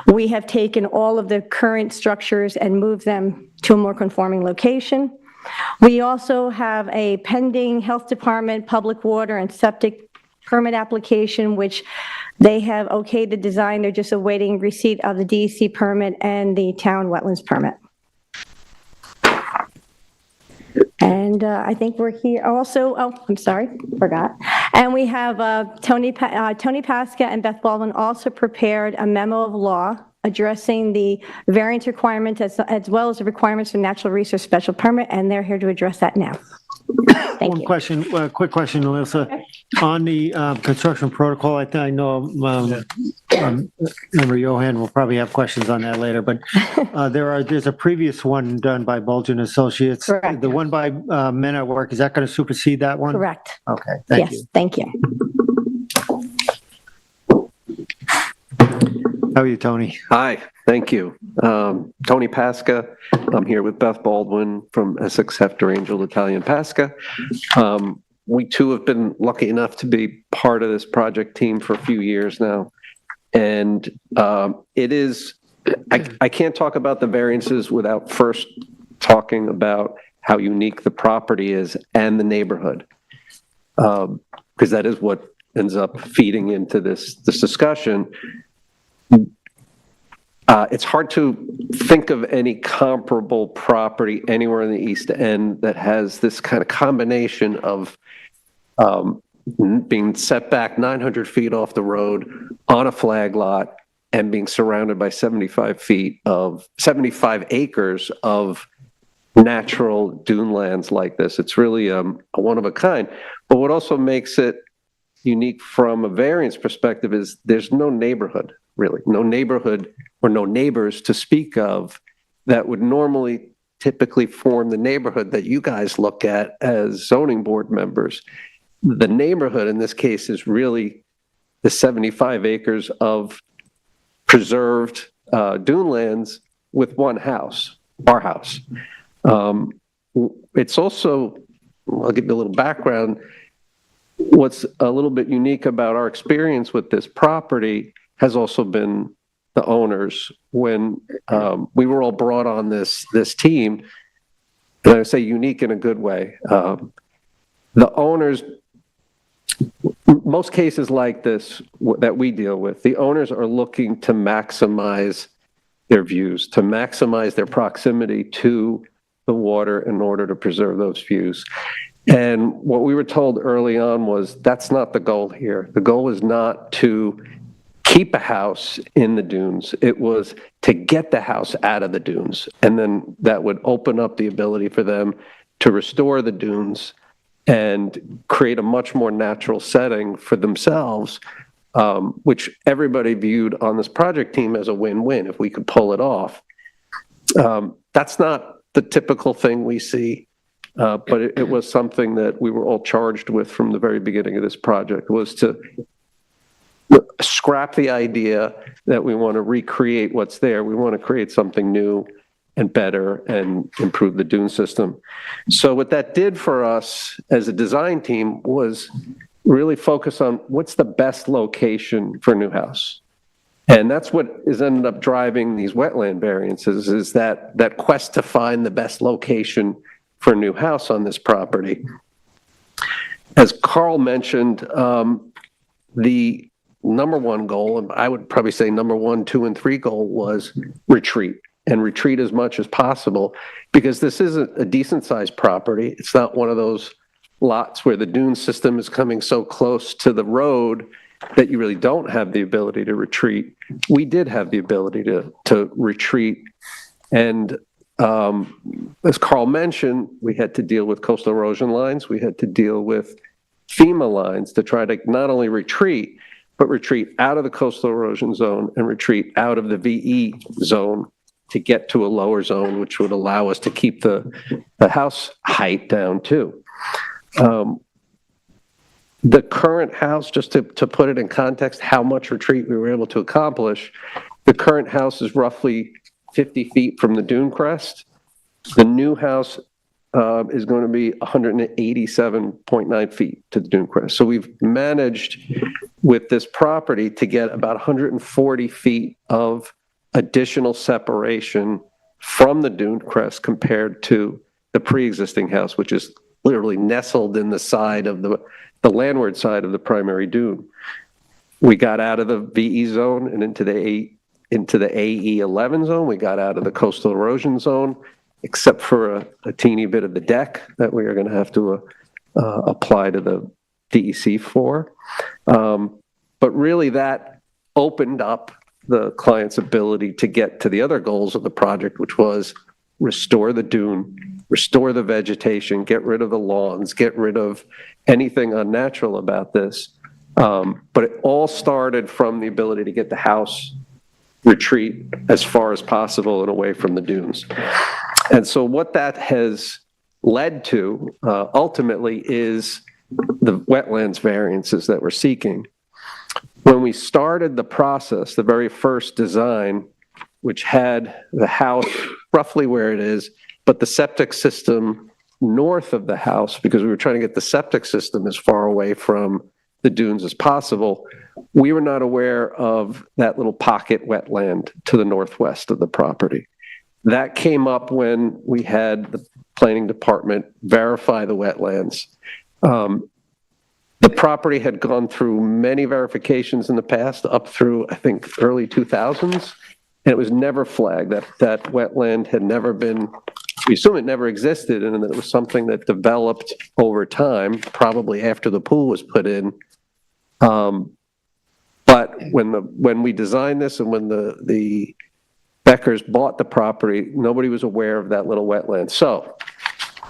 we have taken all of the current structures and moved them to a more conforming location. We also have a pending health department, public water, and septic permit application, which they have okayed the design. They're just awaiting receipt of the DEC permit and the town wetlands permit. And I think we're here also, I'm sorry, forgot. And we have Tony Pasca and Beth Baldwin also prepared a memo of law addressing the variance requirements as well as the requirements for natural resource special permit, and they're here to address that now. Thank you. Quick question, Melissa. Okay. On the construction protocol, I know Member Johan will probably have questions on that later, but there's a previous one done by Bulge & Associates. Correct. The one by Men at Work, is that going to supersede that one? Correct. Okay, thank you. Yes, thank you. How are you, Tony? Hi, thank you. Tony Pasca. I'm here with Beth Baldwin from Essex Hefter Angel Italian Pasca. We too have been lucky enough to be part of this project team for a few years now. And it is I can't talk about the variances without first talking about how unique the property is and the neighborhood. Because that is what ends up feeding into this discussion. It's hard to think of any comparable property anywhere in the East End that has this kind of combination of being set back 900 feet off the road on a flag lot and being surrounded by 75 acres of natural dune lands like this. It's really a one of a kind. But what also makes it unique from a variance perspective is there's no neighborhood, really. No neighborhood or no neighbors to speak of that would normally typically form the neighborhood that you guys look at as zoning board members. The neighborhood in this case is really the 75 acres of preserved dune lands with one house, our house. It's also, I'll give you a little background, what's a little bit unique about our experience with this property has also been the owners. When we were all brought on this team, and I would say unique in a good way, the owners, most cases like this that we deal with, the owners are looking to maximize their views, to maximize their proximity to the water in order to preserve those views. And what we were told early on was that's not the goal here. The goal is not to keep a house in the dunes. It was to get the house out of the dunes. And then that would open up the ability for them to restore the dunes and create a much more natural setting for themselves, which everybody viewed on this project team as a win-win if we could pull it off. That's not the typical thing we see, but it was something that we were all charged with from the very beginning of this project, was to scrap the idea that we want to recreate what's there. We want to create something new and better and improve the dune system. So what that did for us as a design team was really focus on what's the best location for a new house. And that's what has ended up driving these wetland variances, is that quest to find the best location for a new house on this property. As Carl mentioned, the number one goal, and I would probably say number 1, 2, and 3 goal was retreat, and retreat as much as possible, because this is a decent sized property. It's not one of those lots where the dune system is coming so close to the road that you really don't have the ability to retreat. We did have the ability to retreat. And as Carl mentioned, we had to deal with coastal erosion lines. We had to deal with FEMA lines to try to not only retreat, but retreat out of the coastal erosion zone and retreat out of the VE zone to get to a lower zone, which would allow us to keep the house height down too. The current house, just to put it in context, how much retreat we were able to accomplish, the current house is roughly 50 feet from the dune crest. The new house is going to be 187.9 feet to the dune crest. So we've managed with this property to get about 140 feet of additional separation from the dune crest compared to the pre-existing house, which is literally nestled in the side of the landward side of the primary dune. We got out of the VE zone and into the AE11 zone. We got out of the coastal erosion zone, except for a teeny bit of the deck that we are going to have to apply to the DEC for. But really that opened up the client's ability to get to the other goals of the project, which was restore the dune, restore the vegetation, get rid of the lawns, get rid of anything unnatural about this. But it all started from the ability to get the house retreat as far as possible and away from the dunes. And so what that has led to ultimately is the wetlands variances that we're seeking. When we started the process, the very first design, which had the house roughly where it is, but the septic system north of the house, because we were trying to get the septic system as far away from the dunes as possible, we were not aware of that little pocket wetland to the northwest of the property. That came up when we had the planning department verify the wetlands. The property had gone through many verifications in the past, up through, I think, early 2000s, and it was never flagged. That wetland had never been, we assume it never existed, and that it was something that developed over time, probably after the pool was put in. But when we designed this and when the Beckers bought the property, nobody was aware of that little wetland. So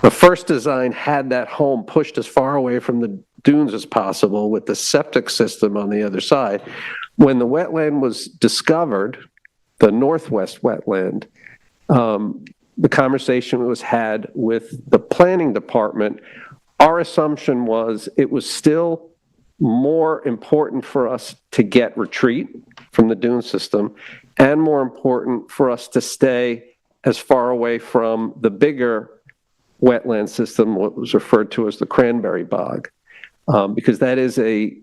the first design had that home pushed as far away from the dunes as possible with the septic system on the other side. When the wetland was discovered, the northwest wetland, the conversation was had with the planning department. Our assumption was it was still more important for us to get retreat from the dune system and more important for us to stay as far away from the bigger wetland system, what was referred to as the cranberry bog, because that is a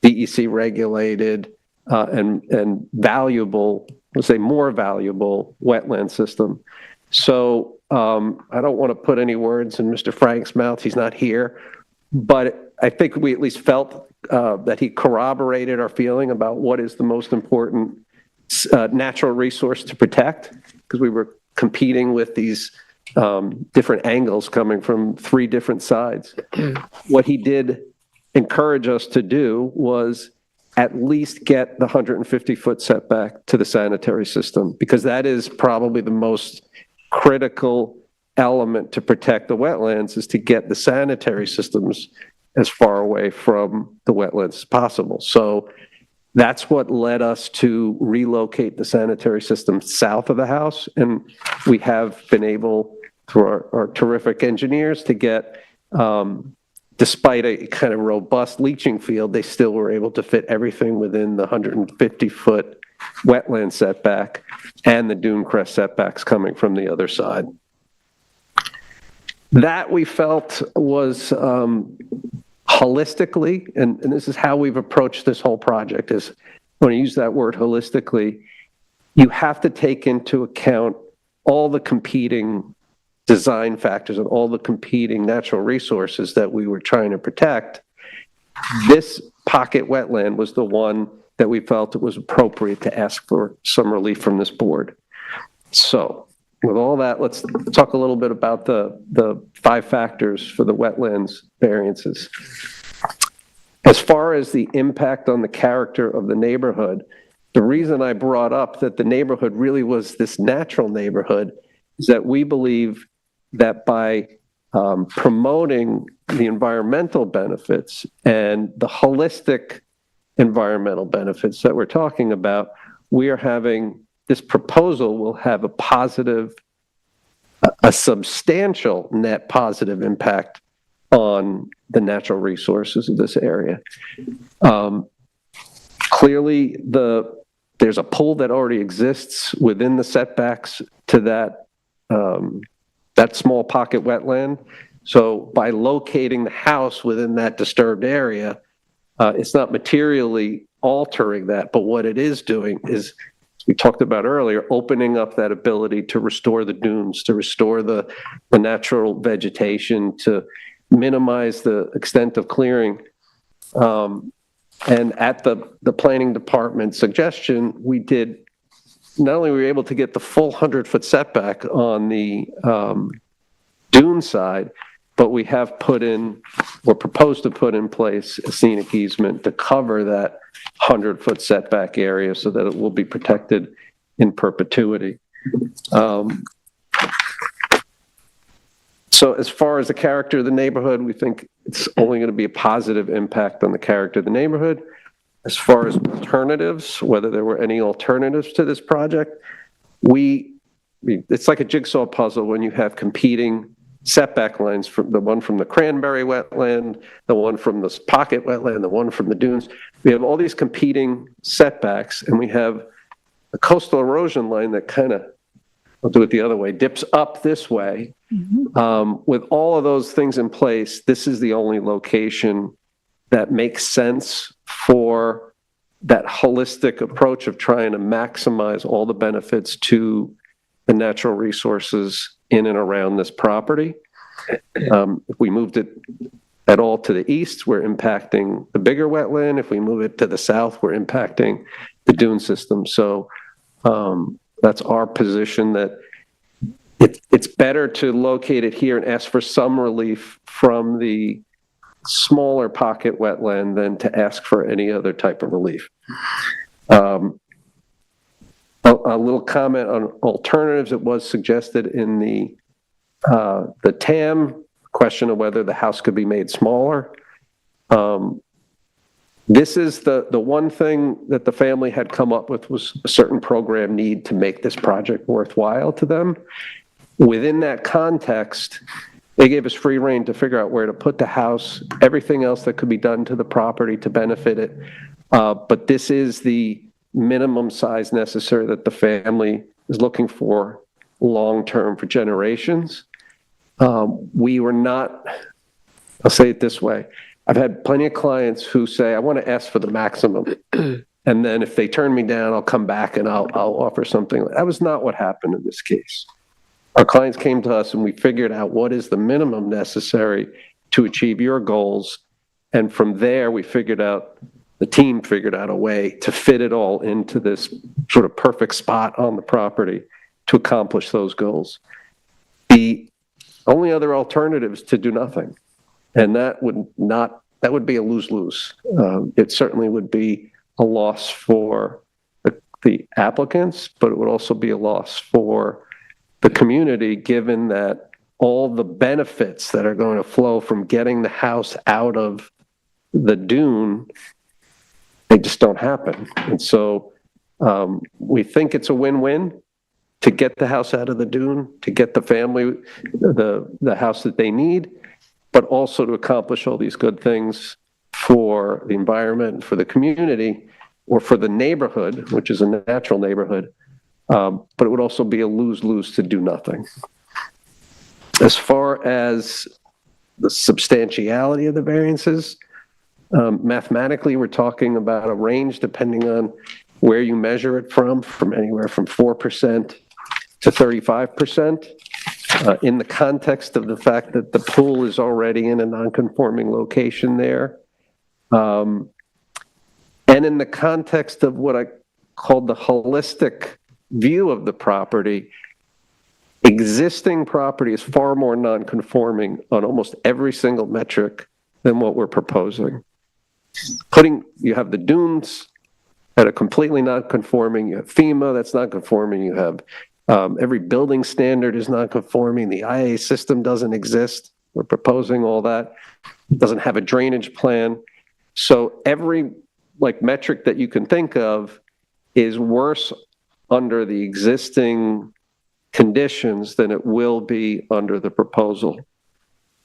DEC regulated and valuable, let's say more valuable wetland system. So I don't want to put any words in Mr. Frank's mouth, he's not here, but I think we at least felt that he corroborated our feeling about what is the most important natural resource to protect, because we were competing with these different angles coming from three different sides. What he did encourage us to do was at least get the 150-foot setback to the sanitary system, because that is probably the most critical element to protect the wetlands, is to get the sanitary systems as far away from the wetlands as possible. So that's what led us to relocate the sanitary system south of the house. And we have been able, through our terrific engineers, to get, despite a kind of robust leaching field, they still were able to fit everything within the 150-foot wetland setback and the dune crest setbacks coming from the other side. That we felt was holistically, and this is how we've approached this whole project, is when I use that word holistically, you have to take into account all the competing design factors and all the competing natural resources that we were trying to protect. This pocket wetland was the one that we felt it was appropriate to ask for some relief from this board. So with all that, let's talk a little bit about the 5 factors for the wetlands variances. As far as the impact on the character of the neighborhood, the reason I brought up that the neighborhood really was this natural neighborhood is that we believe that by promoting the environmental benefits and the holistic environmental benefits that we're talking about, we are having, this proposal will have a positive, a substantial net positive impact on the natural resources of this area. Clearly, there's a pool that already exists within the setbacks to that small pocket wetland. So by locating the house within that disturbed area, it's not materially altering that, but what it is doing is, as we talked about earlier, opening up that ability to restore the dunes, to restore the natural vegetation, to minimize the extent of clearing. And at the planning department suggestion, we did, not only were we able to get the full 100-foot setback on the dune side, but we have put in, or proposed to put in place, a scenic easement to cover that 100-foot setback area so that it will be protected in perpetuity. So as far as the character of the neighborhood, we think it's only going to be a positive impact on the character of the neighborhood. As far as alternatives, whether there were any alternatives to this project, it's like a jigsaw puzzle when you have competing setback lines, from the one from the cranberry wetland, the one from this pocket wetland, the one from the dunes. We have all these competing setbacks, and we have a coastal erosion line that kind of, I'll do it the other way, dips up this way. With all of those things in place, this is the only location that makes sense for that holistic approach of trying to maximize all the benefits to the natural resources in and around this property. If we moved it at all to the east, we're impacting the bigger wetland. If we move it to the south, we're impacting the dune system. So that's our position, that it's better to locate it here and ask for some relief from the smaller pocket wetland than to ask for any other type of relief. A little comment on alternatives. It was suggested in the TAM question of whether the house could be made smaller. This is the one thing that the family had come up with, was a certain program need to make this project worthwhile to them. Within that context, they gave us free rein to figure out where to put the house, everything else that could be done to the property to benefit it. But this is the minimum size necessary that the family is looking for long-term for generations. We were not, I'll say it this way, I've had plenty of clients who say, I want to ask for the maximum. And then if they turn me down, I'll come back and I'll offer something. That was not what happened in this case. Our clients came to us and we figured out what is the minimum necessary to achieve your goals. And from there, the team figured out a way to fit it all into this sort of perfect spot on the property to accomplish those goals. The only other alternative is to do nothing. And that would be a lose-lose. It certainly would be a loss for the applicants, but it would also be a loss for the community, given that all the benefits that are going to flow from getting the house out of the dune, they just don't happen. And so we think it's a win-win to get the house out of the dune, to get the family the house that they need, but also to accomplish all these good things for the environment, for the community, or for the neighborhood, which is a natural neighborhood. But it would also be a lose-lose to do nothing. As far as the substantiality of the variances, mathematically, we're talking about a range depending on where you measure it from anywhere from 4% to 35%. In the context of the fact that the pool is already in a non-conforming location there. And in the context of what I called the holistic view of the property, existing property is far more non-conforming on almost every single metric than what we're proposing. You have the dunes that are completely non-conforming, you have FEMA that's not conforming, you have every building standard is not conforming, the IA system doesn't exist, we're proposing all that, it doesn't have a drainage plan. So every metric that you can think of is worse under the existing conditions than it will be under the proposal.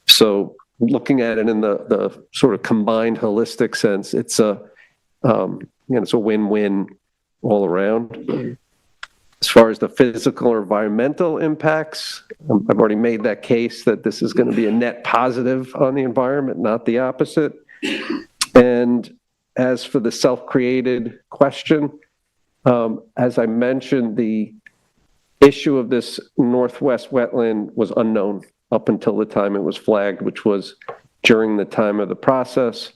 So looking at it in the sort of combined holistic sense, it's a win-win all around. As far as the physical or environmental impacts, I've already made that case that this is going to be a net positive on the environment, not the opposite. And as for the self-created question, as I mentioned, the issue of this northwest wetland was unknown up until the time it was flagged, which was during the time of the process.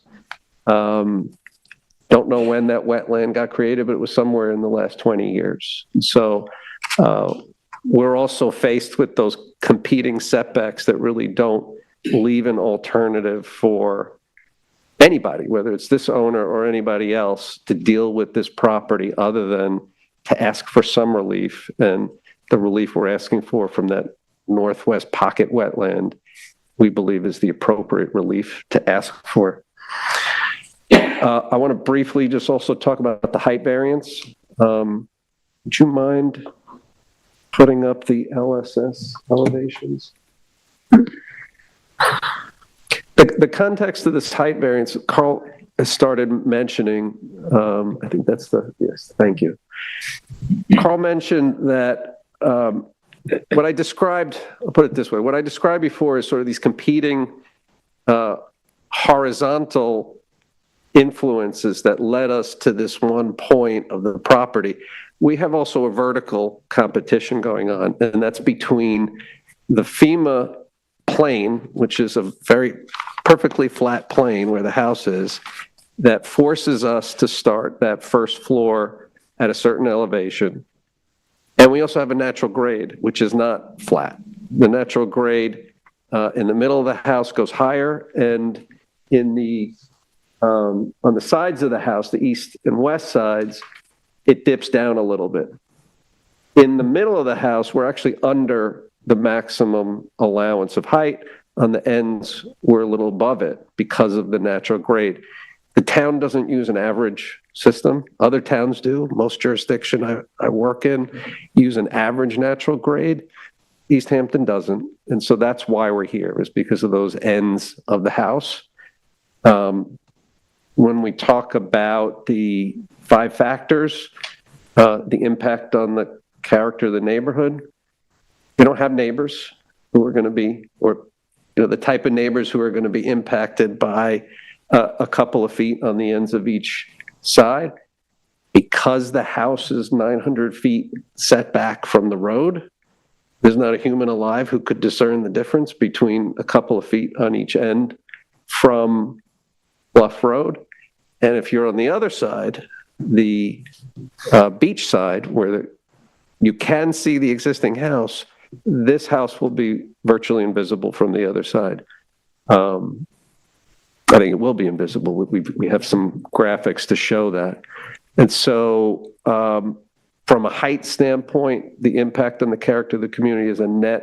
Don't know when that wetland got created, but it was somewhere in the last 20 years. So we're also faced with those competing setbacks that really don't leave an alternative for anybody, whether it's this owner or anybody else, to deal with this property other than to ask for some relief. And the relief we're asking for from that northwest pocket wetland, we believe is the appropriate relief to ask for. I want to briefly just also talk about the height variance. Would you mind putting up the LSS elevations? The context of this height variance, Carl has started mentioning, I think that's yes, thank you. Carl mentioned that what I described, I'll put it this way, what I described before is sort of these competing horizontal influences that led us to this one point of the property. We have also a vertical competition going on, and that's between the FEMA plane, which is a very perfectly flat plane where the house is, that forces us to start that first floor at a certain elevation. And we also have a natural grade, which is not flat. The natural grade in the middle of the house goes higher, and in the on the sides of the house, the east and west sides, it dips down a little bit. In the middle of the house, we're actually under the maximum allowance of height. On the ends, we're a little above it because of the natural grade. The town doesn't use an average system. Other towns do. Most jurisdiction I work in use an average natural grade. East Hampton doesn't. And so that's why we're here, is because of those ends of the house. When we talk about the 5 factors, the impact on the character of the neighborhood, we don't have neighbors who are going to be, or the type of neighbors who are going to be impacted by a couple of feet on the ends of each side. Because the house is 900 feet set back from the road, there's not a human alive who could discern the difference between a couple of feet on each end from Bluff Road. And if you're on the other side, the beach side, where you can see the existing house, this house will be virtually invisible from the other side. I think it will be invisible. We have some graphics to show that. And so from a height standpoint, the impact on the character of the community is a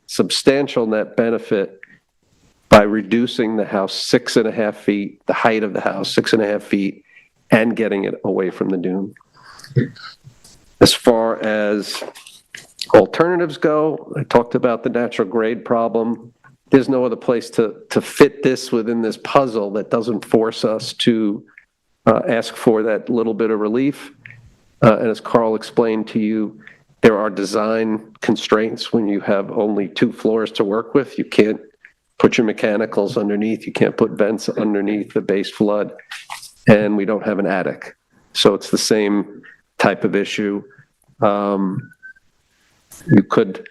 substantial net benefit by reducing the house 6.5 feet, the height of the house 6.5 feet, and getting it away from the dune. As far as alternatives go, I talked about the natural grade problem. There's no other place to fit this within this puzzle that doesn't force us to ask for that little bit of relief. And as Carl explained to you, there are design constraints when you have only 2 floors to work with. You can't put your mechanicals underneath. You can't put vents underneath the base flood. And we don't have an attic. So it's the same type of issue. You could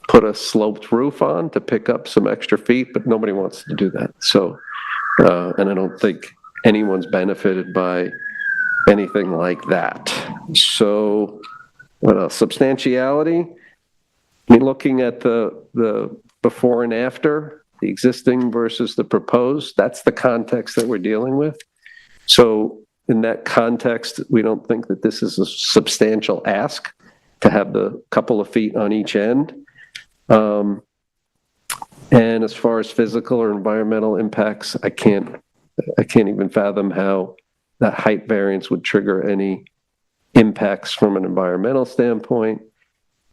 put a sloped roof on to pick up some extra feet, but nobody wants to do that. So, and I don't think anyone's benefited by anything like that. So, what else? Substantiality. I mean, looking at the before and after, the existing versus the proposed, that's the context that we're dealing with. So in that context, we don't think that this is a substantial ask to have the couple of feet on each end. And as far as physical or environmental impacts, I can't even fathom how that height variance would trigger any impacts from an environmental standpoint.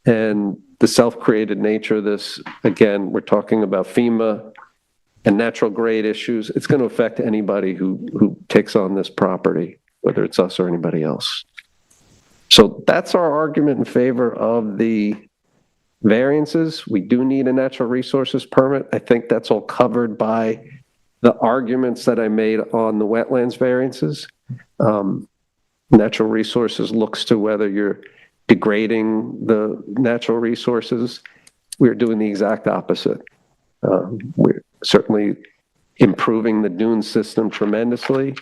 And the self-created nature of this, again, we're talking about FEMA and natural grade issues. It's going to affect anybody who takes on this property, whether it's us or anybody else. So that's our argument in favor of the variances. We do need a natural resources permit. I think that's all covered by the arguments that I made on the wetlands variances. Natural resources looks to whether you're degrading the natural resources. We're doing the exact opposite. We're certainly improving the dune system tremendously,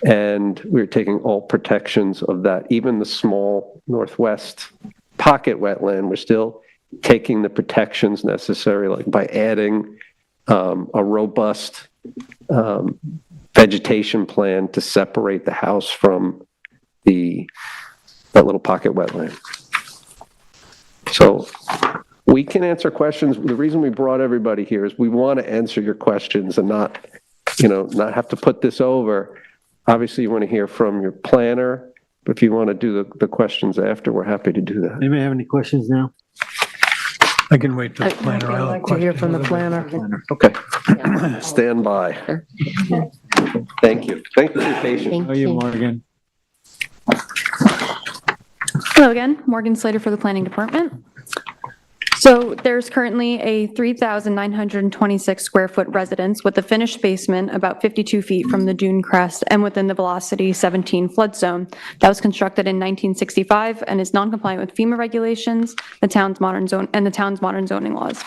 and we're taking all protections of that. Even the small northwest pocket wetland, we're still taking the protections necessary, like by adding a robust vegetation plan to separate the house from that little pocket wetland. So we can answer questions. The reason we brought everybody here is we want to answer your questions and not have to put this over. Obviously, you want to hear from your planner, but if you want to do the questions after, we're happy to do that. Anybody have any questions now? I can wait till the planner. I'd like to hear from the planner. Okay. Stand by. Thank you. Thank you for your patience. How are you, Morgan? Hello again, Morgan Slater for the Planning Department. So there's currently a 3,926 square foot residence with a finished basement about 52 feet from the dune crest and within the velocity 17 flood zone that was constructed in 1965 and is non-compliant with FEMA regulations, the town's modern zoning laws.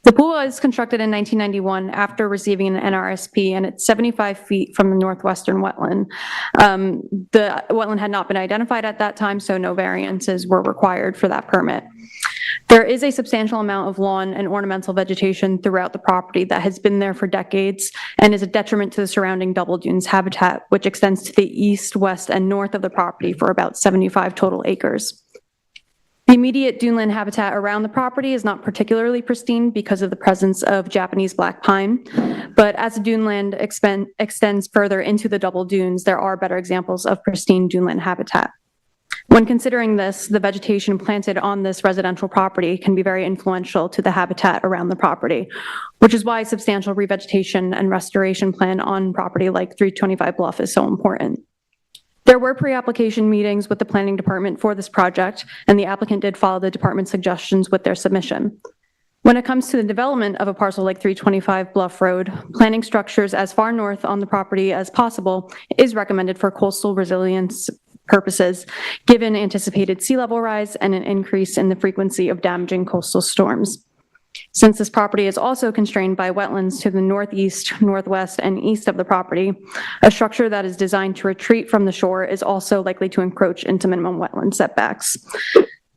The pool was constructed in 1991 after receiving an NRSP, and it's 75 feet from the northwestern wetland. The wetland had not been identified at that time, so no variances were required for that permit. There is a substantial amount of lawn and ornamental vegetation throughout the property that has been there for decades and is a detriment to the surrounding double dunes habitat, which extends to the east, west, and north of the property for about 75 total acres. The immediate duneland habitat around the property is not particularly pristine because of the presence of Japanese black pine, but as the duneland extends further into the double dunes, there are better examples of pristine duneland habitat. When considering this, the vegetation planted on this residential property can be very influential to the habitat around the property, which is why substantial revegetation and restoration plan on property like 325 Bluff is so important. There were pre-application meetings with the planning department for this project, and the applicant did follow the department's suggestions with their submission. When it comes to the development of a parcel like 325 Bluff Road, planning structures as far north on the property as possible is recommended for coastal resilience purposes, given anticipated sea level rise and an increase in the frequency of damaging coastal storms. Since this property is also constrained by wetlands to the northeast, northwest, and east of the property, a structure that is designed to retreat from the shore is also likely to encroach into minimum wetland setbacks.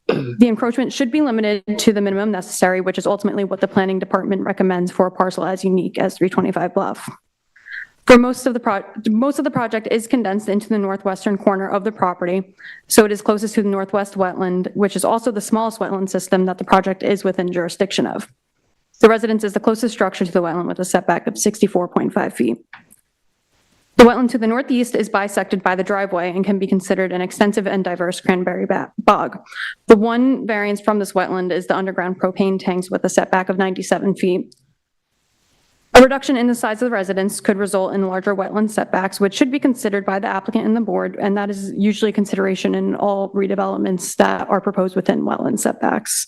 The encroachment should be limited to the minimum necessary, which is ultimately what the planning department recommends for a parcel as unique as 325 Bluff. For most of the project is condensed into the northwestern corner of the property, so it is closest to the northwest wetland, which is also the smallest wetland system that the project is within jurisdiction of. The residence is the closest structure to the wetland with a setback of 64.5 feet. The wetland to the northeast is bisected by the driveway and can be considered an extensive and diverse cranberry bog. The one variance from this wetland is the underground propane tanks with a setback of 97 feet. A reduction in the size of the residence could result in larger wetland setbacks, which should be considered by the applicant and the board, and that is usually consideration in all redevelopments that are proposed within wetland setbacks.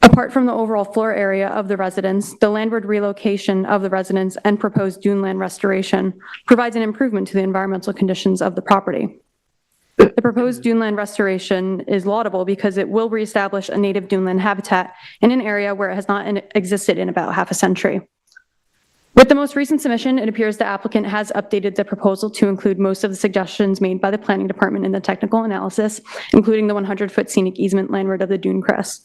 Apart from the overall floor area of the residence, the landward relocation of the residence and proposed duneland restoration provides an improvement to the environmental conditions of the property. The proposed duneland restoration is laudable because it will reestablish a native duneland habitat in an area where it has not existed in about half a century. With the most recent submission, it appears the applicant has updated the proposal to include most of the suggestions made by the planning department in the technical analysis, including the 100-foot scenic easement landward of the dune crest.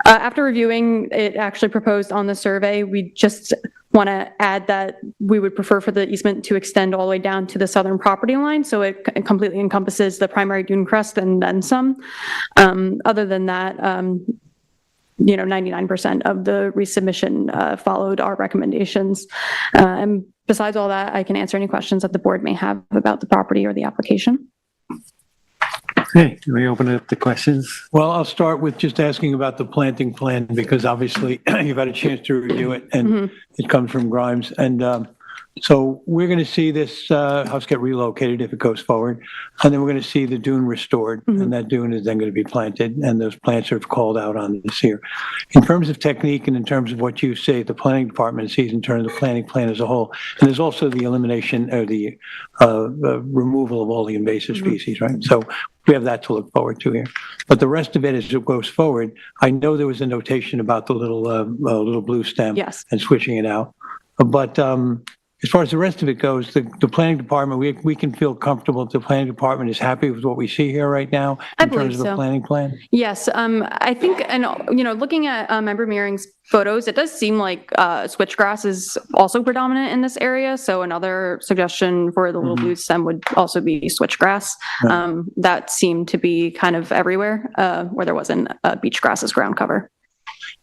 After reviewing it actually proposed on the survey, we just want to add that we would prefer for the easement to extend all the way down to the southern property line, so it completely encompasses the primary dune crest and then some. Other than that, 99% of the resubmission followed our recommendations. And besides all that, I can answer any questions that the board may have about the property or the application. Okay, can we open it up to questions? Well, I'll start with just asking about the planting plan, because obviously you've had a chance to review it, and it comes from Grimes. And so we're going to see this house get relocated if it goes forward, and then we're going to see the dune restored, and that dune is then going to be planted, and those plants are called out on this here. In terms of technique and in terms of what you say the planning department sees in terms of the planning plan as a whole, and there's also the elimination or the removal of all the invasive species, right? So we have that to look forward to here. But the rest of it, as it goes forward, I know there was a notation about the little blue stem and switching it out. But as far as the rest of it goes, the planning department, we can feel comfortable that the planning department is happy with what we see here right now in terms of the planning plan? Yes, I think, and looking at Member Mearing's photos, it does seem like switchgrass is also predominant in this area. So another suggestion for the little blue stem would also be switchgrass. That seemed to be kind of everywhere where there wasn't beach grass as ground cover.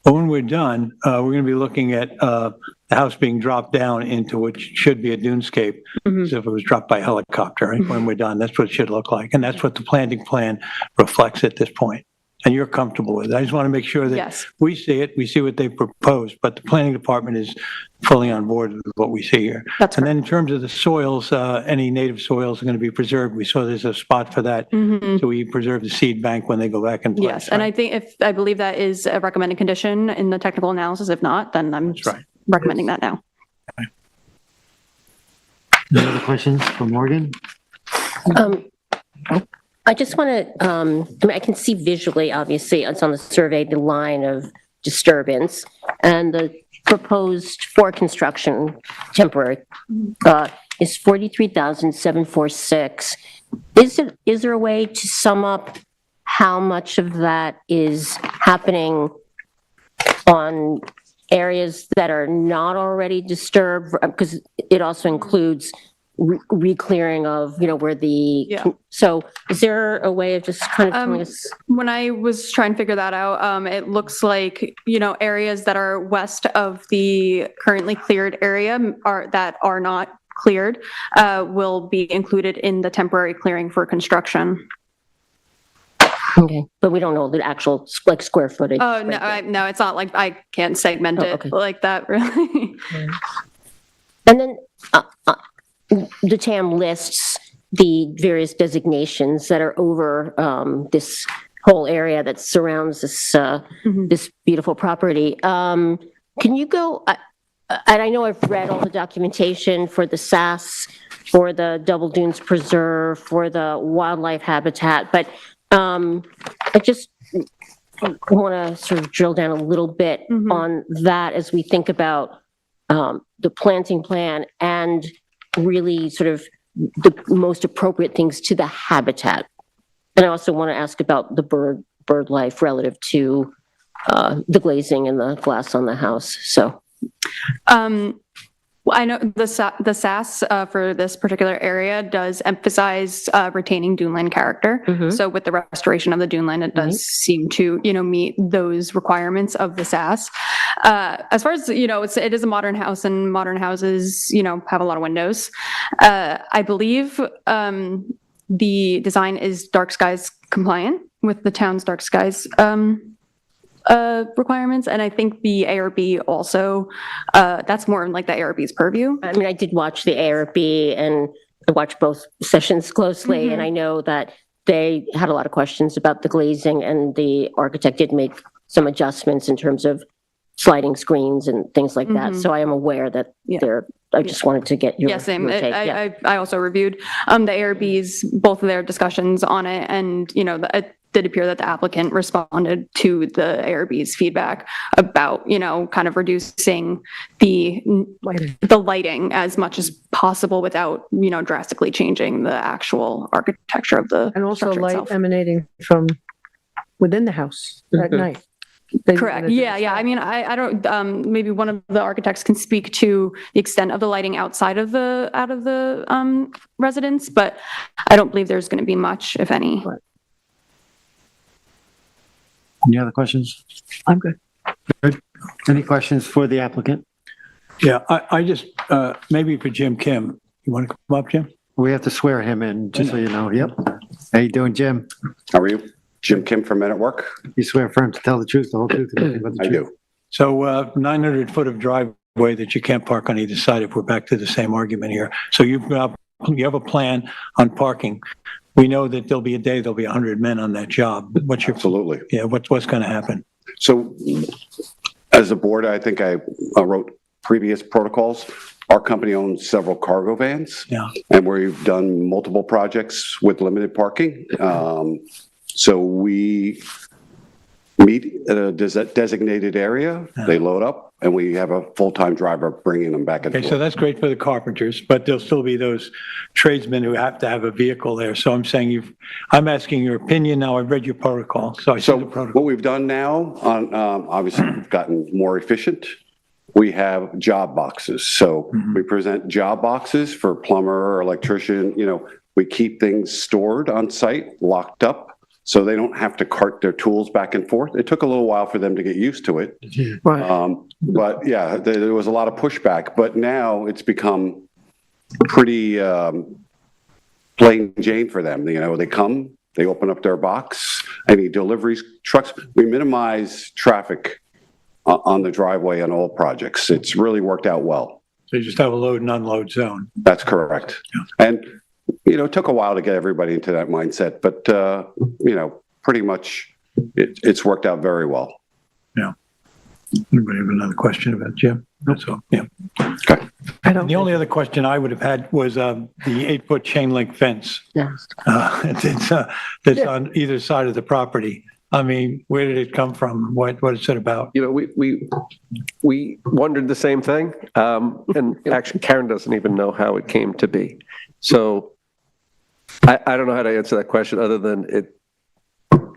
But when we're done, we're going to be looking at the house being dropped down into what should be a dunescape, as if it was dropped by helicopter. Right? When we're done, that's what it should look like. And that's what the planting plan reflects at this point. and you're comfortable with it. I just want to make sure that Yes. we see it, we see what they proposed, but the planning department is fully on board with what we see here. That's And then in terms of the soils, any native soils are going to be preserved. We saw there's a spot for that. So we preserve the seed bank when they go back in place. Yes, and I believe that is a recommended condition in the technical analysis. If not, then I'm recommending that now. Any other questions for Morgan? I just want to, I mean, I can see visually, obviously, it's on the survey, the line of disturbance and the proposed for construction temporary is 43,746. Is there a way to sum up how much of that is happening on areas that are not already disturbed? Because it also includes re-clearing of, where the, so is there a way of just kind of telling us? When I was trying to figure that out, it looks like, areas that are west of the currently cleared area that are not cleared will be included in the temporary clearing for construction. Okay, but we don't know the actual square footage. Oh, no, no, it's not like I can't segment it like that, really. And then the TAM lists the various designations that are over this whole area that surrounds this this beautiful property. Can you go, and I know I've read all the documentation for the SAS, for the Double Dunes Preserve, for the wildlife habitat, but I just want to sort of drill down a little bit on that as we think about the planting plan and really sort of the most appropriate things to the habitat. And I also want to ask about the bird life relative to the glazing and the glass on the house. So, well, I know the SAS for this particular area does emphasize retaining duneland character. So with the restoration of the duneland, it does seem to, meet those requirements of the SAS. As far as, it is a modern house, and modern houses, have a lot of windows. I believe the design is dark skies compliant with the town's dark skies requirements, and I think the ARB also, that's more like the ARB's purview. I mean, I did watch the ARB and I watched both sessions closely, and I know that they had a lot of questions about the glazing, and the architect did make some adjustments in terms of sliding screens and things like that. So I am aware that I just wanted to get your, same. your take. I also reviewed the ARB's, both of their discussions on it, and it did appear that the applicant responded to the ARB's feedback about kind of reducing the lighting as much as possible without drastically changing the actual architecture of the And also structure light itself. emanating from within the house at night. Correct. Yeah. I mean, I don't, maybe one of the architects can speak to the extent of the lighting outside of the, residence, but I don't believe there's going to be much, if any. Right. Any other questions? I'm good. Good. Any questions for the applicant? Yeah, I just, maybe for Jim Kim, you want to come up, Jim? We have to swear him in, just so you know. Yep. How you doing, Jim? How are you? Jim Kim from Men at Work. You swear firm to tell the truth, the whole truth, and nothing but the I truth? do. So 900 foot of driveway that you can't park on either side, if we're back to the same argument here. So you have a plan on parking. We know that there'll be a day, there'll be 100 men on that job. What's your, Absolutely. yeah, what's going to happen? So as a board, I think I wrote previous protocols. Our company owns several cargo vans. Yeah. And we've done multiple projects with limited parking. So we meet at a designated area, they load up, and we have a full-time driver bringing them back and Okay, forth. so that's great for the carpenters, but there'll still be those tradesmen who have to have a vehicle there. So I'm saying I'm asking your opinion now. I've read your protocol, so I see the protocol. What we've done now, obviously we've gotten more efficient. We have job boxes. So we present job boxes for plumber or electrician. We keep things stored on site, locked up, so they don't have to cart their tools back and forth. It took a little while for them to get used to it. Right. But yeah, there was a lot of pushback, but now it's become pretty plain Jane for them. They come, They open up their box, any deliveries, trucks. We minimize traffic on the driveway on all projects. It's really worked out well. So you just have a load and unload zone. That's correct. And, you know, it took a while to get everybody into that mindset, but, you know, pretty much it's worked out very well. Yeah. Anybody have another question about Jim? That's all, yeah. Okay. The only other question I would have had was the 8-foot chain link fence. Yes. That's on either side of the property. I mean, where did it come from? What is it about? You know, we wondered the same thing. And actually Karen doesn't even know how it came to be. So I don't know how to answer that question other than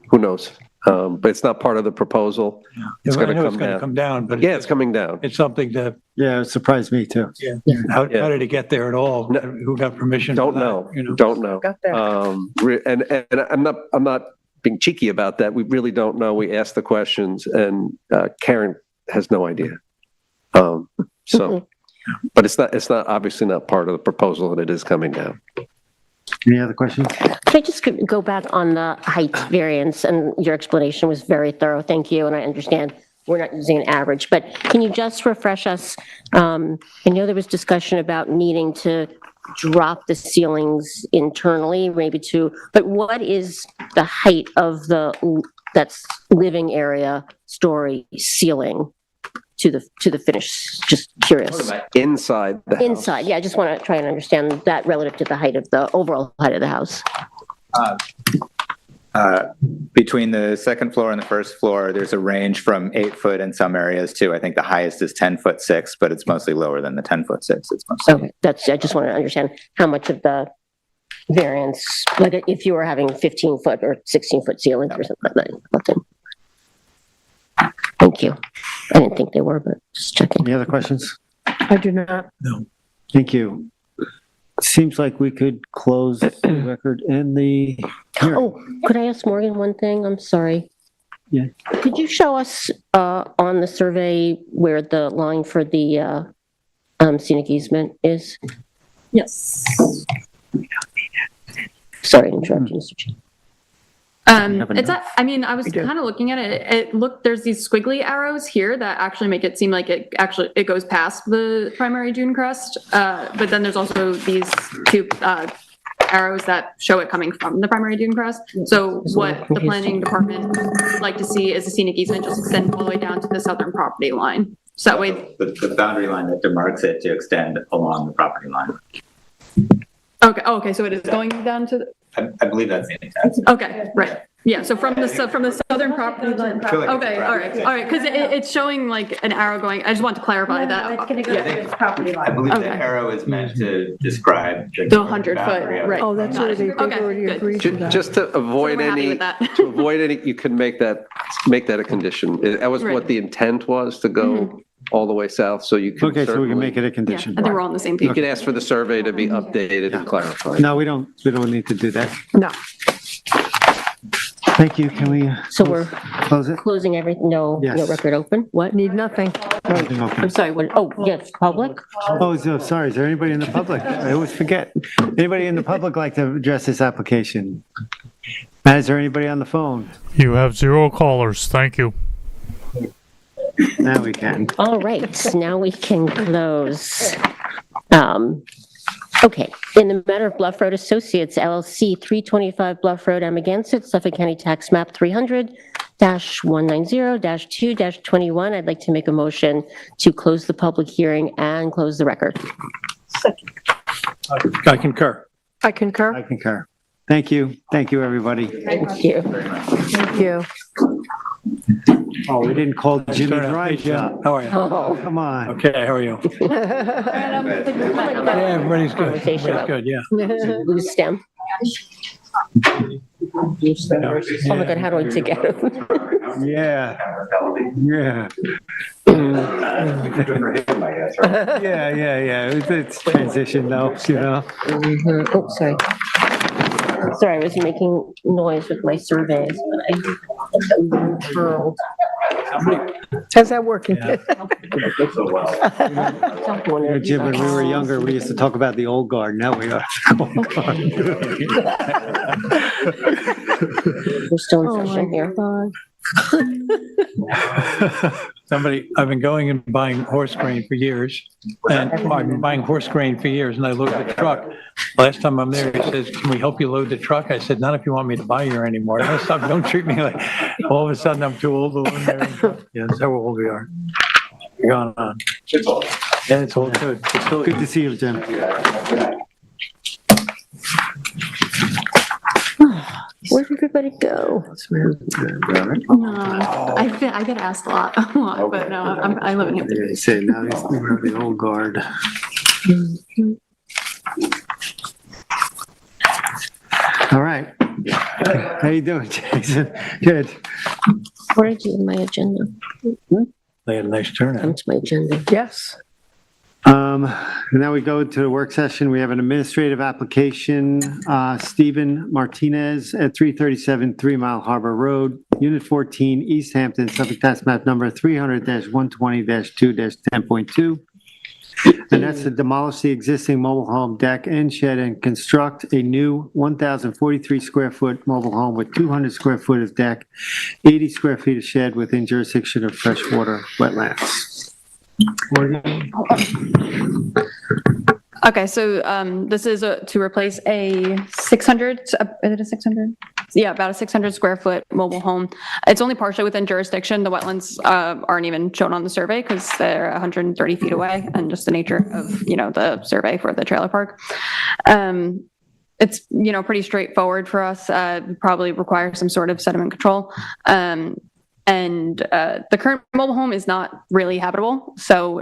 who knows? But it's not part of the proposal. It's going to come down. But yeah, it's coming down. It's something that. Yeah, it surprised me too. Yeah. How did it get there at all? No, who got permission? Don't know. Don't know. Got there. And I'm not being cheeky about that. We really don't know. We asked the questions, and Karen has no idea. So, but it's not obviously not part of the proposal, and it is coming down. Any other questions? Can I just go back on the height variance? And your explanation was very thorough. Thank you. And I understand we're not using an average, but can you just refresh us? I know there was discussion about needing to drop the ceilings internally, maybe but what is the height of that's living area story ceiling to the finish? Just curious. Inside the house. Inside, yeah, I just want to try and understand that relative to the height of the overall height of the house. Between the second floor and the first floor, there's a range from 8 foot in some areas to, I think the highest is 10'6", but it's mostly lower than the 10'6". It's mostly. Okay, I just want to understand how much of the variance, like if you were having 15 foot or 16 foot ceilings or something like that. Thank you. I didn't think they were, but just checking. Any other questions? I do not. No. Thank you. Seems like we could close the record in the hearing. Oh, could I ask Morgan one thing? I'm sorry. Yeah. Could you show us on the survey where the line for the scenic easement is? Yes. Sorry to interrupt you, Mr. Chair. I was kind of looking at it. There's these squiggly arrows here that actually make it seem like it goes past the primary dune crest. But then there's also these two arrows that show it coming from the primary dune crest. So what the planning department would like to see is the scenic easement just extend all the way down to the southern property line. So that way. The boundary line that demarks it to extend along the property line. Okay. So it is going down to the. I believe that's the intent. Okay, right. Yeah, so from the southern property line. Okay, all right, because it's showing like an arrow going, I just want to clarify that. It's going to go to this property line. I believe the arrow is meant to describe the 100 foot, right. Oh, that's what they already agreed to that. Just to avoid any, you can make that a condition. That was what the intent was, to go all the way south, so you can. Okay, so we can make it a condition. I think we're all on the same page. You can ask for the survey to be updated and clarified. No, we don't need to do that. No. Thank you. Can we we're close it? Closing everything, no record open? What? Need nothing. Nothing open. I'm sorry, what, yes, public? Oh, sorry. Is there anybody in the public? I always forget. Anybody in the public like to address this application? Matt, is there anybody on the phone? You have 0 callers. Thank you. Now we can. All right, now we can close. Okay, in the matter of Bluff Road Associates LLC, 325 Bluff Road, Amagansett, Suffolk County Tax Map 300-190-2-21, I'd like to make a motion to close the public hearing and close the record. I concur. I concur. I concur. Thank you. Thank you, everybody. Thank you. Thank you. Oh, we didn't call Jimmy Drive Jim. shop. How are you? Oh, come on. Okay, how are you? Yeah, everybody's good. Everybody's good, yeah. Loose stem. Oh my God, how do I take out of them? Yeah. Yeah. It's transition though, you know. Oh, sorry. Sorry, I was making noise with my surveys, but I curled. How's that working? Yeah. Jim, when we were younger, we used to talk about the old guard. Now we are the old guard. We're still in session here. I've been going and buying horse grain for years, and I've been buying horse grain for years, and I load the truck. Last time I'm there, he says, "Can we help you load the truck?" I said, "Not if you want me to buy here anymore. Don't treat me like, all of a sudden I'm too old to load their truck." Yeah, that's how old we are. You're going on. Yeah, it's all good. It's still Good to see you, Jim. Where'd everybody go? No, I get asked a lot, but no, I live in Hampton. Yeah, you say now we're the old guard. All right. How you doing, Jason? Good. Where did you in my agenda? They had a nice turnout. Come to my agenda. Yes. Now we go to the work session. We have an administrative application, Stephen Martinez at 337 3 Mile Harbor Road, Unit 14, East Hampton, Suffolk Tax Map number 300-120-2-10.2. And that's to demolish the existing mobile home deck and shed and construct a new 1,043 square foot mobile home with 200 square foot of deck, 80 square feet of shed within jurisdiction of freshwater wetlands. Okay, so this is to replace a 600, is it a 600? Yeah, about a 600 square foot mobile home. It's only partially within jurisdiction. The wetlands aren't even shown on the survey because they're 130 feet away, and just the nature of, the survey for the trailer park. It's, pretty straightforward for us. Probably require some sort of sediment control. And the current mobile home is not really habitable. So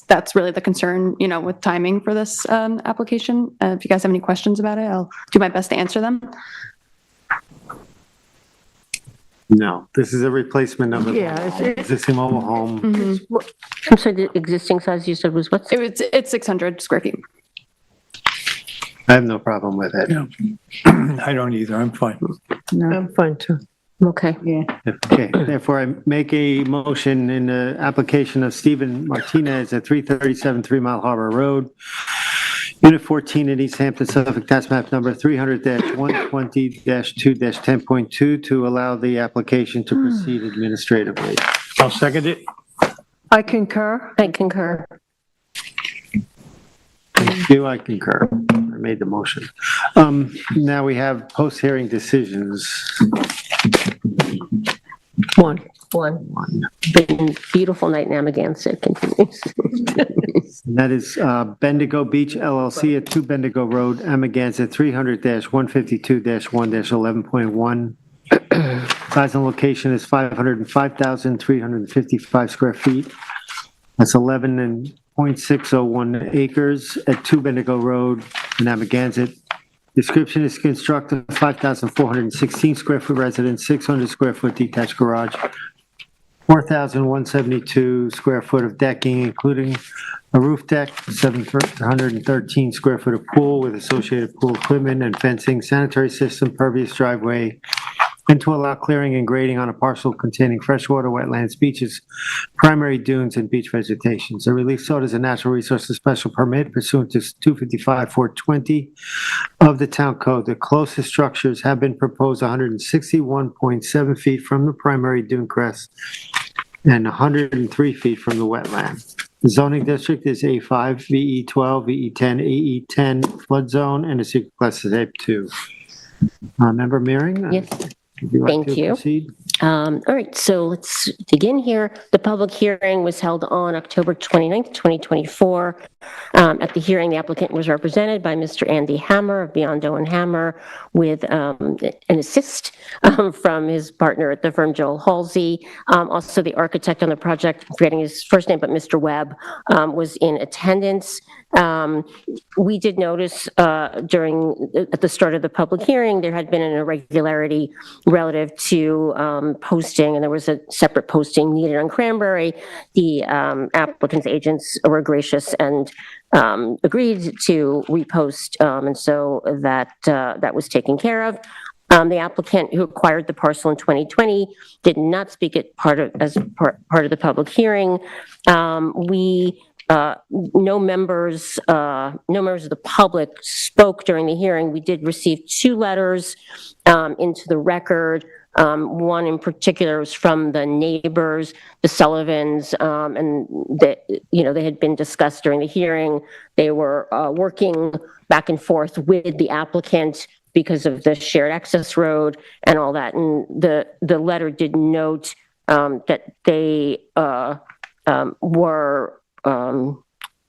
that's really the concern, with timing for this application. If you guys have any questions about it, I'll do my best to answer them. No, this is a replacement of the existing mobile home. Mm-hmm. I'm sorry, the existing size you said was what? It's 600 square feet. I have no problem with it. Yeah. I don't either. I'm fine. No, I'm fine too. Okay. Yeah. Okay, therefore I make a motion in the application of Stephen Martinez at 337 3 Mile Harbor Road, Unit 14 in East Hampton, Suffolk Tax Map number 300-120-2-10.2 to allow the application to proceed administratively. I'll second it. I concur. I concur. Thank you, I concur. I made the motion. Now we have post-hearing decisions. One. Been beautiful night in Amagansett continues. And that is Bendigo Beach LLC at 2 Bendigo Road, Amagansett, 300-152-1-11.1. Size and location is 505,355 square feet. That's 11.601 acres at 2 Bendigo Road in Amagansett. Description is construct a 5,416 square foot residence, 600 square foot detached garage, 4,172 square foot of decking, including a roof deck, 713 square foot of pool with associated pool equipment and fencing, sanitary system, pervious driveway, and to allow clearing and grading on a parcel containing freshwater wetlands, beaches, primary dunes, and beach vegetation. The relief sought is a natural resources special permit pursuant to 255-420 of the town code. The closest structures have been proposed 161.7 feet from the primary dune crest and 103 feet from the wetland. The zoning district is A5, VE12, VE10, AE10 flood zone, and the secret class is A2. Member Meering? Yes. Would you like Thank to you. proceed? All right, so let's begin here. The public hearing was held on October 29th, 2024. At the hearing, the applicant was represented by Mr. Andy Hammer of Biondo and Hammer with an assist from his partner at the firm, Joel Halsey. Also, the architect on the project, I'm forgetting his first name, but Mr. Webb was in attendance. We did notice at the start of the public hearing, there had been an irregularity relative to posting, and there was a separate posting needed on Cranberry. The applicant's agents were gracious and agreed to repost, and so that was taken care of. The applicant who acquired the parcel in 2020 did not speak at part of the public hearing. No members of the public spoke during the hearing. We did receive 2 letters into the record. One in particular was from the neighbors, the Sullivans, and they had been discussed during the hearing. They were working back and forth with the applicant because of the shared access road and all that. And the letter did note that they were, I'm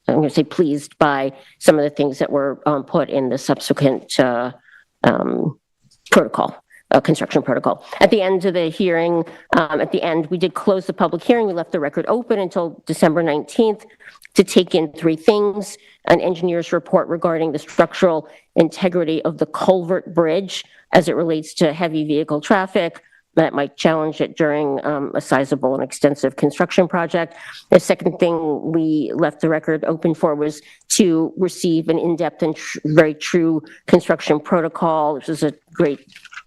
going to say, pleased by some of the things that were put in the subsequent protocol. Construction protocol. At the end of the hearing, we did close the public hearing. We left the record open until December 19th to take in 3 things: an engineer's report regarding the structural integrity of the culvert bridge as it relates to heavy vehicle traffic that might challenge it during a sizable and extensive construction project. The second thing we left the record open for was to receive an in-depth and very true construction protocol, which is a great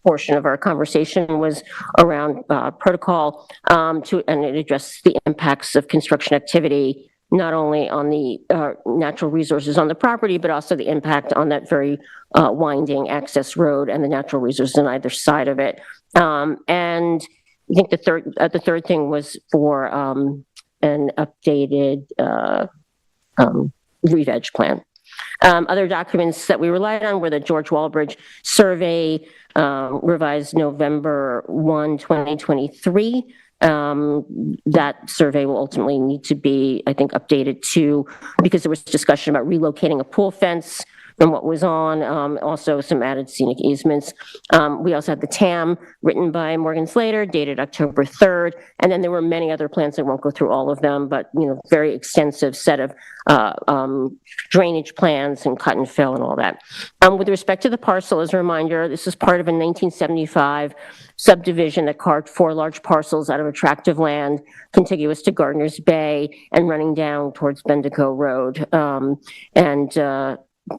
portion of our conversation was around protocol, and it addressed the impacts of construction activity, not only on the natural resources on the property, but also the impact on that very winding access road and the natural resources on either side of it. And I think the third thing was for an updated re-veg plan. Other documents that we relied on were the George Walbridge survey, revised November 1, 2023. That survey will ultimately need to be, I think, updated too, because there was discussion about relocating a pool fence from what was on, also some added scenic easements. We also had the TAM written by Morgan Slater, dated October 3rd, and then there were many other plans. I won't go through all of them, but very extensive set of drainage plans and cut and fill and all that. With respect to the parcel, as a reminder, this is part of a 1975 subdivision that carved 4 large parcels out of attractive land contiguous to Gardner's Bay and running down towards Bendigo Road, and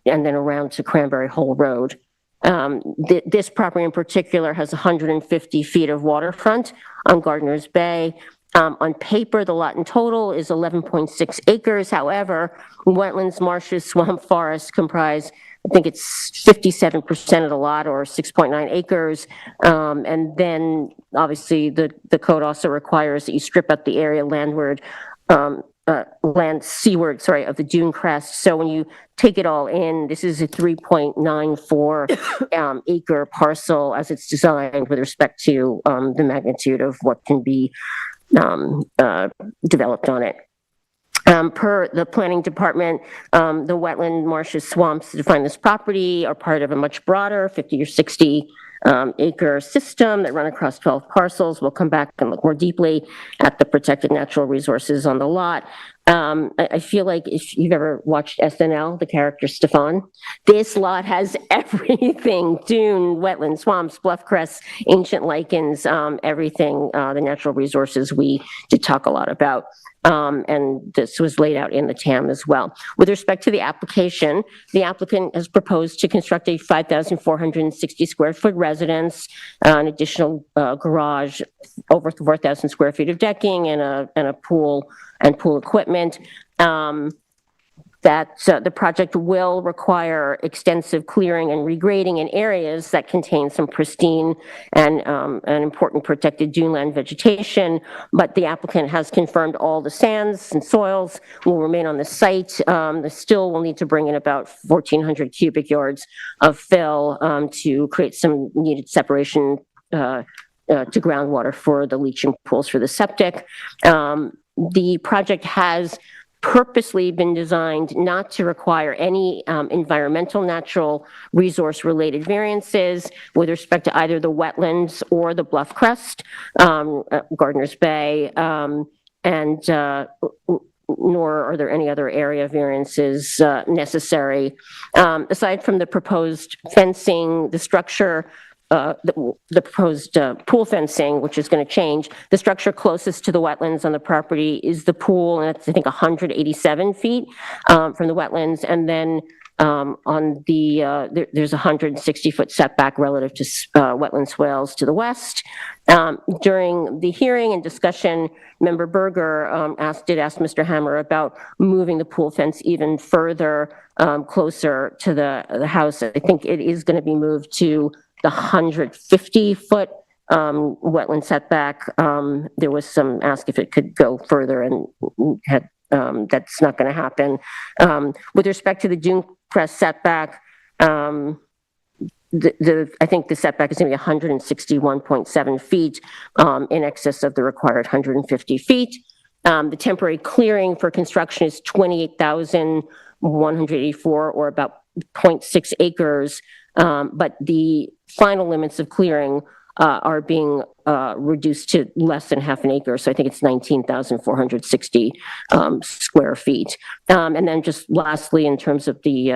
then around to Cranberry Hole Road. This property in particular has 150 feet of waterfront on Gardner's Bay. On paper, the lot in total is 11.6 acres. However, wetlands, marshes, swamp forests comprise, I think it's 57% of the lot, or 6.9 acres. And then obviously the code also requires that you strip out the area landward, land seaward, of the dune crest. So when you take it all in, this is a 3.94 acre parcel as it's designed with respect to the magnitude of what can be developed on it. Per the planning department, the wetland, marshes, swamps that define this property are part of a much broader 50 or 60 acre system that run across 12 parcels. We'll come back and look more deeply at the protected natural resources on the lot. I feel like if you've ever watched SNL, the character Stefan, this lot has everything: dune, wetlands, swamps, bluff crests, ancient lichens, everything, the natural resources we did talk a lot about. And this was laid out in the TAM as well. With respect to the application, the applicant has proposed to construct a 5,460 square foot residence, an additional garage, over 4,000 square feet of decking, and a pool and pool equipment. The project will require extensive clearing and regrading in areas that contain some pristine and an important protected duneland vegetation, but the applicant has confirmed all the sands and soils will remain on the site. The still will need to bring in about 1,400 cubic yards of fill to create some needed separation to groundwater for the leaching pools for the septic. The project has purposely been designed not to require any environmental natural resource related variances with respect to either the wetlands or the bluff crest, Gardner's Bay, nor are there any other area variances necessary. Aside from the proposed fencing, the structure, the proposed pool fencing, which is going to change, the structure closest to the wetlands on the property is the pool, and it's, I think, 187 feet from the wetlands. And then On there's a 160-foot setback relative to wetland swales to the west. During the hearing and discussion, Member Berger did ask Mr. Hammer about moving the pool fence even further closer to the house. I think it is going to be moved to the 150-foot wetland setback. There was some ask if it could go further, and that's not going to happen. With respect to the dune crest setback, I think the setback is going to be 161.7 feet in excess of the required 150 feet. The temporary clearing for construction is 28,184, or about 0.6 acres, but the final limits of clearing are being reduced to less than half an acre. So I think it's 19,460 square feet. And then just lastly, in terms of the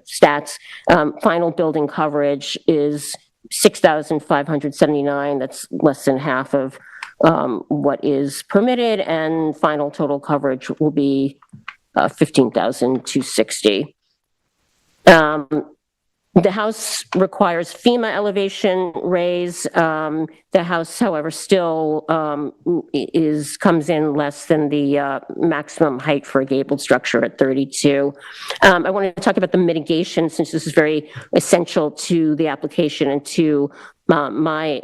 stats, final building coverage is 6,579. That's less than half of what is permitted, and final total coverage will be 15,260. The house requires FEMA elevation raise. The house, however, still comes in less than the maximum height for a gabled structure at 32. I wanted to talk about the mitigation, since this is very essential to the application and to my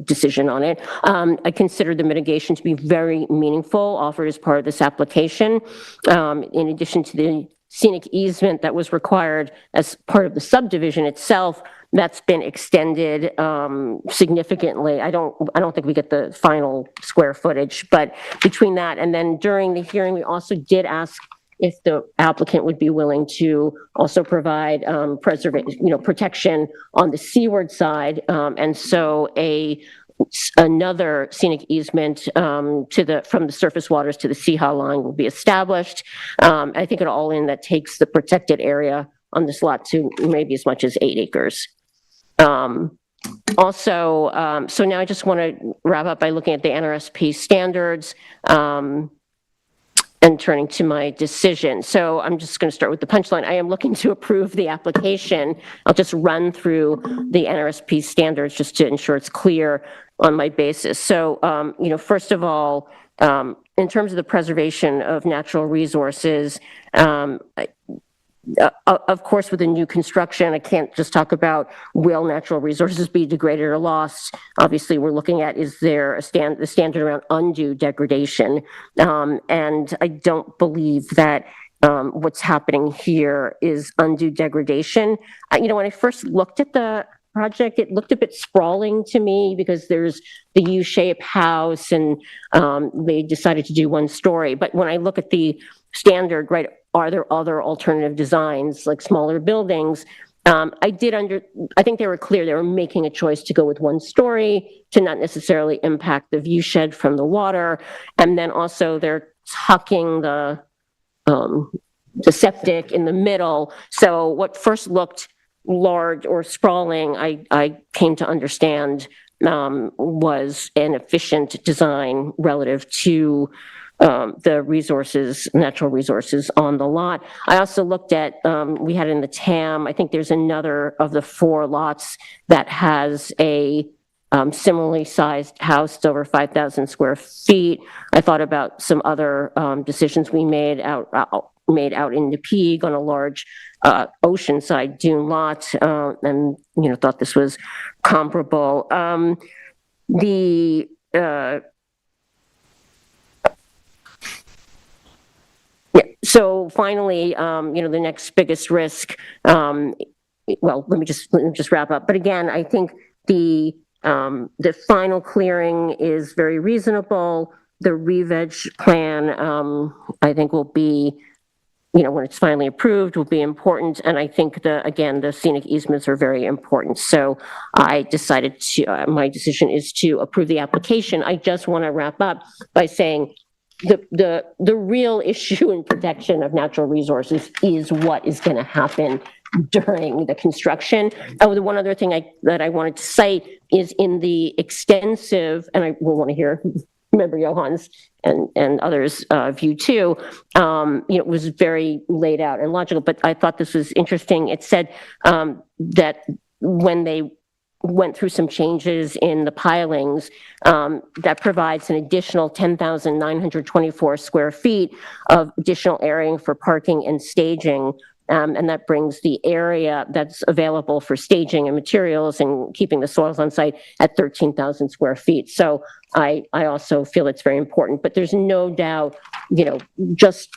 decision on it. I consider the mitigation to be very meaningful, offered as part of this application. In addition to the scenic easement that was required as part of the subdivision itself, that's been extended significantly. I don't think we get the final square footage, but between that and then during the hearing, we also did ask if the applicant would be willing to also provide protection on the seaward side, and so another scenic easement from the surface waters to the Seha line will be established. I think it all in that takes the protected area on this lot to maybe as much as 8 acres. So now I just want to wrap up by looking at the NRSP standards and turning to my decision. So I'm just going to start with the punchline. I am looking to approve the application. I'll just run through the NRSP standards just to ensure it's clear on my basis. So, first of all, in terms of the preservation of natural resources, of course, with the new construction, I can't just talk about will natural resources be degraded or lost. Obviously, we're looking at, is there the standard around undue degradation? And I don't believe that what's happening here is undue degradation. When I first looked at the project, it looked a bit sprawling to me because there's the U-shaped house and they decided to do one story. But when I look at the standard, right, are there other alternative designs like smaller buildings? I think they were clear. They were making a choice to go with one story to not necessarily impact the view shed from the water. And then also they're tucking the septic in the middle. So what first looked large or sprawling, I came to understand was an efficient design relative to the resources, natural resources on the lot. I also looked at, we had in the TAM, I think there's another of the 4 lots that has a similarly sized house. It's over 5,000 square feet. I thought about some other decisions we made out in Napeague on a large oceanside dune lot, and thought this was comparable. So finally, the next biggest risk. Well, let me just wrap up. But again, I think the final clearing is very reasonable. The re-veg plan, I think, will be, when it's finally approved, will be important. And I think the scenic easements are very important. So I decided my decision is to approve the application. I just want to wrap up by saying the real issue in protection of natural resources is what is going to happen during the construction. Oh, the one other thing that I wanted to cite is in the extensive, and I will want to hear Member Johans and others' view too, it was very laid out and logical, but I thought this was interesting. It said that when they went through some changes in the pilings, that provides an additional 10,924 square feet of additional area for parking and staging. And that brings the area that's available for staging and materials and keeping the soils on site at 13,000 square feet. So I also feel it's very important, but there's no doubt, just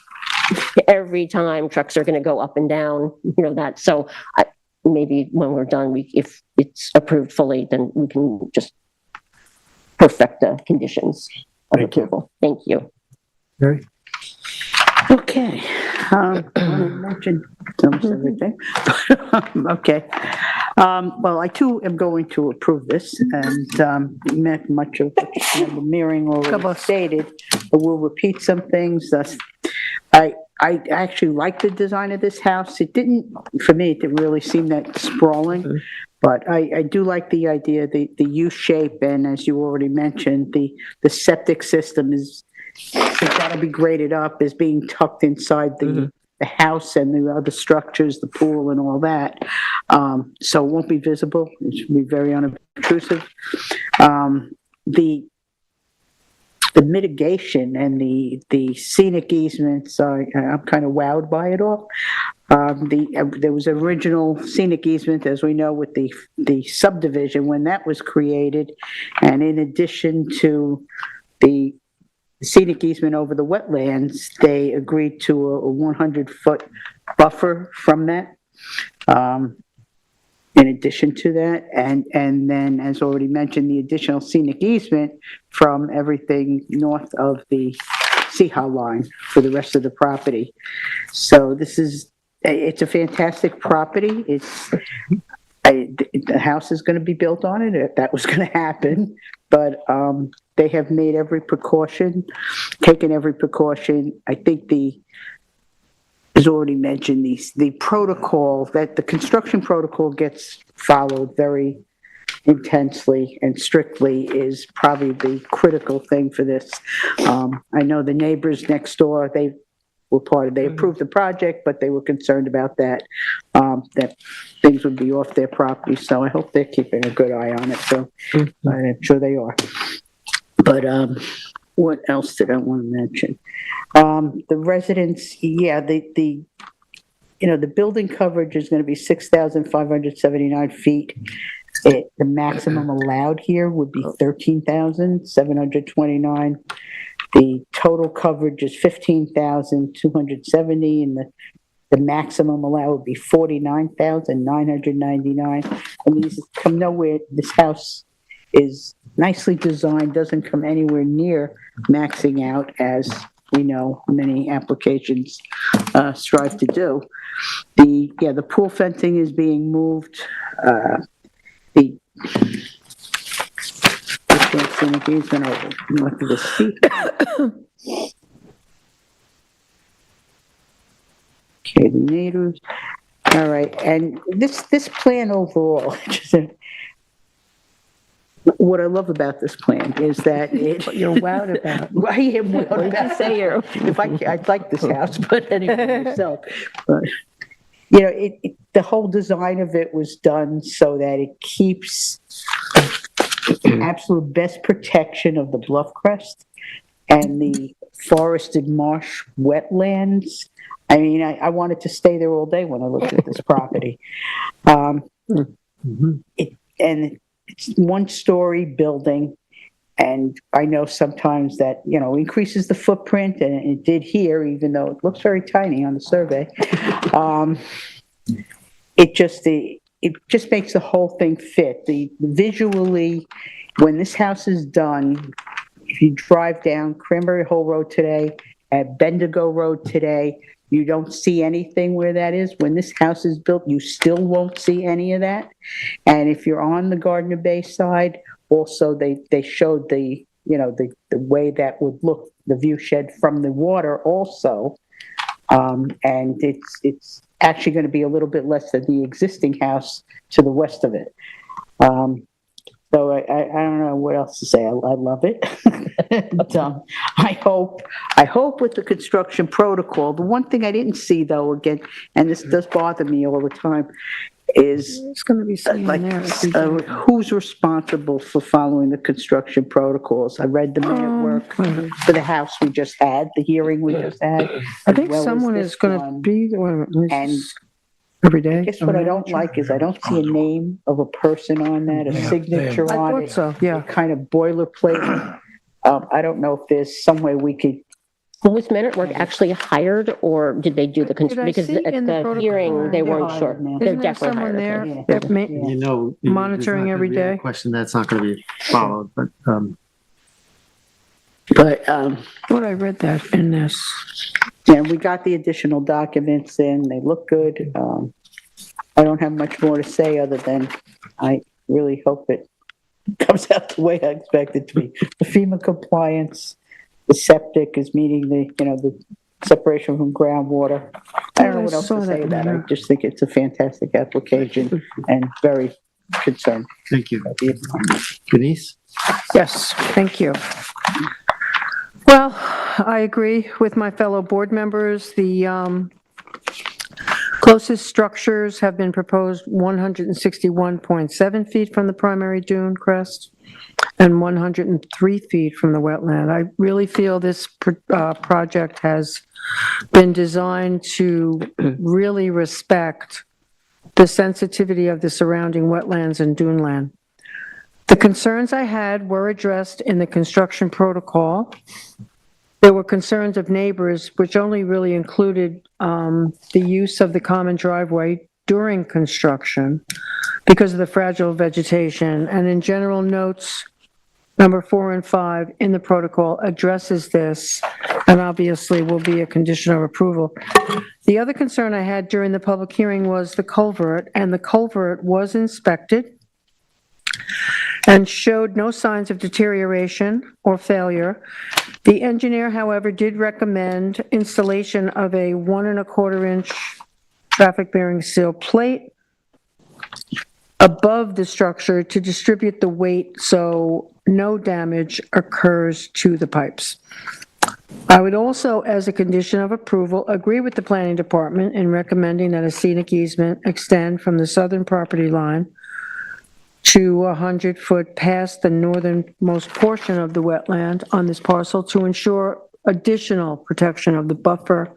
every time trucks are going to go up and down, that. So maybe when we're done, if it's approved fully, then we can just perfect the conditions of approval. Thank you. Okay. I mentioned almost everything. Okay. Well, I too am going to approve this, and much of what Member Mearing already stated. I will repeat some things. I actually like the design of this house. It didn't, for me, it didn't really seem that sprawling, but I do like the idea, the U shape, and as you already mentioned, the septic system is got to be graded up, is being tucked inside the house and the other structures, the pool and all that. So it won't be visible. It should be very unobtrusive. The mitigation and the scenic easements, I'm kind of wowed by it all. There was original scenic easement, as we know, with the subdivision when that was created, and in addition to the scenic easement over the wetlands, they agreed to a 100-foot buffer from that. In addition to that, and then, as already mentioned, the additional scenic easement from everything north of the Seha line for the rest of the property. So it's a fantastic property. The house is going to be built on it if that was going to happen, but they have made every precaution, taken every precaution. I think as already mentioned, the protocol, that the construction protocol gets followed very intensely and strictly is probably the critical thing for this. I know the neighbors next door, they approved the project, but they were concerned about that things would be off their property. So I hope they're keeping a good eye on it. So I'm sure they are. But what else did I want to mention? The residents, the building coverage is going to be 6,579 feet. The maximum allowed here would be 13,729. The total coverage is 15,270, and the maximum allowed would be 49,999. And these come nowhere. This house is nicely designed, doesn't come anywhere near maxing out, as we know many applications strive to do. The pool fencing is being moved. Okay, the natives. All right, and this plan overall, what I love about this plan is that What you're wowed about. I am wowed What did about. you say? I'd like this house, but anyway, myself. But, the whole design of it was done so that it keeps absolute best protection of the bluff crest and the forested marsh wetlands. I mean, I wanted to stay there all day when I looked at this property. It's one-story building, and I know sometimes that, increases the footprint, and it did here, even though it looks very tiny on the survey. It just makes the whole thing fit. Visually, when this house is done, if you drive down Cranberry Hole Road today, at Bendigo Road today, you don't see anything where that is. When this house is built, you still won't see any of that. And if you're on the Gardner Bay side, also they showed the way that would look, the view shed from the water also. And it's actually going to be a little bit less than the existing house to the west of it. So I don't know what else to say. I love it. But, I hope with the construction protocol, the one thing I didn't see though, again, and this does bother me all the time, is It's going to be like, there. who's responsible for following the construction protocols? I read the minute work for the house we just had, the hearing we just had. I think as well as someone this is going to one. be there. And Every day. I guess what I don't like is I don't see a name of a person on that, a signature I on thought it. so, yeah. Kind of boilerplate. I don't know if there's some way we could. Was Minute Work actually hired, or did they do the, Did I because see at in the the protocol? hearing, they weren't hired sure. now. They're Isn't there definitely someone hired. there okay. that may, You know, monitoring every day? Question that's not going to be followed, but What I read that in this. Yeah, we got the additional documents in, they look good. I don't have much more to say other than I really hope it comes out the way I expect it to be. The FEMA compliance, the septic is meeting the separation from groundwater. I don't know what else to say about it. I just think it's a fantastic application and very concerned. thank you. Denise? Yes, thank you. Well, I agree with my fellow board members. The closest structures have been proposed 161.7 feet from the primary dune crest and 103 feet from the wetland. I really feel this project has been designed to really respect the sensitivity of the surrounding wetlands and dune land. The concerns I had were addressed in the construction protocol. There were concerns of neighbors, which only really included the use of the common driveway during construction because of the fragile vegetation. And in general notes, number 4 and 5 in the protocol addresses this, and obviously will be a condition of approval. The other concern I had during the public hearing was the culvert, and the culvert was inspected and showed no signs of deterioration or failure. The engineer, however, did recommend installation of a 1¼ inch traffic bearing steel plate above the structure to distribute the weight so no damage occurs to the pipes. I would also, as a condition of approval, agree with the planning department in recommending that a scenic easement extend from the southern property line to 100 foot past the northernmost portion of the wetland on this parcel to ensure additional protection of the buffer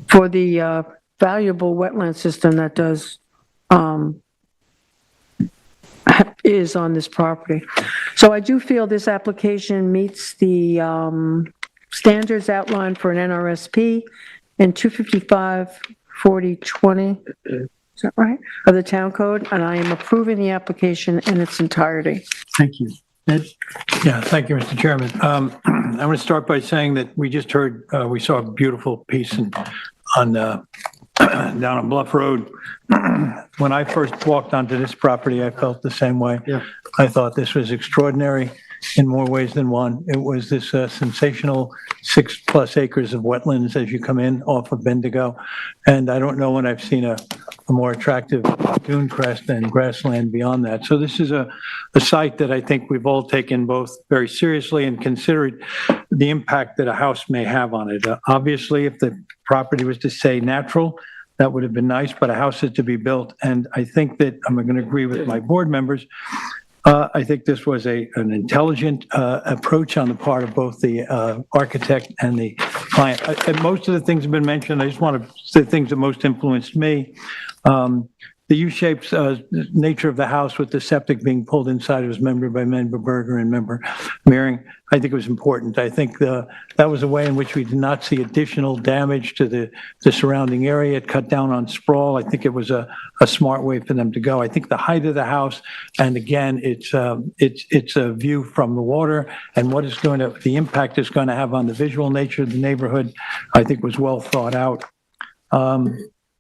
for the valuable wetland system that is on this property. So I do feel this application meets the standards outlined for an NRSP in 255-4020. Is that right? Of the town code, and I am approving the application in its entirety. Thank you. Ed? Yeah, thank you, Mr. Chairman. I want to start by saying that we just heard, we saw a beautiful piece on down on Bluff Road. When I first walked onto this property, I felt the same way. Yeah. I thought this was extraordinary in more ways than one. It was this sensational 6+ acres of wetlands as you come in off of Bendigo. And I don't know when I've seen a more attractive dune crest and grassland beyond that. So this is a site that I think we've all taken both very seriously and considered the impact that a house may have on it. Obviously, if the property was to say natural, that would have been nice, but a house is to be built. And I think that I'm going to agree with my board members. I think this was an intelligent approach on the part of both the architect and the client. And most of the things have been mentioned. I just want to say things that most influenced me. The U-shaped nature of the house with the septic being pulled inside was member by member Berger and member Meering. I think it was important. I think that was a way in which we did not see additional damage to the surrounding area. It cut down on sprawl. I think it was a smart way for them to go. I think the height of the house, and again, it's a view from the water and what is going to, the impact is going to have on the visual nature of the neighborhood, I think was well thought out.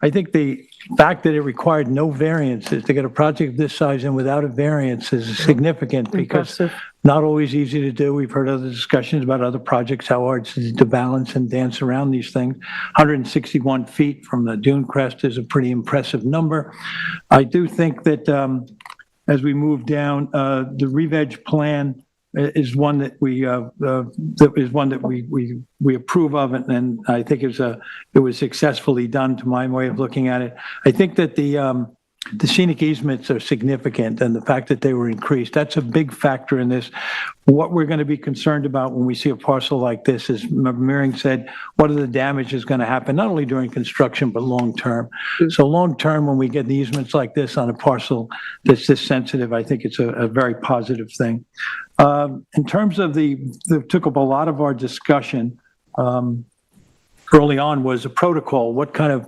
I think the fact that it required no variances to get a project this size in without a variance is significant because not always easy to do. We've heard other discussions about other projects, how hard it is to balance and dance around these things. 161 feet from the dune crest is a pretty impressive number. I do think that as we move down, the re-veg plan is one that we approve of, and I think it was successfully done to my way of looking at it. I think that the scenic easements are significant, and the fact that they were increased, that's a big factor in this. What we're going to be concerned about when we see a parcel like this is, Member Meering said, what are the damages going to happen, not only during construction, but long-term. So long-term, when we get the easements like this on a parcel that's this sensitive, I think it's a very positive thing. In terms of that took up a lot of our discussion, early on was a protocol. What kind of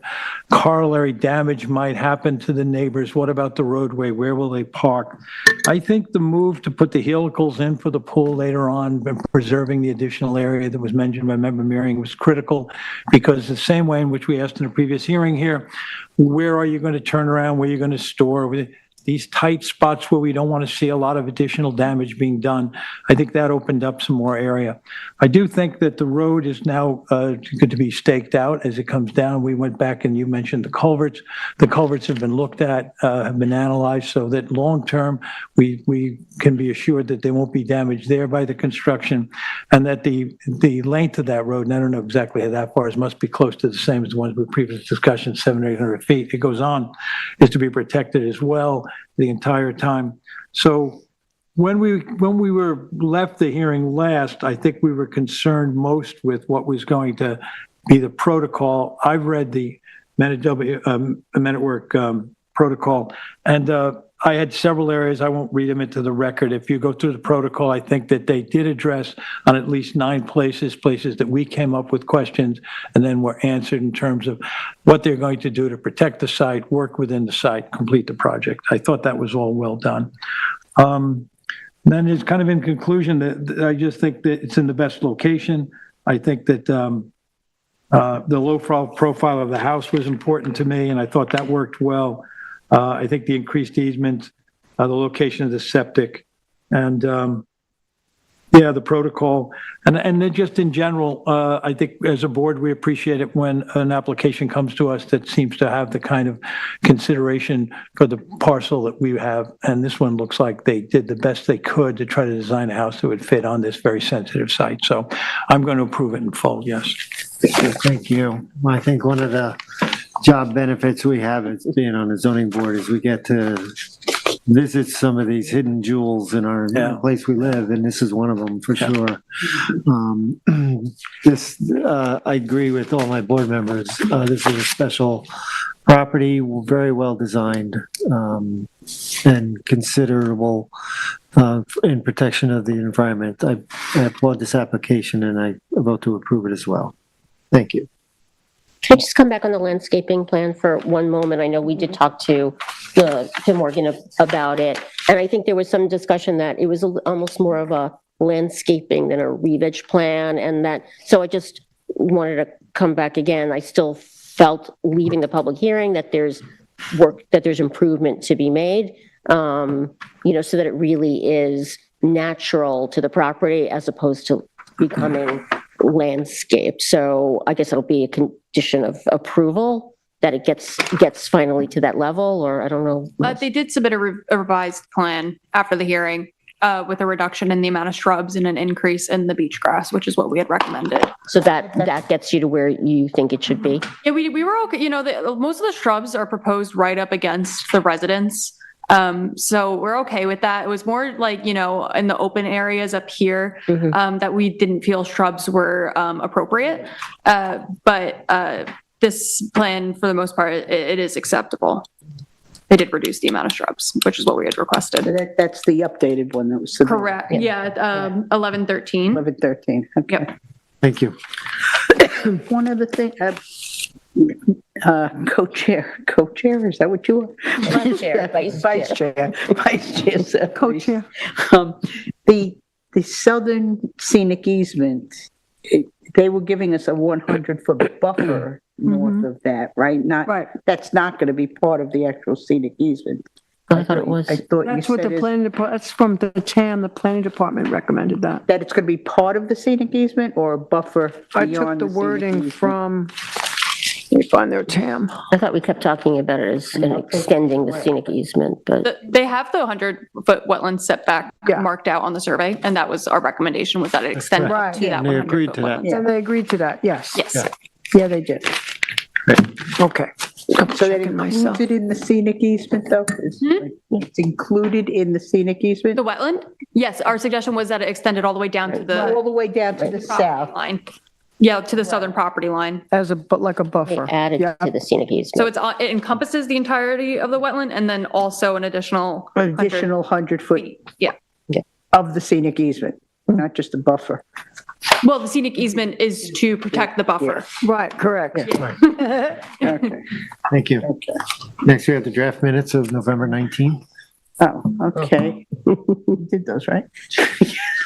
corollary damage might happen to the neighbors? What about the roadway? Where will they park? I think the move to put the helicals in for the pool later on and preserving the additional area that was mentioned by Member Meering was critical, because the same way in which we asked in a previous hearing here, where are you going to turn around? Where are you going to store? These tight spots where we don't want to see a lot of additional damage being done. I think that opened up some more area. I do think that the road is now going to be staked out as it comes down. We went back and you mentioned the culverts. The culverts have been looked at, have been analyzed, so that long-term we can be assured that they won't be damaged there by the construction, and that the length of that road, and I don't know exactly how that far is, must be close to the same as the ones with previous discussion, 700 or 800 feet. It goes on, is to be protected as well the entire time. So when we were left the hearing last, I think we were concerned most with what was going to be the protocol. I've read the amendment work protocol, and I had several areas. I won't read them into the record. If you go through the protocol, I think that they did address on at least 9 places that we came up with questions and then were answered in terms of what they're going to do to protect the site, work within the site, complete the project. I thought that was all well done. Then it's kind of in conclusion that I just think that it's in the best location. I think that the low profile of the house was important to me, and I thought that worked well. I think the increased easement, the location of the septic, and the protocol, and then just in general, I think as a board we appreciate it when an application comes to us that seems to have the kind of consideration for the parcel that we have, and this one looks like they did the best they could to try to design a house that would fit on this very sensitive site. So I'm going to approve it in full. Yes. Thank you. I think one of the job benefits we have as being on the zoning board is we get to visit some of these hidden jewels in our place we live, and this is one of them for sure. I agree with all my board members. This is a special property, very well designed, and considerable in protection of the environment. I applaud this application, and I vote to approve it as well. Thank you. Can I just come back on the landscaping plan for one moment? I know we did talk to Morgan about it, and I think there was some discussion that it was almost more of a landscaping than a re-veg plan, and that, so I just wanted to come back again. I still felt, leaving the public hearing, that there's work, that there's improvement to be made, so that it really is natural to the property as opposed to becoming landscape. So I guess it'll be a condition of approval that it gets finally to that level, or I don't know. They did submit a revised plan after the hearing with a reduction in the amount of shrubs and an increase in the beach grass, which is what we had recommended. So that gets you to where you think it should be? Yeah, we were okay. Most of the shrubs are proposed right up against the residence. So we're okay with that. It was more like, in the open areas up here, that we didn't feel shrubs were appropriate. But this plan, for the most part, it is acceptable. They did reduce the amount of shrubs, which is what we had requested. That's the updated one that was submitted. Correct. Yeah, 1113. 1113. Okay. Yep. Thank you. One other thing, co-chair, is that what you are? Vice chair. Vice chair. Co-chair. The southern scenic easement, they were giving us a 100-foot buffer north of that, right? That's not going to be part of the actual scenic easement. I thought it was. I thought That's you what said the planning department, that's from the TAM, the planning department recommended that. that it's going to be part of the scenic easement or a buffer I beyond took the scenic wording easement? from, Let me find their TAM. I thought we kept talking about it as extending the scenic easement, but They have the 100-foot wetland setback marked out on the survey, and that was our recommendation, was that it extended Right. to that And they agreed 100-foot to that. wetland. And they agreed to that, yes. Yes. Yeah, they did. Okay. So that included in the scenic easement though? It's included in the scenic easement? The wetland? Yes, our suggestion was that it extended all the way down to All the the way down to the property south. line. Yeah, to the southern property line. As a, but like a they buffer. added to the scenic easement. So it encompasses the entirety of the wetland and then also an additional. Additional 100-foot Yeah. of the scenic easement, not just a buffer. Well, the scenic easement is to protect the buffer. Right, correct. Okay. Thank you. Okay. Next, we have the draft minutes of November 19th. Oh, okay. You did those, right?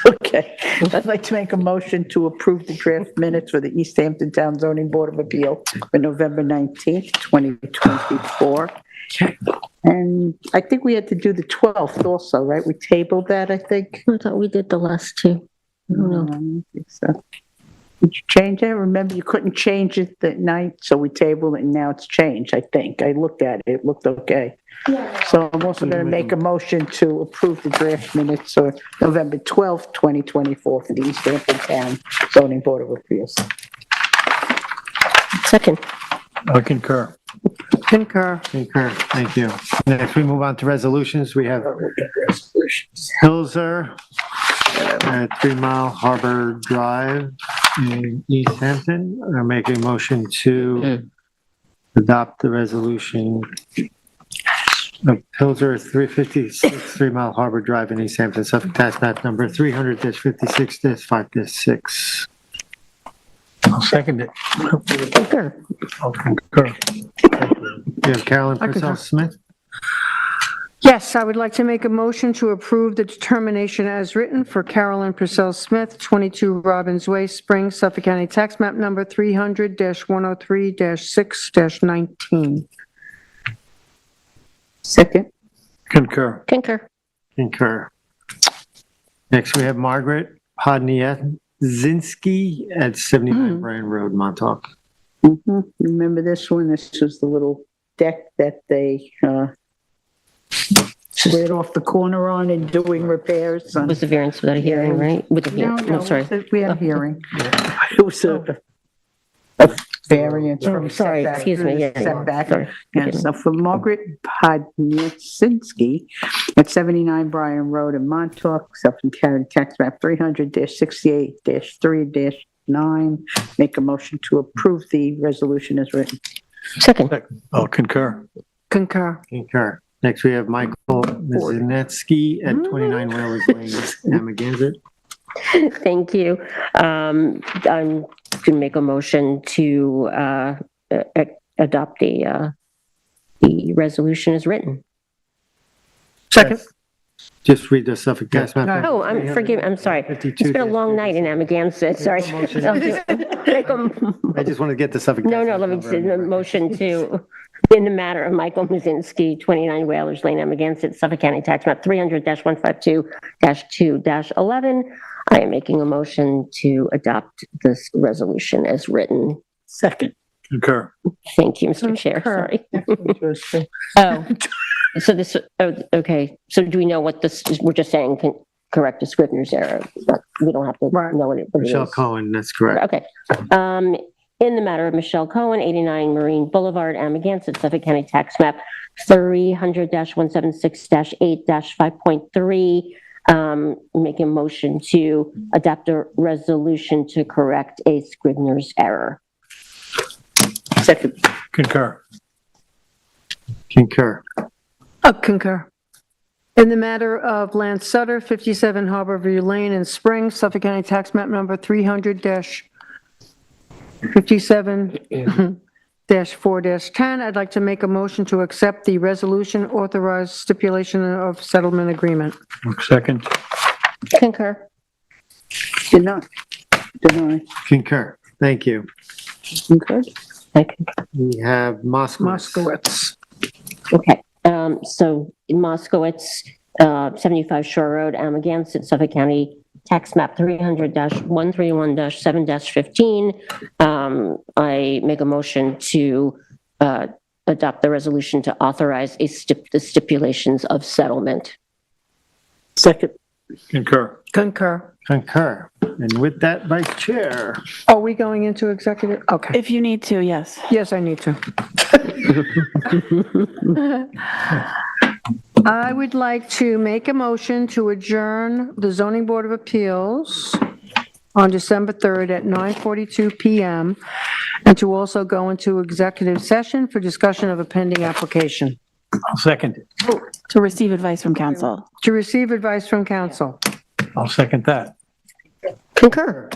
Okay. I'd like to make a motion to approve the draft minutes for the East Hampton Town Zoning Board of Appeal for November 19th, 2024. And I think we had to do the 12th also, right? We tabled that, I think. I thought we did the last two. I don't know. I don't think so. Did you change it? Remember, you couldn't change it that night, so we tabled it and now it's changed, I think. I looked at it, it looked okay. So I'm also going to make a motion to approve the draft minutes for November 12th, 2024 for the East Hampton Town Zoning Board of Appeals. Second. I concur. Concur. Concur, thank you. Next, we move on to resolutions. We have Hilser at 3 Mile Harbor Drive in East Hampton. I'm making a motion to adopt the resolution of Hilser 356 3 Mile Harbor Drive in East Hampton, Suffolk Tax Map number 300-56-5-6. I'll second it. Concur. I'll concur. You have Carolyn Purcell Smith? Yes, I would like to make a motion to approve the determination as written for Carolyn Purcell Smith, 22 Robbins Way, Springs, Suffolk County Tax Map number 300-103-6-19. Second. Concur. Concur. Concur. Next, we have Margaret Podniazinski at 79 Bryan Road, Montauk. Remember this one? This was the little deck that they slid off the corner on and doing repairs on. Was the variance without a hearing, right? With the No, hearing, no, sorry. we had a hearing. It was a variance from Sorry, setback. excuse me, yeah. Setback. Sorry. Yeah, so for Margaret Podniazinski at 79 Bryan Road in Montauk, Suffolk County Tax Map 300-68-3-9, make a motion to approve the resolution as written. Second. I'll concur. Concur. Concur. Next, we have Michael Mizinetsky at 29 Whalers Lane, Amagansett. Thank you. I'm going to make a motion to adopt the resolution as written. Second. Just read the Suffolk Tax Map. Oh, I'm sorry. It's been a long night in Amagansett, sorry. I just want to get the Suffolk. No, let me say the motion to, in the matter of Michael Mizinski, 29 Whalers Lane, Amagansett, Suffolk County Tax Map 300-152-2-11. I am making a motion to adopt this resolution as written. Second. Concur. Thank you, Mr. Chair, sorry. Oh, so this, okay, so do we know what this, we're just saying, correct the Scrivener's error, but we don't have to know what it is. Michelle Cohen, that's correct. Okay. In the matter of Michelle Cohen, 89 Marine Boulevard, Amagansett, Suffolk County Tax Map 300-176-8-5.3, making a motion to adopt a resolution to correct a Scrivener's error. Second. Concur. Concur. Concur. In the matter of Lance Sutter, 57 Harborview Lane in Springs, Suffolk County Tax Map number 300-57-4-10, I'd like to make a motion to accept the resolution authorized stipulation of settlement agreement. Second. Concur. Deny. Concur. Thank you. Concur. We have Moskowitz. Okay, so in Moskowitz, 75 Shore Road, Amagansett, Suffolk County tax map 300-131-7-15, I make a motion to adopt the resolution to authorize the stipulations of settlement. Second. Concur. Concur. Concur. And with that, Vice Chair. Are we going into executive? Okay. If you need to, yes. Yes, I need to. I would like to make a motion to adjourn the Zoning Board of Appeals on December 3rd at 9:42 PM, and to also go into executive session for discussion of a pending application. I'll second it. To receive advice from counsel. To receive advice from counsel. I'll second that. Concur.